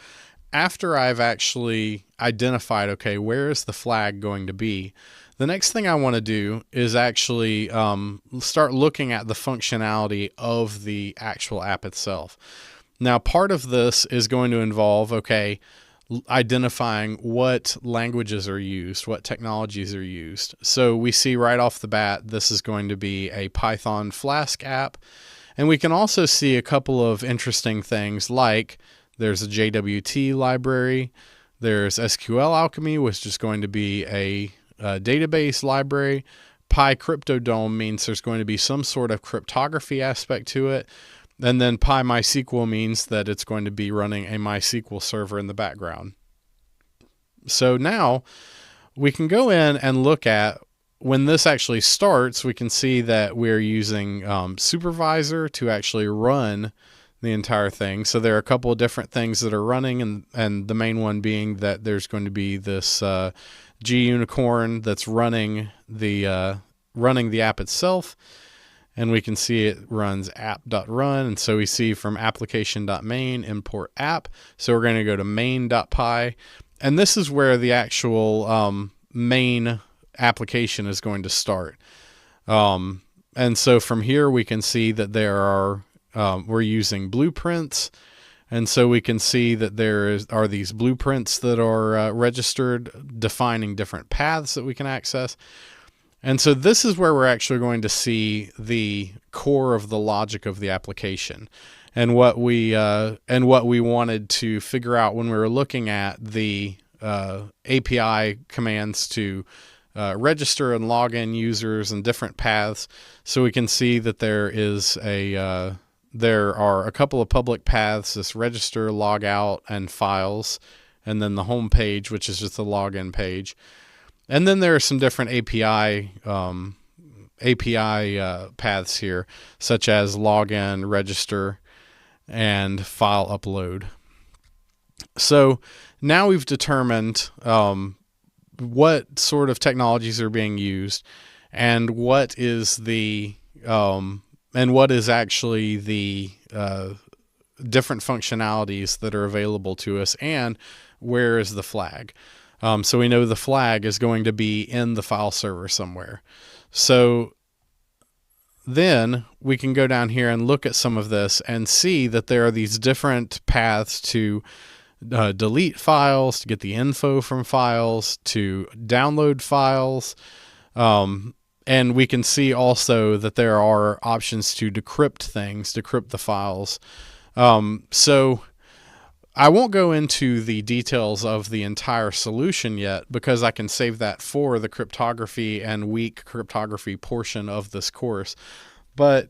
after I've actually identified, okay, where is the flag going to be, the next thing I want to do is actually start looking at the functionality of the actual app itself. Now, part of this is going to involve, okay, identifying what languages are used, what technologies are used. So we see right off the bat, this is going to be a Python Flask app. And we can also see a couple of interesting things, like there's a JWT library, there's SQL Alchemy, which is going to be a database library. PyCryptoDome means there's going to be some sort of cryptography aspect to it. And then PyMySQL means that it's going to be running a MySQL server in the background. So now we can go in and look at when this actually starts. We can see that we're using Supervisor to actually run the entire thing. So there are a couple of different things that are running, and the main one being that there's going to be this GUnicorn that's running the app itself. And we can see it runs app.run. And so we see from application.main import app. So we're going to go to main.py. And this is where the actual main application is going to start. And so from here we can see that there are, we're using blueprints. And so we can see that are these blueprints that are registered, defining different paths that we can access. And so this is where we're actually going to see the core of the logic of the application, and what we wanted to figure out when we were looking at the API commands to register and log in users and different paths. So we can see that there are a couple of public paths: this register, log out, and files, and then the home page, which is just the login page. And then there are some different API paths here, such as login, register, and file upload. So now we've determined what sort of technologies are being used, and what is actually the different functionalities that are available to us, and where is the flag. So we know the flag is going to be in the file server somewhere. So then we can go down here and look at some of this and see that there are these different paths to delete files, to get the info from files, to download files. And we can see also that there are options to decrypt the files. So I won't go into the details of the entire solution yet, because I can save that for the cryptography and weak cryptography portion of this course. But,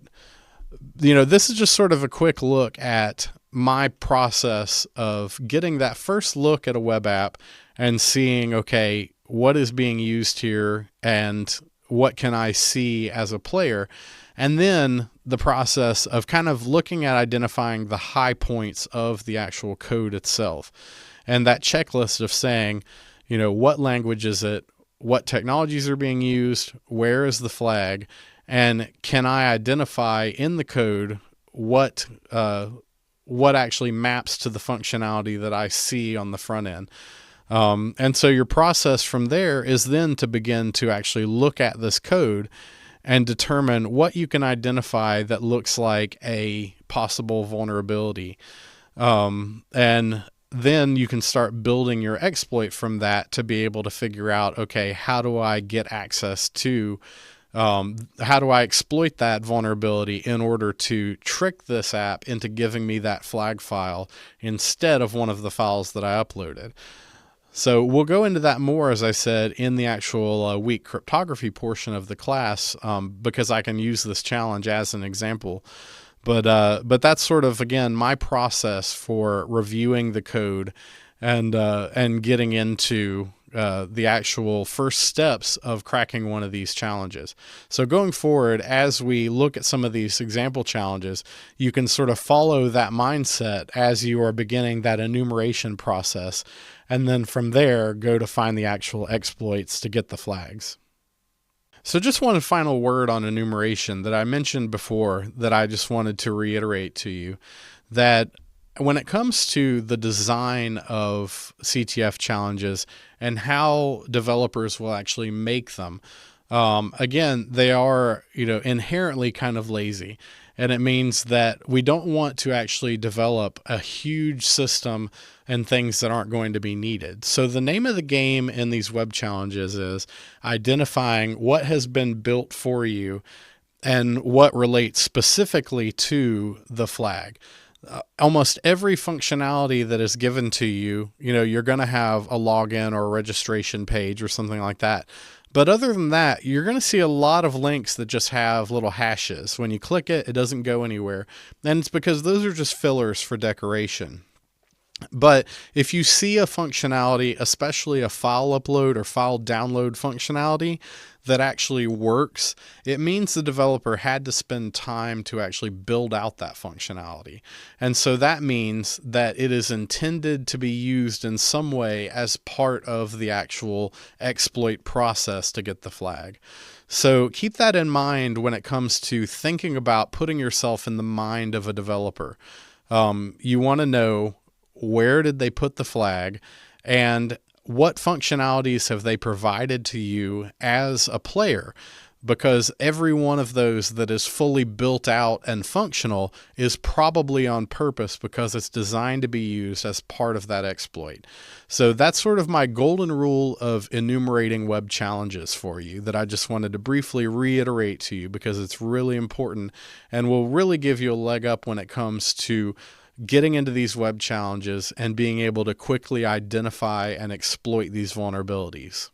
this is just sort of a quick look at my process of getting that first look at a web app and seeing, okay, what is being used here and what can I see as a player? And then the process of kind of looking at identifying the high points of the actual code itself. And that checklist of saying, what language is it? What technologies are being used? Where is the flag? And can I identify in the code what actually maps to the functionality that I see on the front end? And so your process from there is then to begin to actually look at this code and determine what you can identify that looks like a possible vulnerability. And then you can start building your exploit from that to be able to figure out, okay, how do I get access to, how do I exploit that vulnerability in order to trick this app into giving me that flag file instead of one of the files that I uploaded. So we'll go into that more, as I said, in the actual weak cryptography portion of the class, because I can use this challenge as an example. But that's sort of, again, my process for reviewing the code and getting into the actual first steps of cracking one of these challenges. So going forward, as we look at some of these example challenges, you can sort of follow that mindset as you are beginning that enumeration process. And then from there, go to find the actual exploits to get the flags. So just one final word on enumeration that I mentioned before that I just wanted to reiterate to you, that when it comes to the design of CTF challenges and how developers will actually make them, Again, they are, inherently kind of lazy. And it means that we don't want to actually develop a huge system and things that aren't going to be needed. So the name of the game in these web challenges is identifying what has been built for you and what relates specifically to the flag. Almost every functionality that is given to you, you're going to have a login or a registration page or something like that. But other than that, you're going to see a lot of links that just have little hashes. When you click it, it doesn't go anywhere. And it's because those are just fillers for decoration. But if you see a functionality, especially a file upload or file download functionality that actually works, it means the developer had to spend time to actually build out that functionality. And so that means that it is intended to be used in some way as part of the actual exploit process to get the flag. So keep that in mind when it comes to thinking about putting yourself in the mind of a developer. You want to know, where did they put the flag, and what functionalities have they provided to you as a player? Because every one of those that is fully built out and functional is probably on purpose because it's designed to be used as part of that exploit. So that's sort of my golden rule of enumerating web challenges for you that I just wanted to briefly reiterate to you, because it's really important and will really give you a leg up when it comes to getting into these web challenges and being able to quickly identify and exploit these vulnerabilities.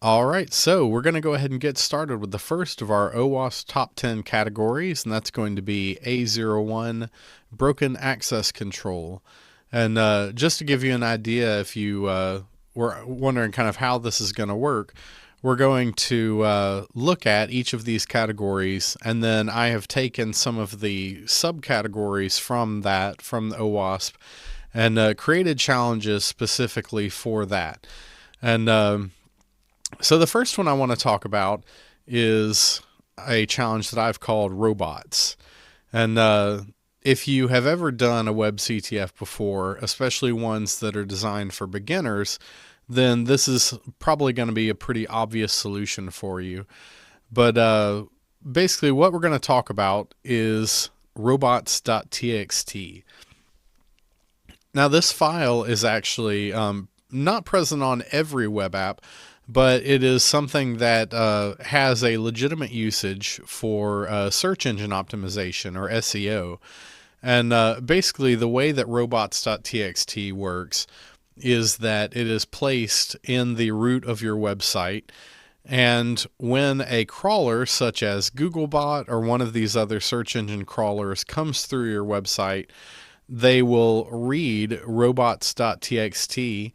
All right, so we're going to go ahead and get started with the first of our OWASP top 10 categories, and that's going to be A01, broken access control. And just to give you an idea, if you were wondering kind of how this is going to work, we're going to look at each of these categories, and then I have taken some of the subcategories from the OWASP and created challenges specifically for that. And so the first one I want to talk about is a challenge that I've called robots. And if you have ever done a web CTF before, especially ones that are designed for beginners, then this is probably going to be a pretty obvious solution for you. But basically what we're going to talk about is robots.txt. Now this file is actually not present on every web app, but it is something that has a legitimate usage for search engine optimization, or SEO. And basically the way that robots.txt works is that it is placed in the root of your website. And when a crawler such as Googlebot or one of these other search engine crawlers comes through your website, they will read robots.txt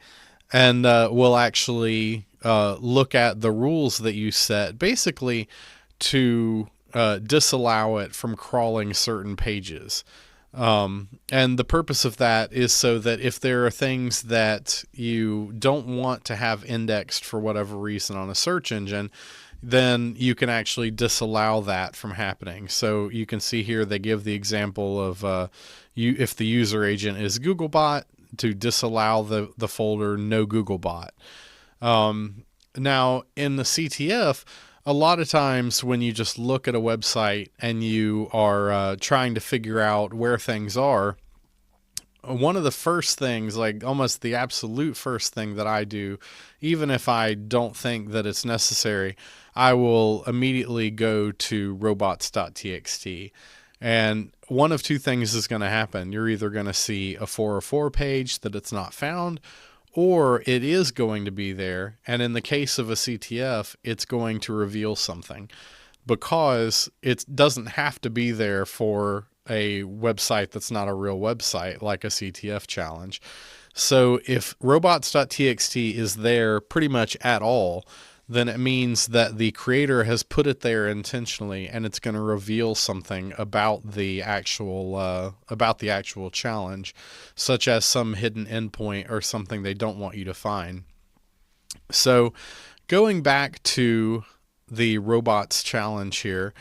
and will actually look at the rules that you set, basically to disallow it from crawling certain pages. And the purpose of that is so that if there are things that you don't want to have indexed for whatever reason on a search engine, then you can actually disallow that from happening. So you can see here they give the example of if the user agent is Googlebot, to disallow the folder no Googlebot. Now in the CTF, a lot of times when you just look at a website and you are trying to figure out where things are, one of the first things, like almost the absolute first thing that I do, even if I don't think that it's necessary, I will immediately go to robots.txt. And one of two things is going to happen. You're either going to see a 404 page that it's not found, or it is going to be there. And in the case of a CTF, it's going to reveal something, because it doesn't have to be there for a website that's not a real website, like a CTF challenge. So if robots.txt is there pretty much at all, then it means that the creator has put it there intentionally, and it's going to reveal something about the actual challenge, such as some hidden endpoint or something they don't want you to find. So going back to the robots challenge here,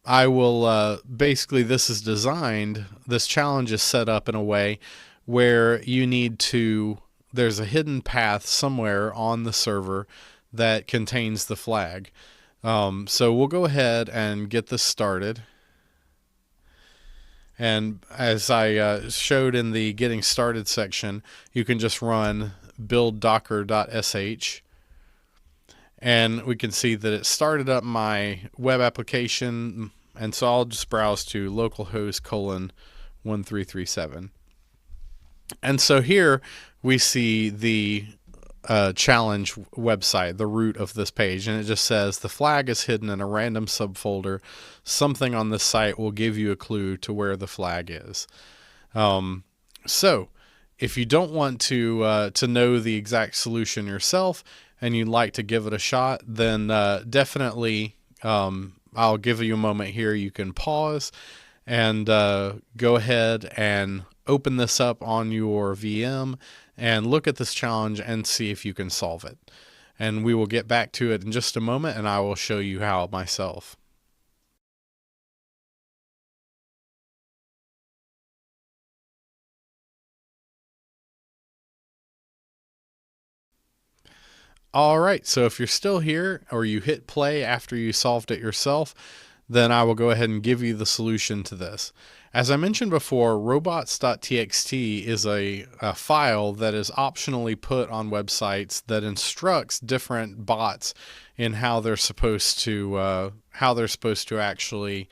I will basically, this challenge is set up in a way where there's a hidden path somewhere on the server that contains the flag. So we'll go ahead and get this started. And as I showed in the getting started section, you can just run build docker.sh. And we can see that it started up my web application. And so I'll just browse to localhost 1337. And so here we see the challenge website, the root of this page, and it just says the flag is hidden in a random subfolder. Something on this site will give you a clue to where the flag is. So if you don't want to know the exact solution yourself and you'd like to give it a shot, then definitely I'll give you a moment here. You can pause and go ahead and open this up on your VM and look at this challenge and see if you can solve it. And we will get back to it in just a moment, and I will show you how myself. All right, so if you're still here or you hit play after you solved it yourself, then I will go ahead and give you the solution to this. As I mentioned before, robots.txt is a file that is optionally put on websites that instructs different bots in how they're supposed to actually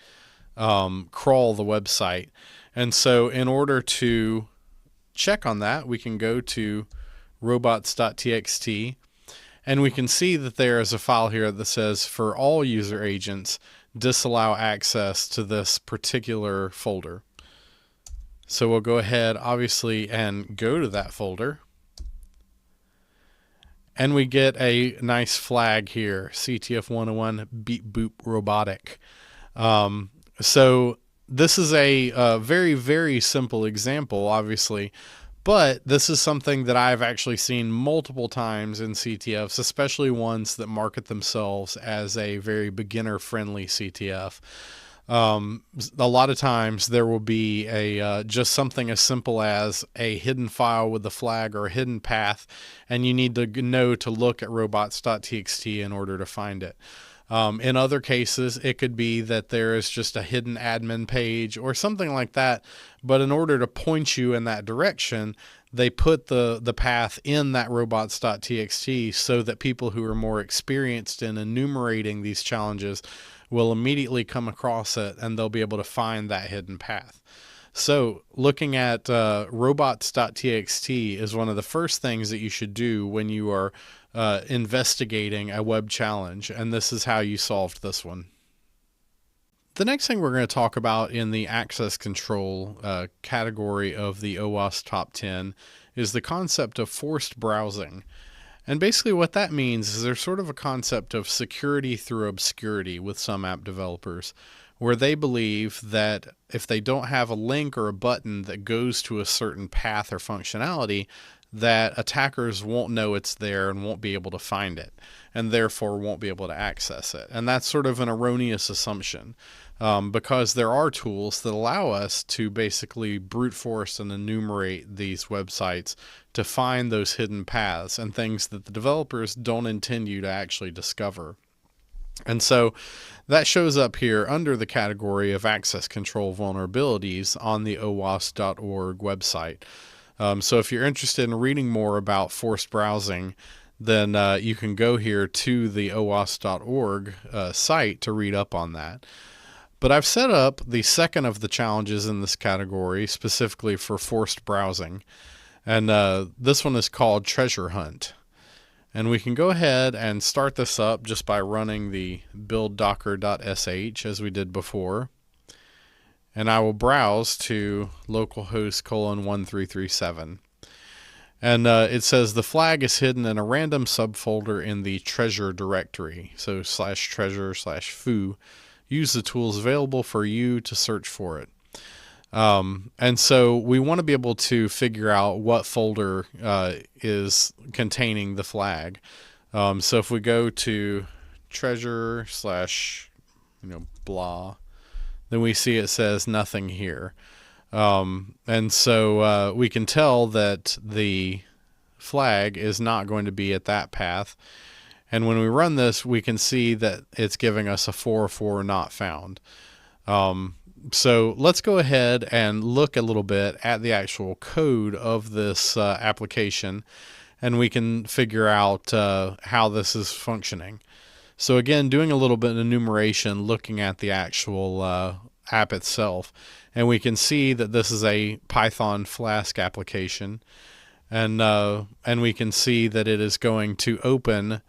crawl the website. And so in order to check on that, we can go to robots.txt. And we can see that there is a file here that says for all user agents, disallow access to this particular folder. So we'll go ahead, obviously, and go to that folder. And we get a nice flag here, CTF 101 beep boop robotic. So this is a very, very simple example, obviously. But this is something that I've actually seen multiple times in CTFs, especially ones that market themselves as a very beginner-friendly CTF. A lot of times there will be just something as simple as a hidden file with a flag or a hidden path, and you need to know to look at robots.txt in order to find it. In other cases, it could be that there is just a hidden admin page or something like that. But in order to point you in that direction, they put the path in that robots.txt so that people who are more experienced in enumerating these challenges will immediately come across it and they'll be able to find that hidden path. So looking at robots.txt is one of the first things that you should do when you are investigating a web challenge, and this is how you solved this one. The next thing we're going to talk about in the access control category of the OWASP Top 10 is the concept of forced browsing. And basically what that means is there's sort of a concept of security through obscurity with some app developers, where they believe that if they don't have a link or a button that goes to a certain path or functionality, that attackers won't know it's there and won't be able to find it, and therefore won't be able to access it. And that's sort of an erroneous assumption, because there are tools that allow us to basically brute force and enumerate these websites to find those hidden paths and things that the developers don't intend you to actually discover. And so that shows up here under the category of access control vulnerabilities on the OWASP.org website. So if you're interested in reading more about forced browsing, then you can go here to the OWASP.org site to read up on that. But I've set up the second of the challenges in this category specifically for forced browsing. And this one is called Treasure Hunt. And we can go ahead and start this up just by running the build docker.sh as we did before. And I will browse to localhost 1337. And it says the flag is hidden in a random subfolder in the treasure directory. So /treasure/foo. Use the tools available for you to search for it. And so we want to be able to figure out what folder is containing the flag. So if we go to treasure / blah, then we see it says nothing here. And so we can tell that the flag is not going to be at that path. And when we run this, we can see that it's giving us a 404 not found. So let's go ahead and look a little bit at the actual code of this application, and we can figure out how this is functioning. So again, doing a little bit of enumeration, looking at the actual app itself, and we can see that this is a Python Flask application, and we can see that it is going to open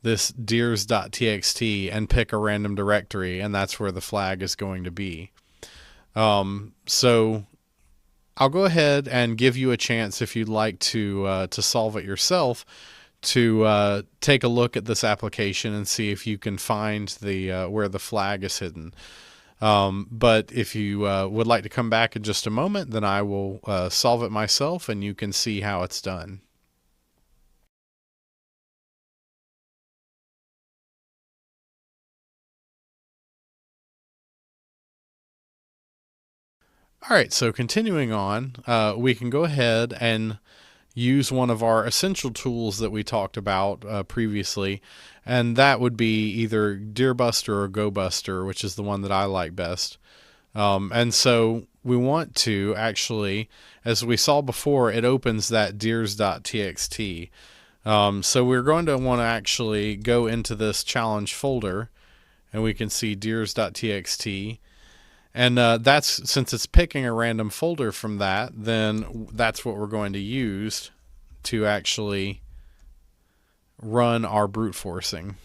this deers.txt and pick a random directory, and that's where the flag is going to be. So I'll go ahead and give you a chance, if you'd like to solve it yourself, to take a look at this application and see if you can find the where the flag is hidden. But if you would like to come back in just a moment, then I will solve it myself, and you can see how it's done. All right, so continuing on, we can go ahead and use one of our essential tools that we talked about previously, and that would be either Deerbuster or GoBuster, which is the one that I like best. And so we want to actually, as we saw before, it opens that deers.txt. So we're going to want to actually go into this challenge folder, and we can see deers.txt. And that's, since it's picking a random folder from that, then that's what we're going to use to actually run our brute forcing.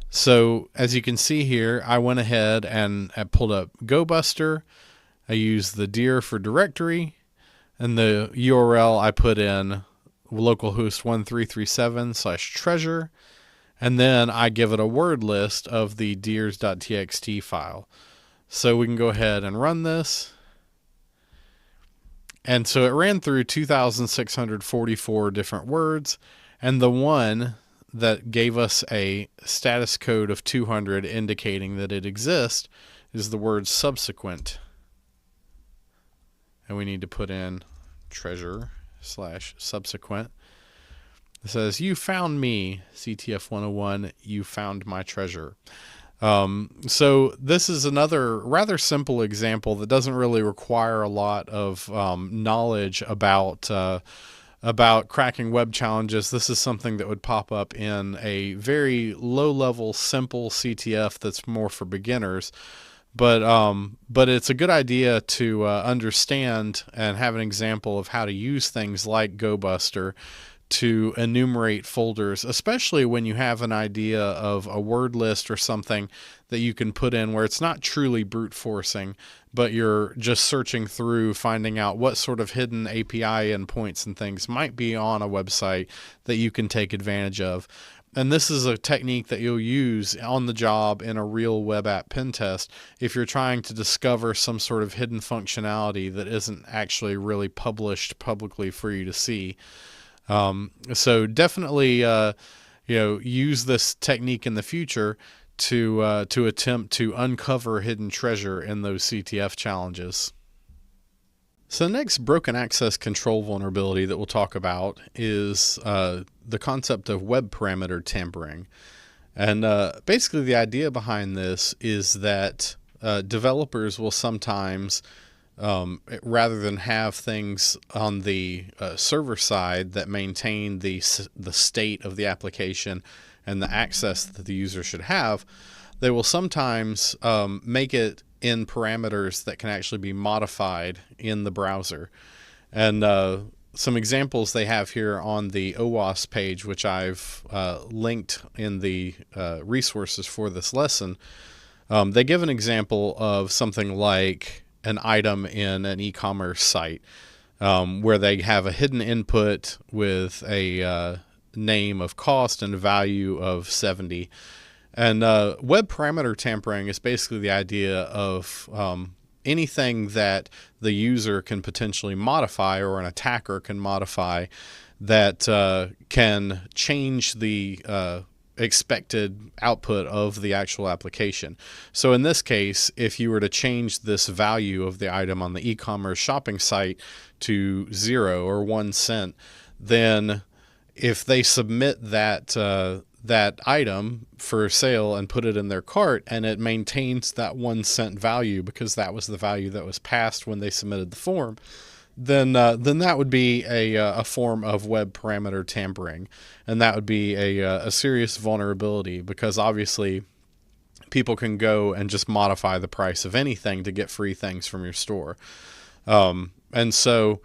So as you can see here, I went ahead and I pulled up GoBuster. I used the dir for directory, and the URL I put in localhost 1337/treasure. And then I give it a word list of the deers.txt file. So we can go ahead and run this. And so it ran through 2,644 different words. And the one that gave us a status code of 200 indicating that it exists is the word subsequent. And we need to put in treasure/subsequent. It says, "You found me, CTF 101, you found my treasure." So this is another rather simple example that doesn't really require a lot of knowledge about cracking web challenges. This is something that would pop up in a very low-level, simple CTF that's more for beginners. But it's a good idea to understand and have an example of how to use things like GoBuster to enumerate folders, especially when you have an idea of a word list or something that you can put in where it's not truly brute forcing, but you're just searching through, finding out what sort of hidden API endpoints and things might be on a website that you can take advantage of. And this is a technique that you'll use on the job in a real web app pen test if you're trying to discover some sort of hidden functionality that isn't actually really published publicly for you to see. So definitely, use this technique in the future to attempt to uncover hidden treasure in those CTF challenges. So the next broken access control vulnerability that we'll talk about is the concept of web parameter tampering. And basically the idea behind this is that developers will sometimes, rather than have things on the server side that maintain the state of the application and the access that the user should have, they will sometimes make it in parameters that can actually be modified in the browser. And some examples they have here on the OWASP page, which I've linked in the resources for this lesson, they give an example of something like an item in an e-commerce site where they have a hidden input with a name of cost and a value of 70. And web parameter tampering is basically the idea of anything that the user can potentially modify or an attacker can modify that can change the expected output of the actual application. So in this case, if you were to change this value of the item on the e-commerce shopping site to 0 or 1 cent, then if they submit that item for sale and put it in their cart, and it maintains that 1 cent value because that was the value that was passed when they submitted the form, then that would be a form of web parameter tampering, and that would be a serious vulnerability, because obviously people can go and just modify the price of anything to get free things from your store. And so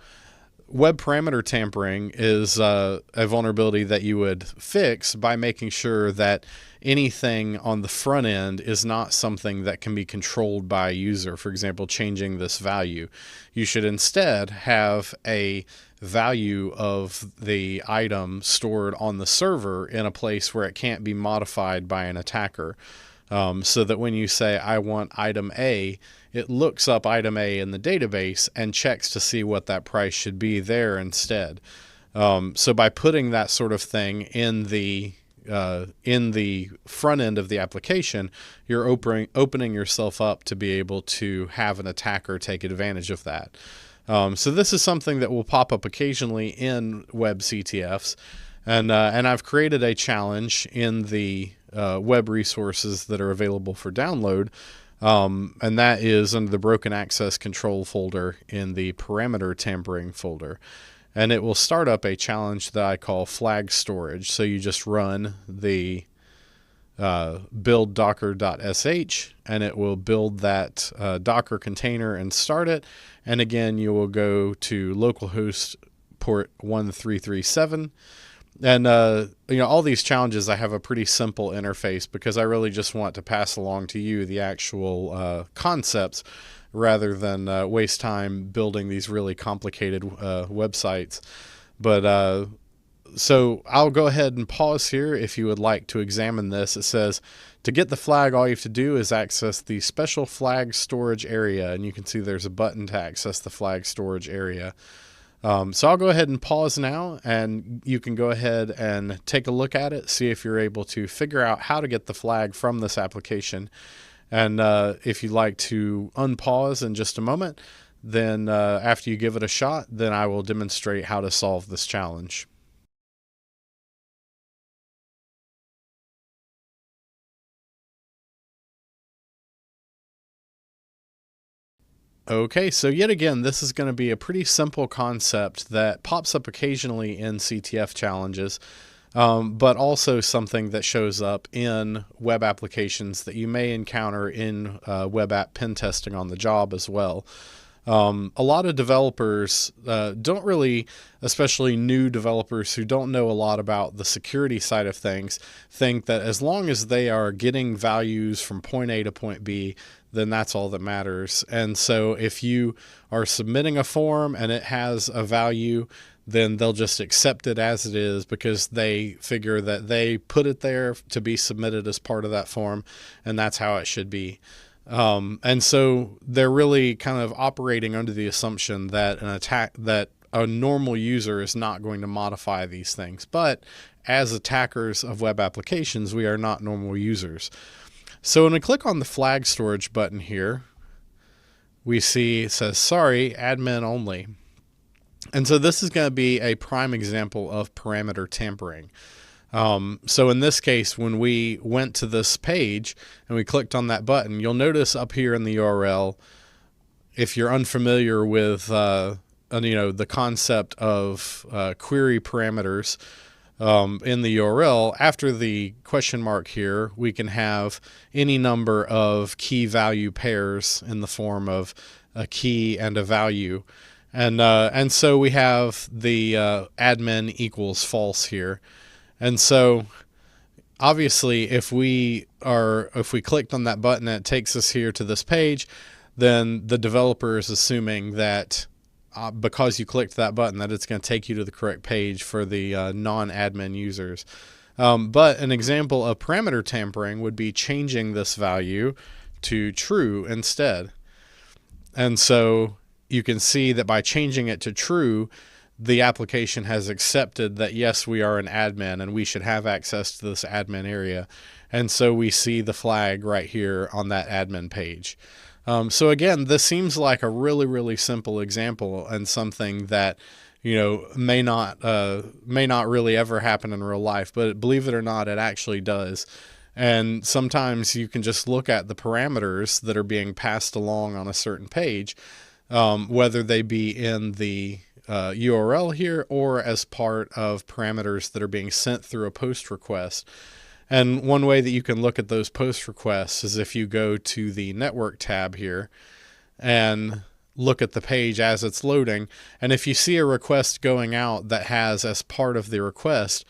web parameter tampering is a vulnerability that you would fix by making sure that anything on the front end is not something that can be controlled by a user. For example, changing this value. You should instead have a value of the item stored on the server in a place where it can't be modified by an attacker. So that when you say, I want item A, it looks up item A in the database and checks to see what that price should be there instead. So by putting that sort of thing in the front end of the application, you're opening yourself up to be able to have an attacker take advantage of that. So this is something that will pop up occasionally in web CTFs, and I've created a challenge in the web resources that are available for download, and that is under the Broken Access Control folder in the Parameter Tampering folder. And it will start up a challenge that I call flag storage. So you just run the build docker.sh, and it will build that Docker container and start it. And again, you will go to localhost port 1337. And all these challenges, I have a pretty simple interface because I really just want to pass along to you the actual concepts, rather than waste time building these really complicated websites. But so I'll go ahead and pause here if you would like to examine this. It says, to get the flag, all you have to do is access the special flag storage area. And you can see there's a button to access the flag storage area. So I'll go ahead and pause now, and you can go ahead and take a look at it, see if you're able to figure out how to get the flag from this application. And if you'd like to unpause in just a moment, then after you give it a shot, then I will demonstrate how to solve this challenge. Okay, so yet again, this is going to be a pretty simple concept that pops up occasionally in CTF challenges, but also something that shows up in web applications that you may encounter in web app pen testing on the job as well. A lot of developers don't really, especially new developers who don't know a lot about the security side of things, think that as long as they are getting values from point A to point B, then that's all that matters. And so if you are submitting a form and it has a value, then they'll just accept it as it is because they figure that they put it there to be submitted as part of that form, and that's how it should be. And so they're really kind of operating under the assumption that that a normal user is not going to modify these things. But as attackers of web applications, we are not normal users. So when we click on the flag storage button here, we see it says, sorry, admin only. And so this is going to be a prime example of parameter tampering. So in this case, when we went to this page and we clicked on that button, you'll notice up here in the URL, if you're unfamiliar with the concept of query parameters in the URL, after the question mark here, we can have any number of key value pairs in the form of a key and a value. And so we have the admin equals false here. And so obviously if we clicked on that button and it takes us here to this page, then the developer is assuming that because you clicked that button that it's going to take you to the correct page for the non-admin users. But an example of parameter tampering would be changing this value to true instead. And so you can see that by changing it to true, the application has accepted that, yes, we are an admin and we should have access to this admin area. And so we see the flag right here on that admin page. So again, this seems like a really, really simple example and something that, may not really ever happen in real life, but believe it or not, it actually does. And sometimes you can just look at the parameters that are being passed along on a certain page, whether they be in the URL here or as part of parameters that are being sent through a post request. And one way that you can look at those post requests is if you go to the network tab here and look at the page as it's loading. And if you see a request going out that has as part of the request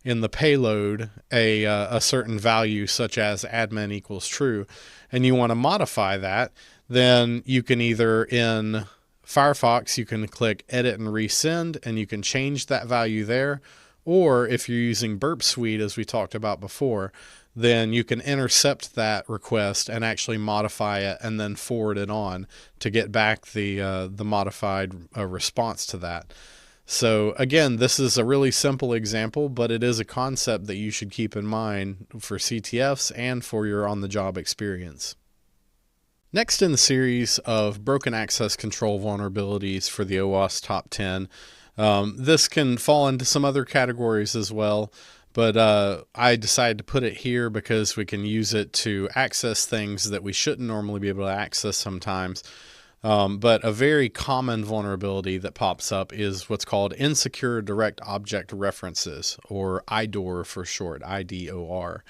in the payload a certain value such as admin equals true, and you want to modify that, then you can either in Firefox, you can click edit and resend and you can change that value there. Or if you're using Burp Suite, as we talked about before, then you can intercept that request and actually modify it and then forward it on to get back the modified response to that. So again, this is a really simple example, but it is a concept that you should keep in mind for CTFs and for your on-the-job experience. Next in the series of broken access control vulnerabilities for the OWASP Top 10, this can fall into some other categories as well, but I decided to put it here because we can use it to access things that we shouldn't normally be able to access sometimes. But a very common vulnerability that pops up is what's called insecure direct object references, or IDOR for short, IDOR.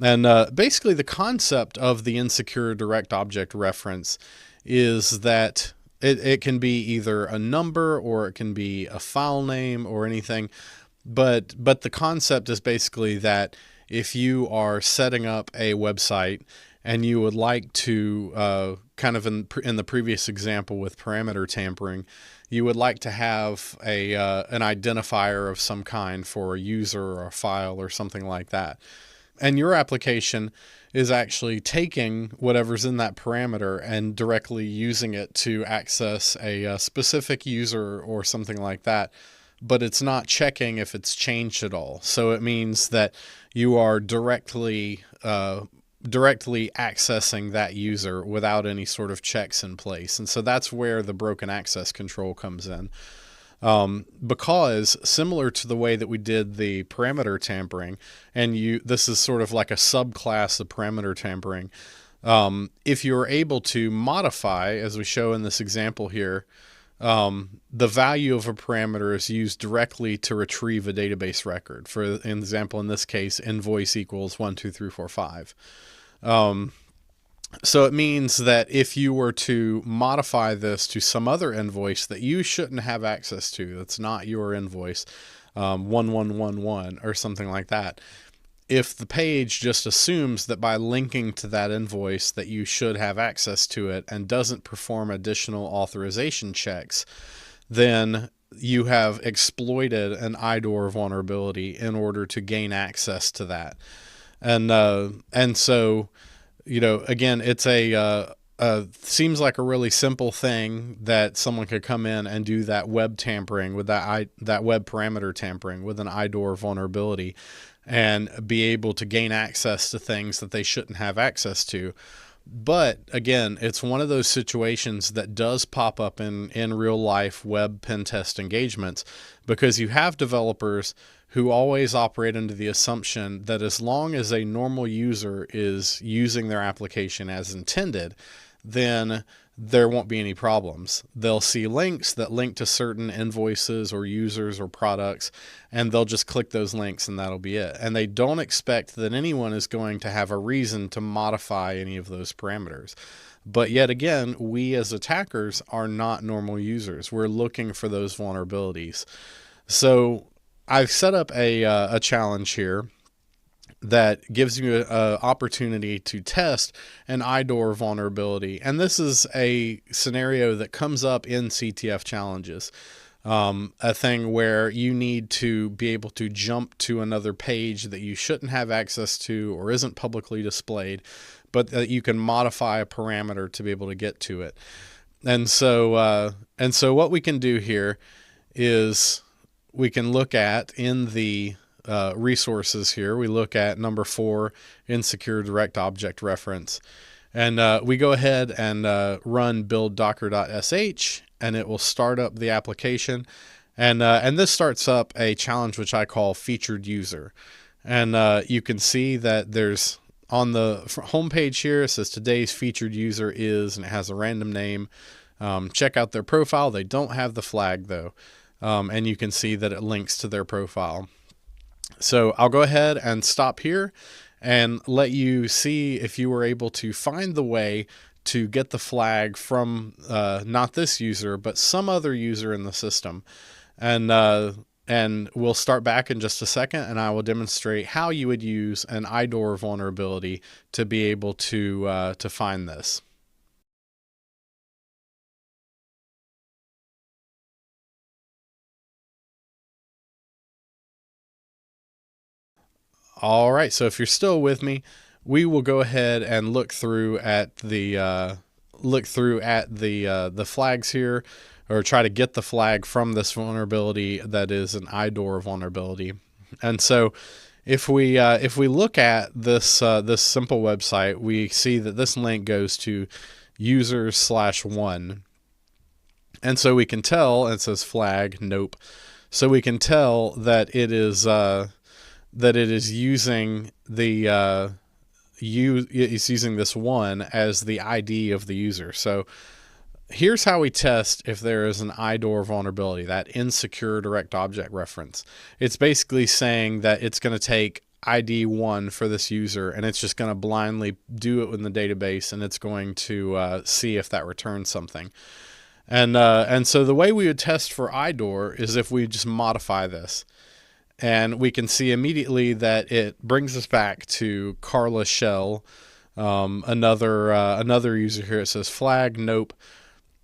And basically the concept of the insecure direct object reference is that it can be either a number or it can be a file name or anything. But the concept is basically that if you are setting up a website and you would like to, kind of in the previous example with parameter tampering, you would like to have an identifier of some kind for a user or a file or something like that. And your application is actually taking whatever's in that parameter and directly using it to access a specific user or something like that, but it's not checking if it's changed at all. So it means that you are directly accessing that user without any sort of checks in place. And so that's where the broken access control comes in. Because similar to the way that we did the parameter tampering, and this is sort of like a subclass of parameter tampering. If you're able to modify, as we show in this example here, the value of a parameter is used directly to retrieve a database record. For example, in this case, invoice equals 1, 2, 3, 4, 5. So it means that if you were to modify this to some other invoice that you shouldn't have access to, that's not your invoice, 1111 or something like that, if the page just assumes that by linking to that invoice that you should have access to it and doesn't perform additional authorization checks, then you have exploited an IDOR vulnerability in order to gain access to that. And so, again, it's seems like a really simple thing that someone could come in and do that web tampering with that web parameter tampering with an IDOR vulnerability and be able to gain access to things that they shouldn't have access to. But again, it's one of those situations that does pop up in real life web pen test engagements, because you have developers who always operate under the assumption that as long as a normal user is using their application as intended, then there won't be any problems. They'll see links that link to certain invoices or users or products, and they'll just click those links and that'll be it. And they don't expect that anyone is going to have a reason to modify any of those parameters. But yet again, we as attackers are not normal users. We're looking for those vulnerabilities. So I've set up a challenge here that gives you an opportunity to test an IDOR vulnerability. And this is a scenario that comes up in CTF challenges, a thing where you need to be able to jump to another page that you shouldn't have access to or isn't publicly displayed, but that you can modify a parameter to be able to get to it. And so what we can do here is we can look at in the resources here, we look at number 4, insecure direct object reference. And we go ahead and run build docker.sh, and it will start up the application. And this starts up a challenge which I call featured user. And you can see that there's on the home page here, it says today's featured user is, and it has a random name. Check out their profile. They don't have the flag though. And you can see that it links to their profile. So I'll go ahead and stop here and let you see if you were able to find the way to get the flag from not this user, but some other user in the system. And we'll start back in just a second, and I will demonstrate how you would use an IDOR vulnerability to be able to find this. All right, so if you're still with me, we will go ahead and look through at the flags here, or try to get the flag from this vulnerability that is an IDOR vulnerability. And so if we look at this this simple website, we see that this link goes to users/1. And so we can tell, it says flag, nope. So we can tell that it is using the it's using this 1 as the ID of the user. So here's how we test if there is an IDOR vulnerability, that insecure direct object reference. It's basically saying that it's going to take ID 1 for this user, and it's just going to blindly do it in the database, and it's going to see if that returns something. And so the way we would test for IDOR is if we just modify this. And we can see immediately that it brings us back to Carla Shell, another user here. It says flag, nope.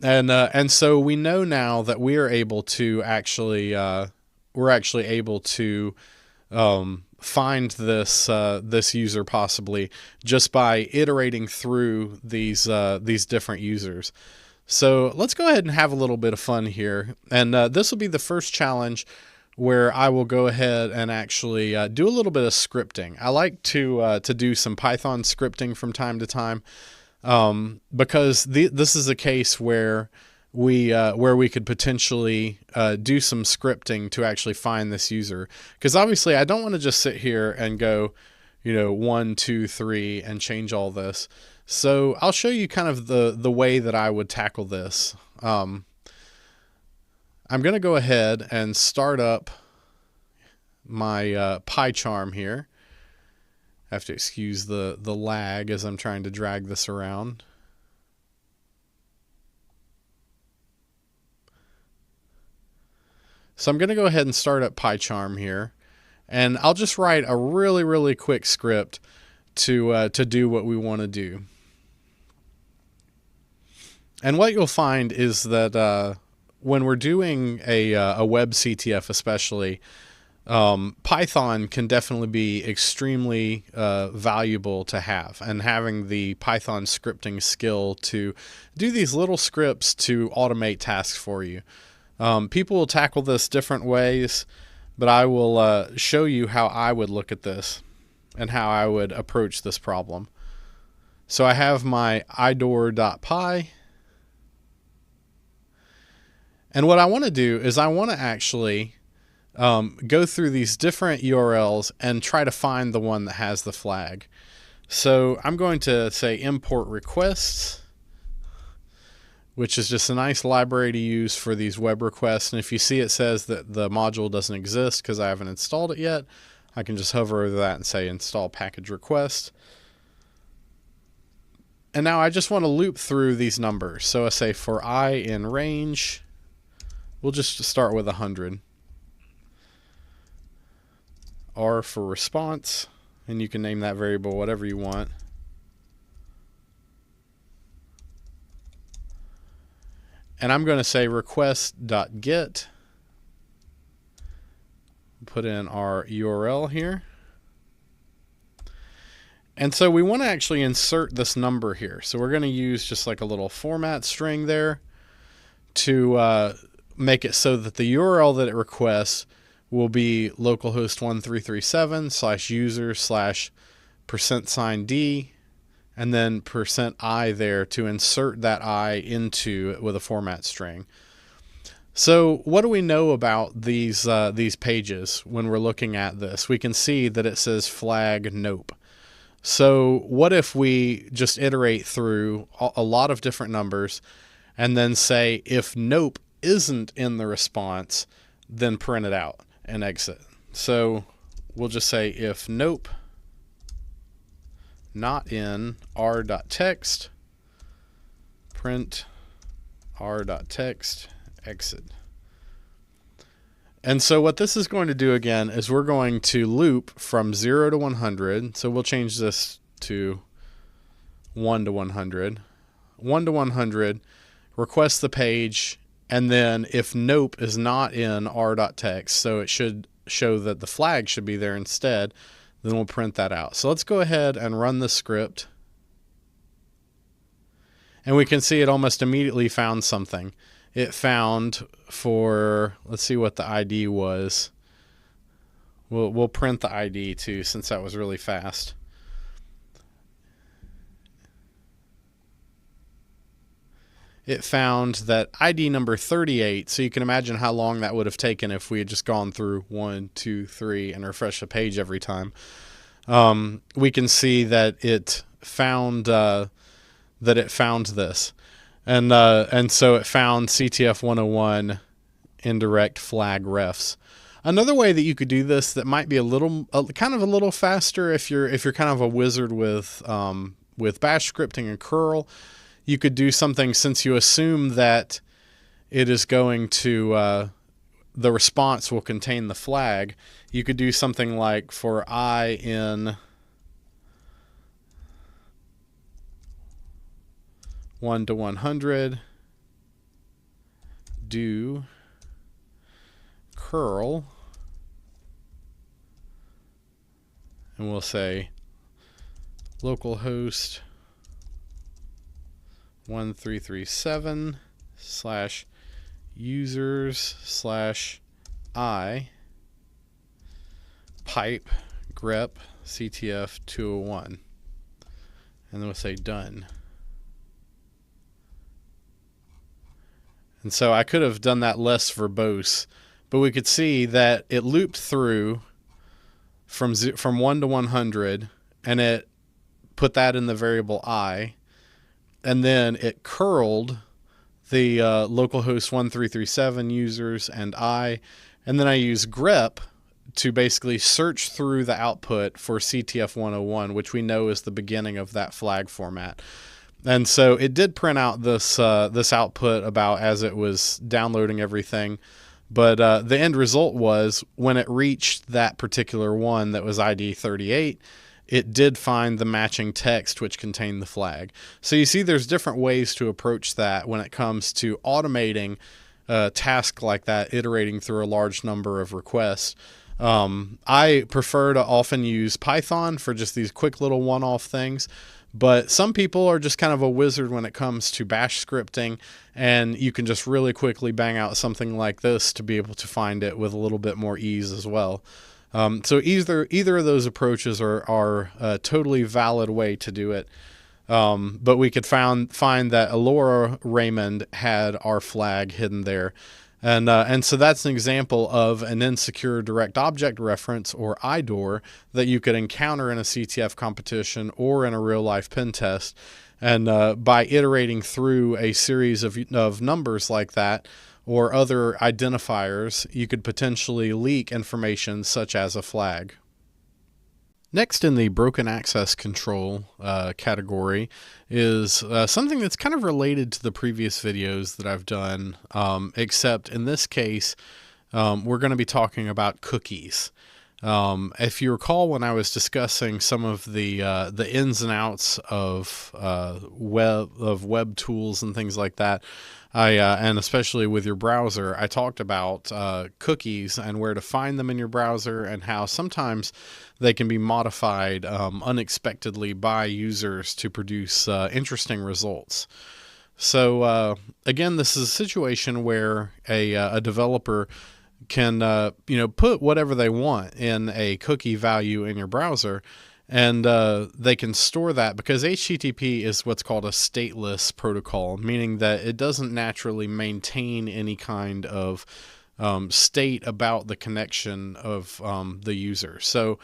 And so we know now that we are able to actually able to find this user possibly just by iterating through these different users. So let's go ahead and have a little bit of fun here, and this will be the first challenge where I will go ahead and actually do a little bit of scripting. I like to do some Python scripting from time to time, because this is a case where we could potentially do some scripting to actually find this user. Because obviously I don't want to just sit here and go, 1, 2, 3 and change all this. So I'll show you kind of the way that I would tackle this. I'm going to go ahead and start up my PyCharm here. I have to excuse the lag as I'm trying to drag this around. So I'm going to go ahead and start up PyCharm here, and I'll just write a really, really quick script to do what we want to do. And what you'll find is that when we're doing a web CTF especially, Python can definitely be extremely valuable to have, and having the Python scripting skill to do these little scripts to automate tasks for you. People will tackle this different ways, but I will show you how I would look at this and how I would approach this problem. So I have my idor.py. And what I want to do is I want to actually go through these different URLs and try to find the one that has the flag. So I'm going to say import requests, which is just a nice library to use for these web requests. And if you see it says that the module doesn't exist because I haven't installed it yet, I can just hover over that and say install package request. And now I just want to loop through these numbers. So I say for I in range, we'll just start with 100. R for response, and you can name that variable whatever you want. And I'm going to say request.get. Put in our URL here. And so we want to actually insert this number here. So we're going to use just like a little format string there to make it so that the URL that it requests will be localhost1337/user/%d and then %i there to insert that I into it with a format string. So what do we know about these pages when we're looking at this? We can see that it says flag nope. So what if we just iterate through a lot of different numbers and then say if nope isn't in the response, then print it out and exit. So we'll just say if nope not in r.text, print r.text, exit. And so what this is going to do again is we're going to loop from 0 to 100. So we'll change this to 1 to 100. 1 to 100, request the page, and then if nope is not in r.text, so it should show that the flag should be there instead, then we'll print that out. So let's go ahead and run the script. And we can see it almost immediately found something. It found for, let's see what the ID was. We'll print the ID too, since that was really fast. It found that ID number 38, so you can imagine how long that would have taken if we had just gone through 1, 2, 3 and refreshed the page every time. We can see that it found this, and so it found CTF 101 indirect flag refs. Another way that you could do this that might be kind of a little faster if you're kind of a wizard with Bash scripting and curl. You could do something, since you assume that it is going to, the response will contain the flag, you could do something like for I in 1 to 100, do curl, and we'll say localhost 1337/users/I pipe grep CTF 201, and then we'll say done. And so I could have done that less verbose, but we could see that it looped through from 1 to 100, and it put that in the variable I, and then it curled the localhost 1337 users and I, and then I use grep to basically search through the output for CTF 101, which we know is the beginning of that flag format. And so it did print out this output about as it was downloading everything, but the end result was when it reached that particular one that was ID 38, it did find the matching text which contained the flag. So you see there's different ways to approach that when it comes to automating a task like that, iterating through a large number of requests. I prefer to often use Python for just these quick little one-off things, but some people are just kind of a wizard when it comes to Bash scripting, and you can just really quickly bang out something like this to be able to find it with a little bit more ease as well. So either of those approaches are a totally valid way to do it. But we could find that Alora Raymond had our flag hidden there. And so that's an example of an insecure direct object reference, or IDOR, that you could encounter in a CTF competition or in a real life pen test. And by iterating through a series of numbers like that, or other identifiers, you could potentially leak information such as a flag. Next in the broken access control category is something that's kind of related to the previous videos that I've done, except in this case, we're going to be talking about cookies. If you recall, when I was discussing some of the ins and outs of web tools and things like that, and especially with your browser, I talked about cookies and where to find them in your browser, and how sometimes they can be modified unexpectedly by users to produce interesting results. So again, this is a situation where a developer can put whatever they want in a cookie value in your browser, and they can store that because HTTP is what's called a stateless protocol, meaning that it doesn't naturally maintain any kind of state about the connection of the user. So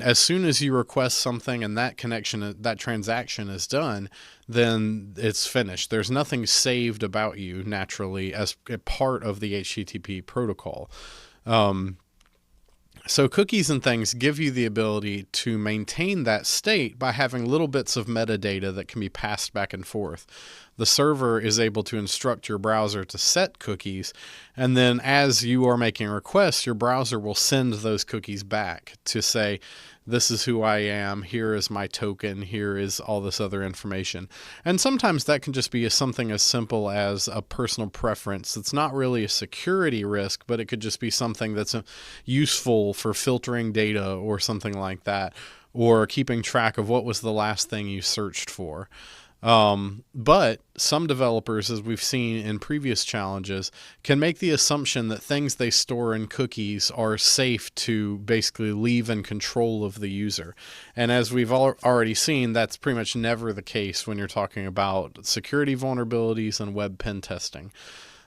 as soon as you request something and that transaction is done, then it's finished. There's nothing saved about you naturally as a part of the HTTP protocol. So cookies and things give you the ability to maintain that state by having little bits of metadata that can be passed back and forth. The server is able to instruct your browser to set cookies, and then as you are making requests, your browser will send those cookies back to say, this is who I am, here is my token, here is all this other information. And sometimes that can just be something as simple as a personal preference. It's not really a security risk, but it could just be something that's useful for filtering data or something like that, or keeping track of what was the last thing you searched for. But some developers, as we've seen in previous challenges, can make the assumption that things they store in cookies are safe to basically leave in control of the user. And as we've already seen, that's pretty much never the case when you're talking about security vulnerabilities and web pen testing.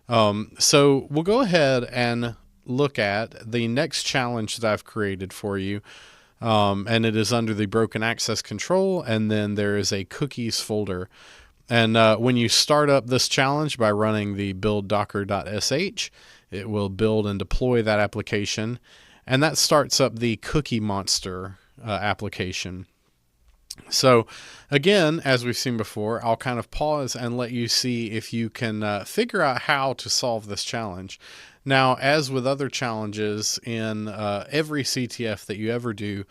So we'll go ahead and look at the next challenge that I've created for you. And it is under the broken access control, and then there is a cookies folder. And when you start up this challenge by running the build docker.sh, it will build and deploy that application, and that starts up the cookie monster application. So again, as we've seen before, I'll kind of pause and let you see if you can figure out how to solve this challenge. Now, as with other challenges in every CTF that you ever do,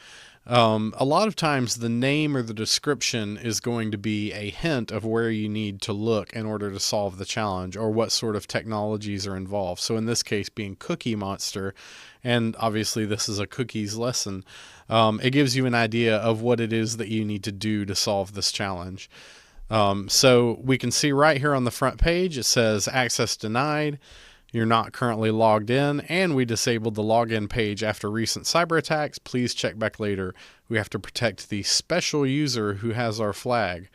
a lot of times the name or the description is going to be a hint of where you need to look in order to solve the challenge or what sort of technologies are involved. So in this case being Cookie Monster, and obviously this is a cookies lesson, it gives you an idea of what it is that you need to do to solve this challenge. So we can see right here on the front page, it says access denied. You're not currently logged in, and we disabled the login page after recent cyber attacks. Please check back later. We have to protect the special user who has our flag.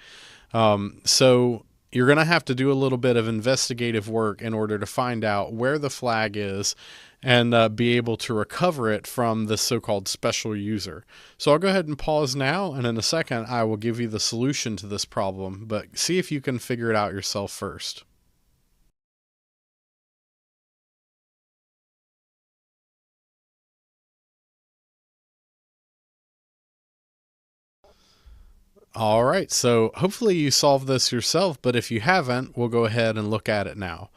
So you're going to have to do a little bit of investigative work in order to find out where the flag is and be able to recover it from the so-called special user. So I'll go ahead and pause now, and in a second I will give you the solution to this problem, but see if you can figure it out yourself first. All right, so hopefully you solved this yourself, but if you haven't, we'll go ahead and look at it now.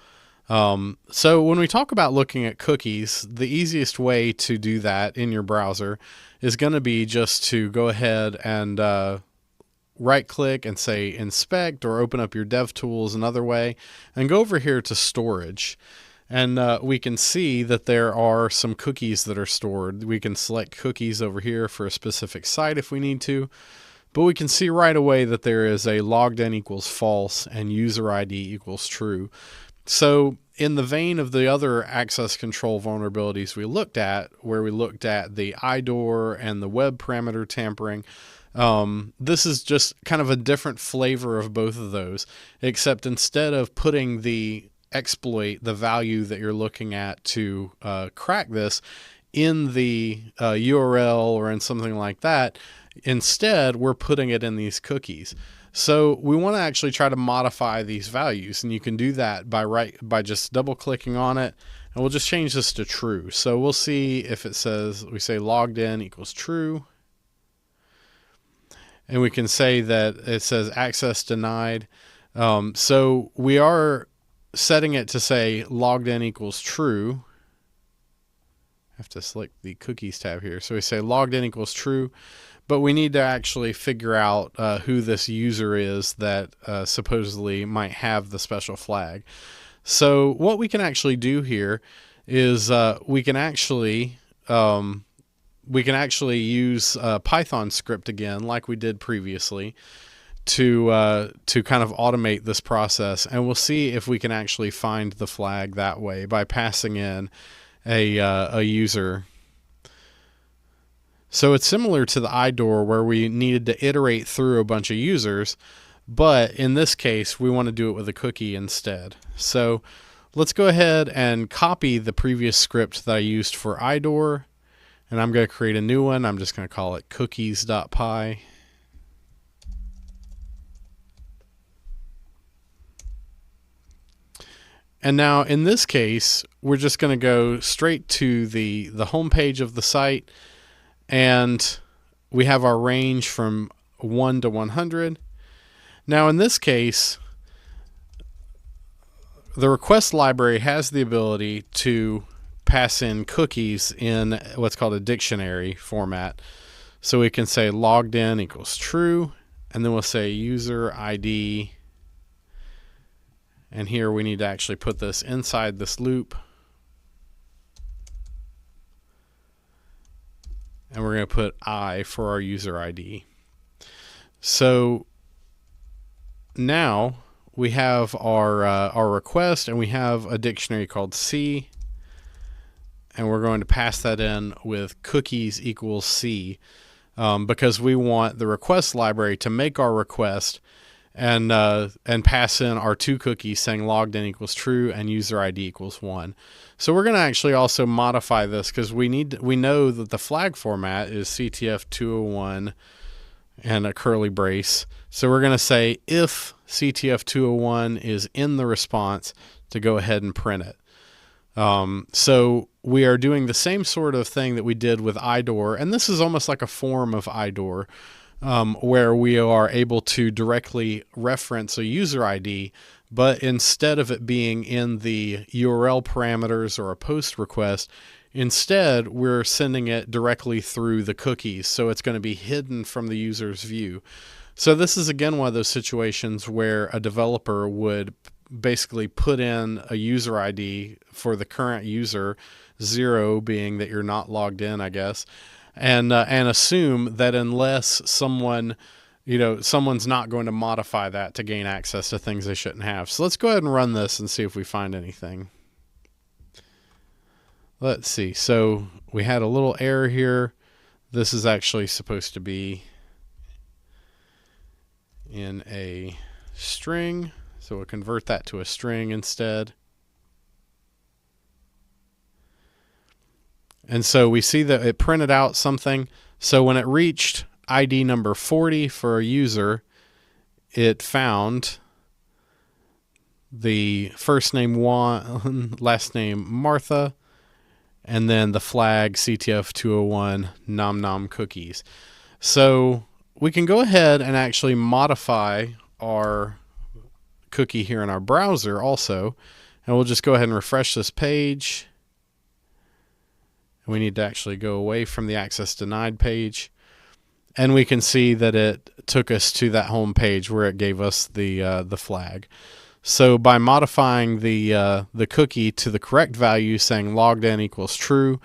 So when we talk about looking at cookies, the easiest way to do that in your browser is going to be just to go ahead and right click and say inspect, or open up your DevTools another way and go over here to storage. And we can see that there are some cookies that are stored. We can select cookies over here for a specific site if we need to. But we can see right away that there is a logged in equals false and user ID equals true. So in the vein of the other access control vulnerabilities we looked at, where we looked at the IDOR and the web parameter tampering, this is just kind of a different flavor of both of those, except instead of putting the exploit, the value that you're looking at to crack this, in the URL or in something like that, instead, we're putting it in these cookies. So we want to actually try to modify these values, and you can do that by just double clicking on it, and we'll just change this to true. So we'll see if it says, we say logged in equals true, and we can say that it says access denied. So we are setting it to say logged in equals true. I have to select the cookies tab here. So we say logged in equals true. But we need to actually figure out who this user is that supposedly might have the special flag. So what we can actually do here is we can actually use Python script again, like we did previously, to kind of automate this process, and we'll see if we can actually find the flag that way by passing in a user. So it's similar to the IDOR where we needed to iterate through a bunch of users, but in this case we want to do it with a cookie instead. So let's go ahead and copy the previous script that I used for IDOR, and I'm going to create a new one. I'm just going to call it cookies.py. And now in this case, we're just going to go straight to the home page of the site, and we have our range from 1 to 100. Now in this case, the request library has the ability to pass in cookies in what's called a dictionary format. So we can say logged in equals true, and then we'll say user ID. And here we need to actually put this inside this loop. And we're going to put I for our user ID. So now we have our request, and we have a dictionary called C. And we're going to pass that in with cookies equals C, because we want the request library to make our request and pass in our two cookies saying logged in equals true and user ID equals 1. So we're going to actually also modify this because we know that the flag format is CTF 201 and a curly brace. So we're going to say if CTF 201 is in the response, to go ahead and print it. So we are doing the same sort of thing that we did with IDOR, and this is almost like a form of IDOR, where we are able to directly reference a user ID, but instead of it being in the URL parameters or a post request, instead we're sending it directly through the cookies, so it's going to be hidden from the user's view. So this is again one of those situations where a developer would basically put in a user ID for the current user, 0 being that you're not logged in, I guess, and assume that unless someone's not going to modify that to gain access to things they shouldn't have. So let's go ahead and run this and see if we find anything. Let's see. So we had a little error here. This is actually supposed to be in a string. So we'll convert that to a string instead. And so we see that it printed out something. So when it reached ID number 40 for a user, it found the first name Juan, last name Martha, and then the flag CTF 201 nom nom cookies. So we can go ahead and actually modify our cookie here in our browser also, and we'll just go ahead and refresh this page. We need to actually go away from the access denied page, and we can see that it took us to that home page where it gave us the flag. So by modifying the cookie to the correct value, saying logged in equals true,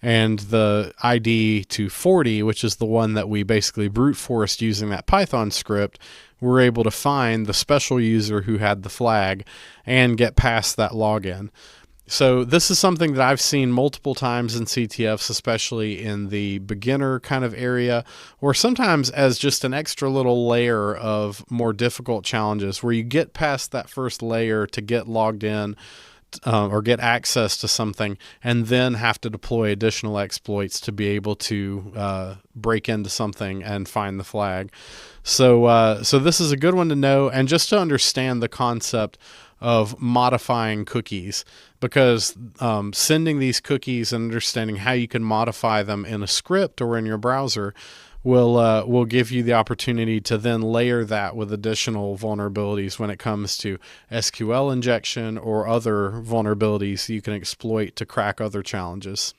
and the ID to 40, which is the one that we basically brute forced using that Python script, we're able to find the special user who had the flag and get past that login. So this is something that I've seen multiple times in CTFs, especially in the beginner kind of area, or sometimes as just an extra little layer of more difficult challenges where you get past that first layer to get logged in or get access to something, and then have to deploy additional exploits to be able to break into something and find the flag. So this is a good one to know, and just to understand the concept of modifying cookies, because sending these cookies and understanding how you can modify them in a script or in your browser will give you the opportunity to then layer that with additional vulnerabilities when it comes to SQL injection or other vulnerabilities you can exploit to crack other challenges.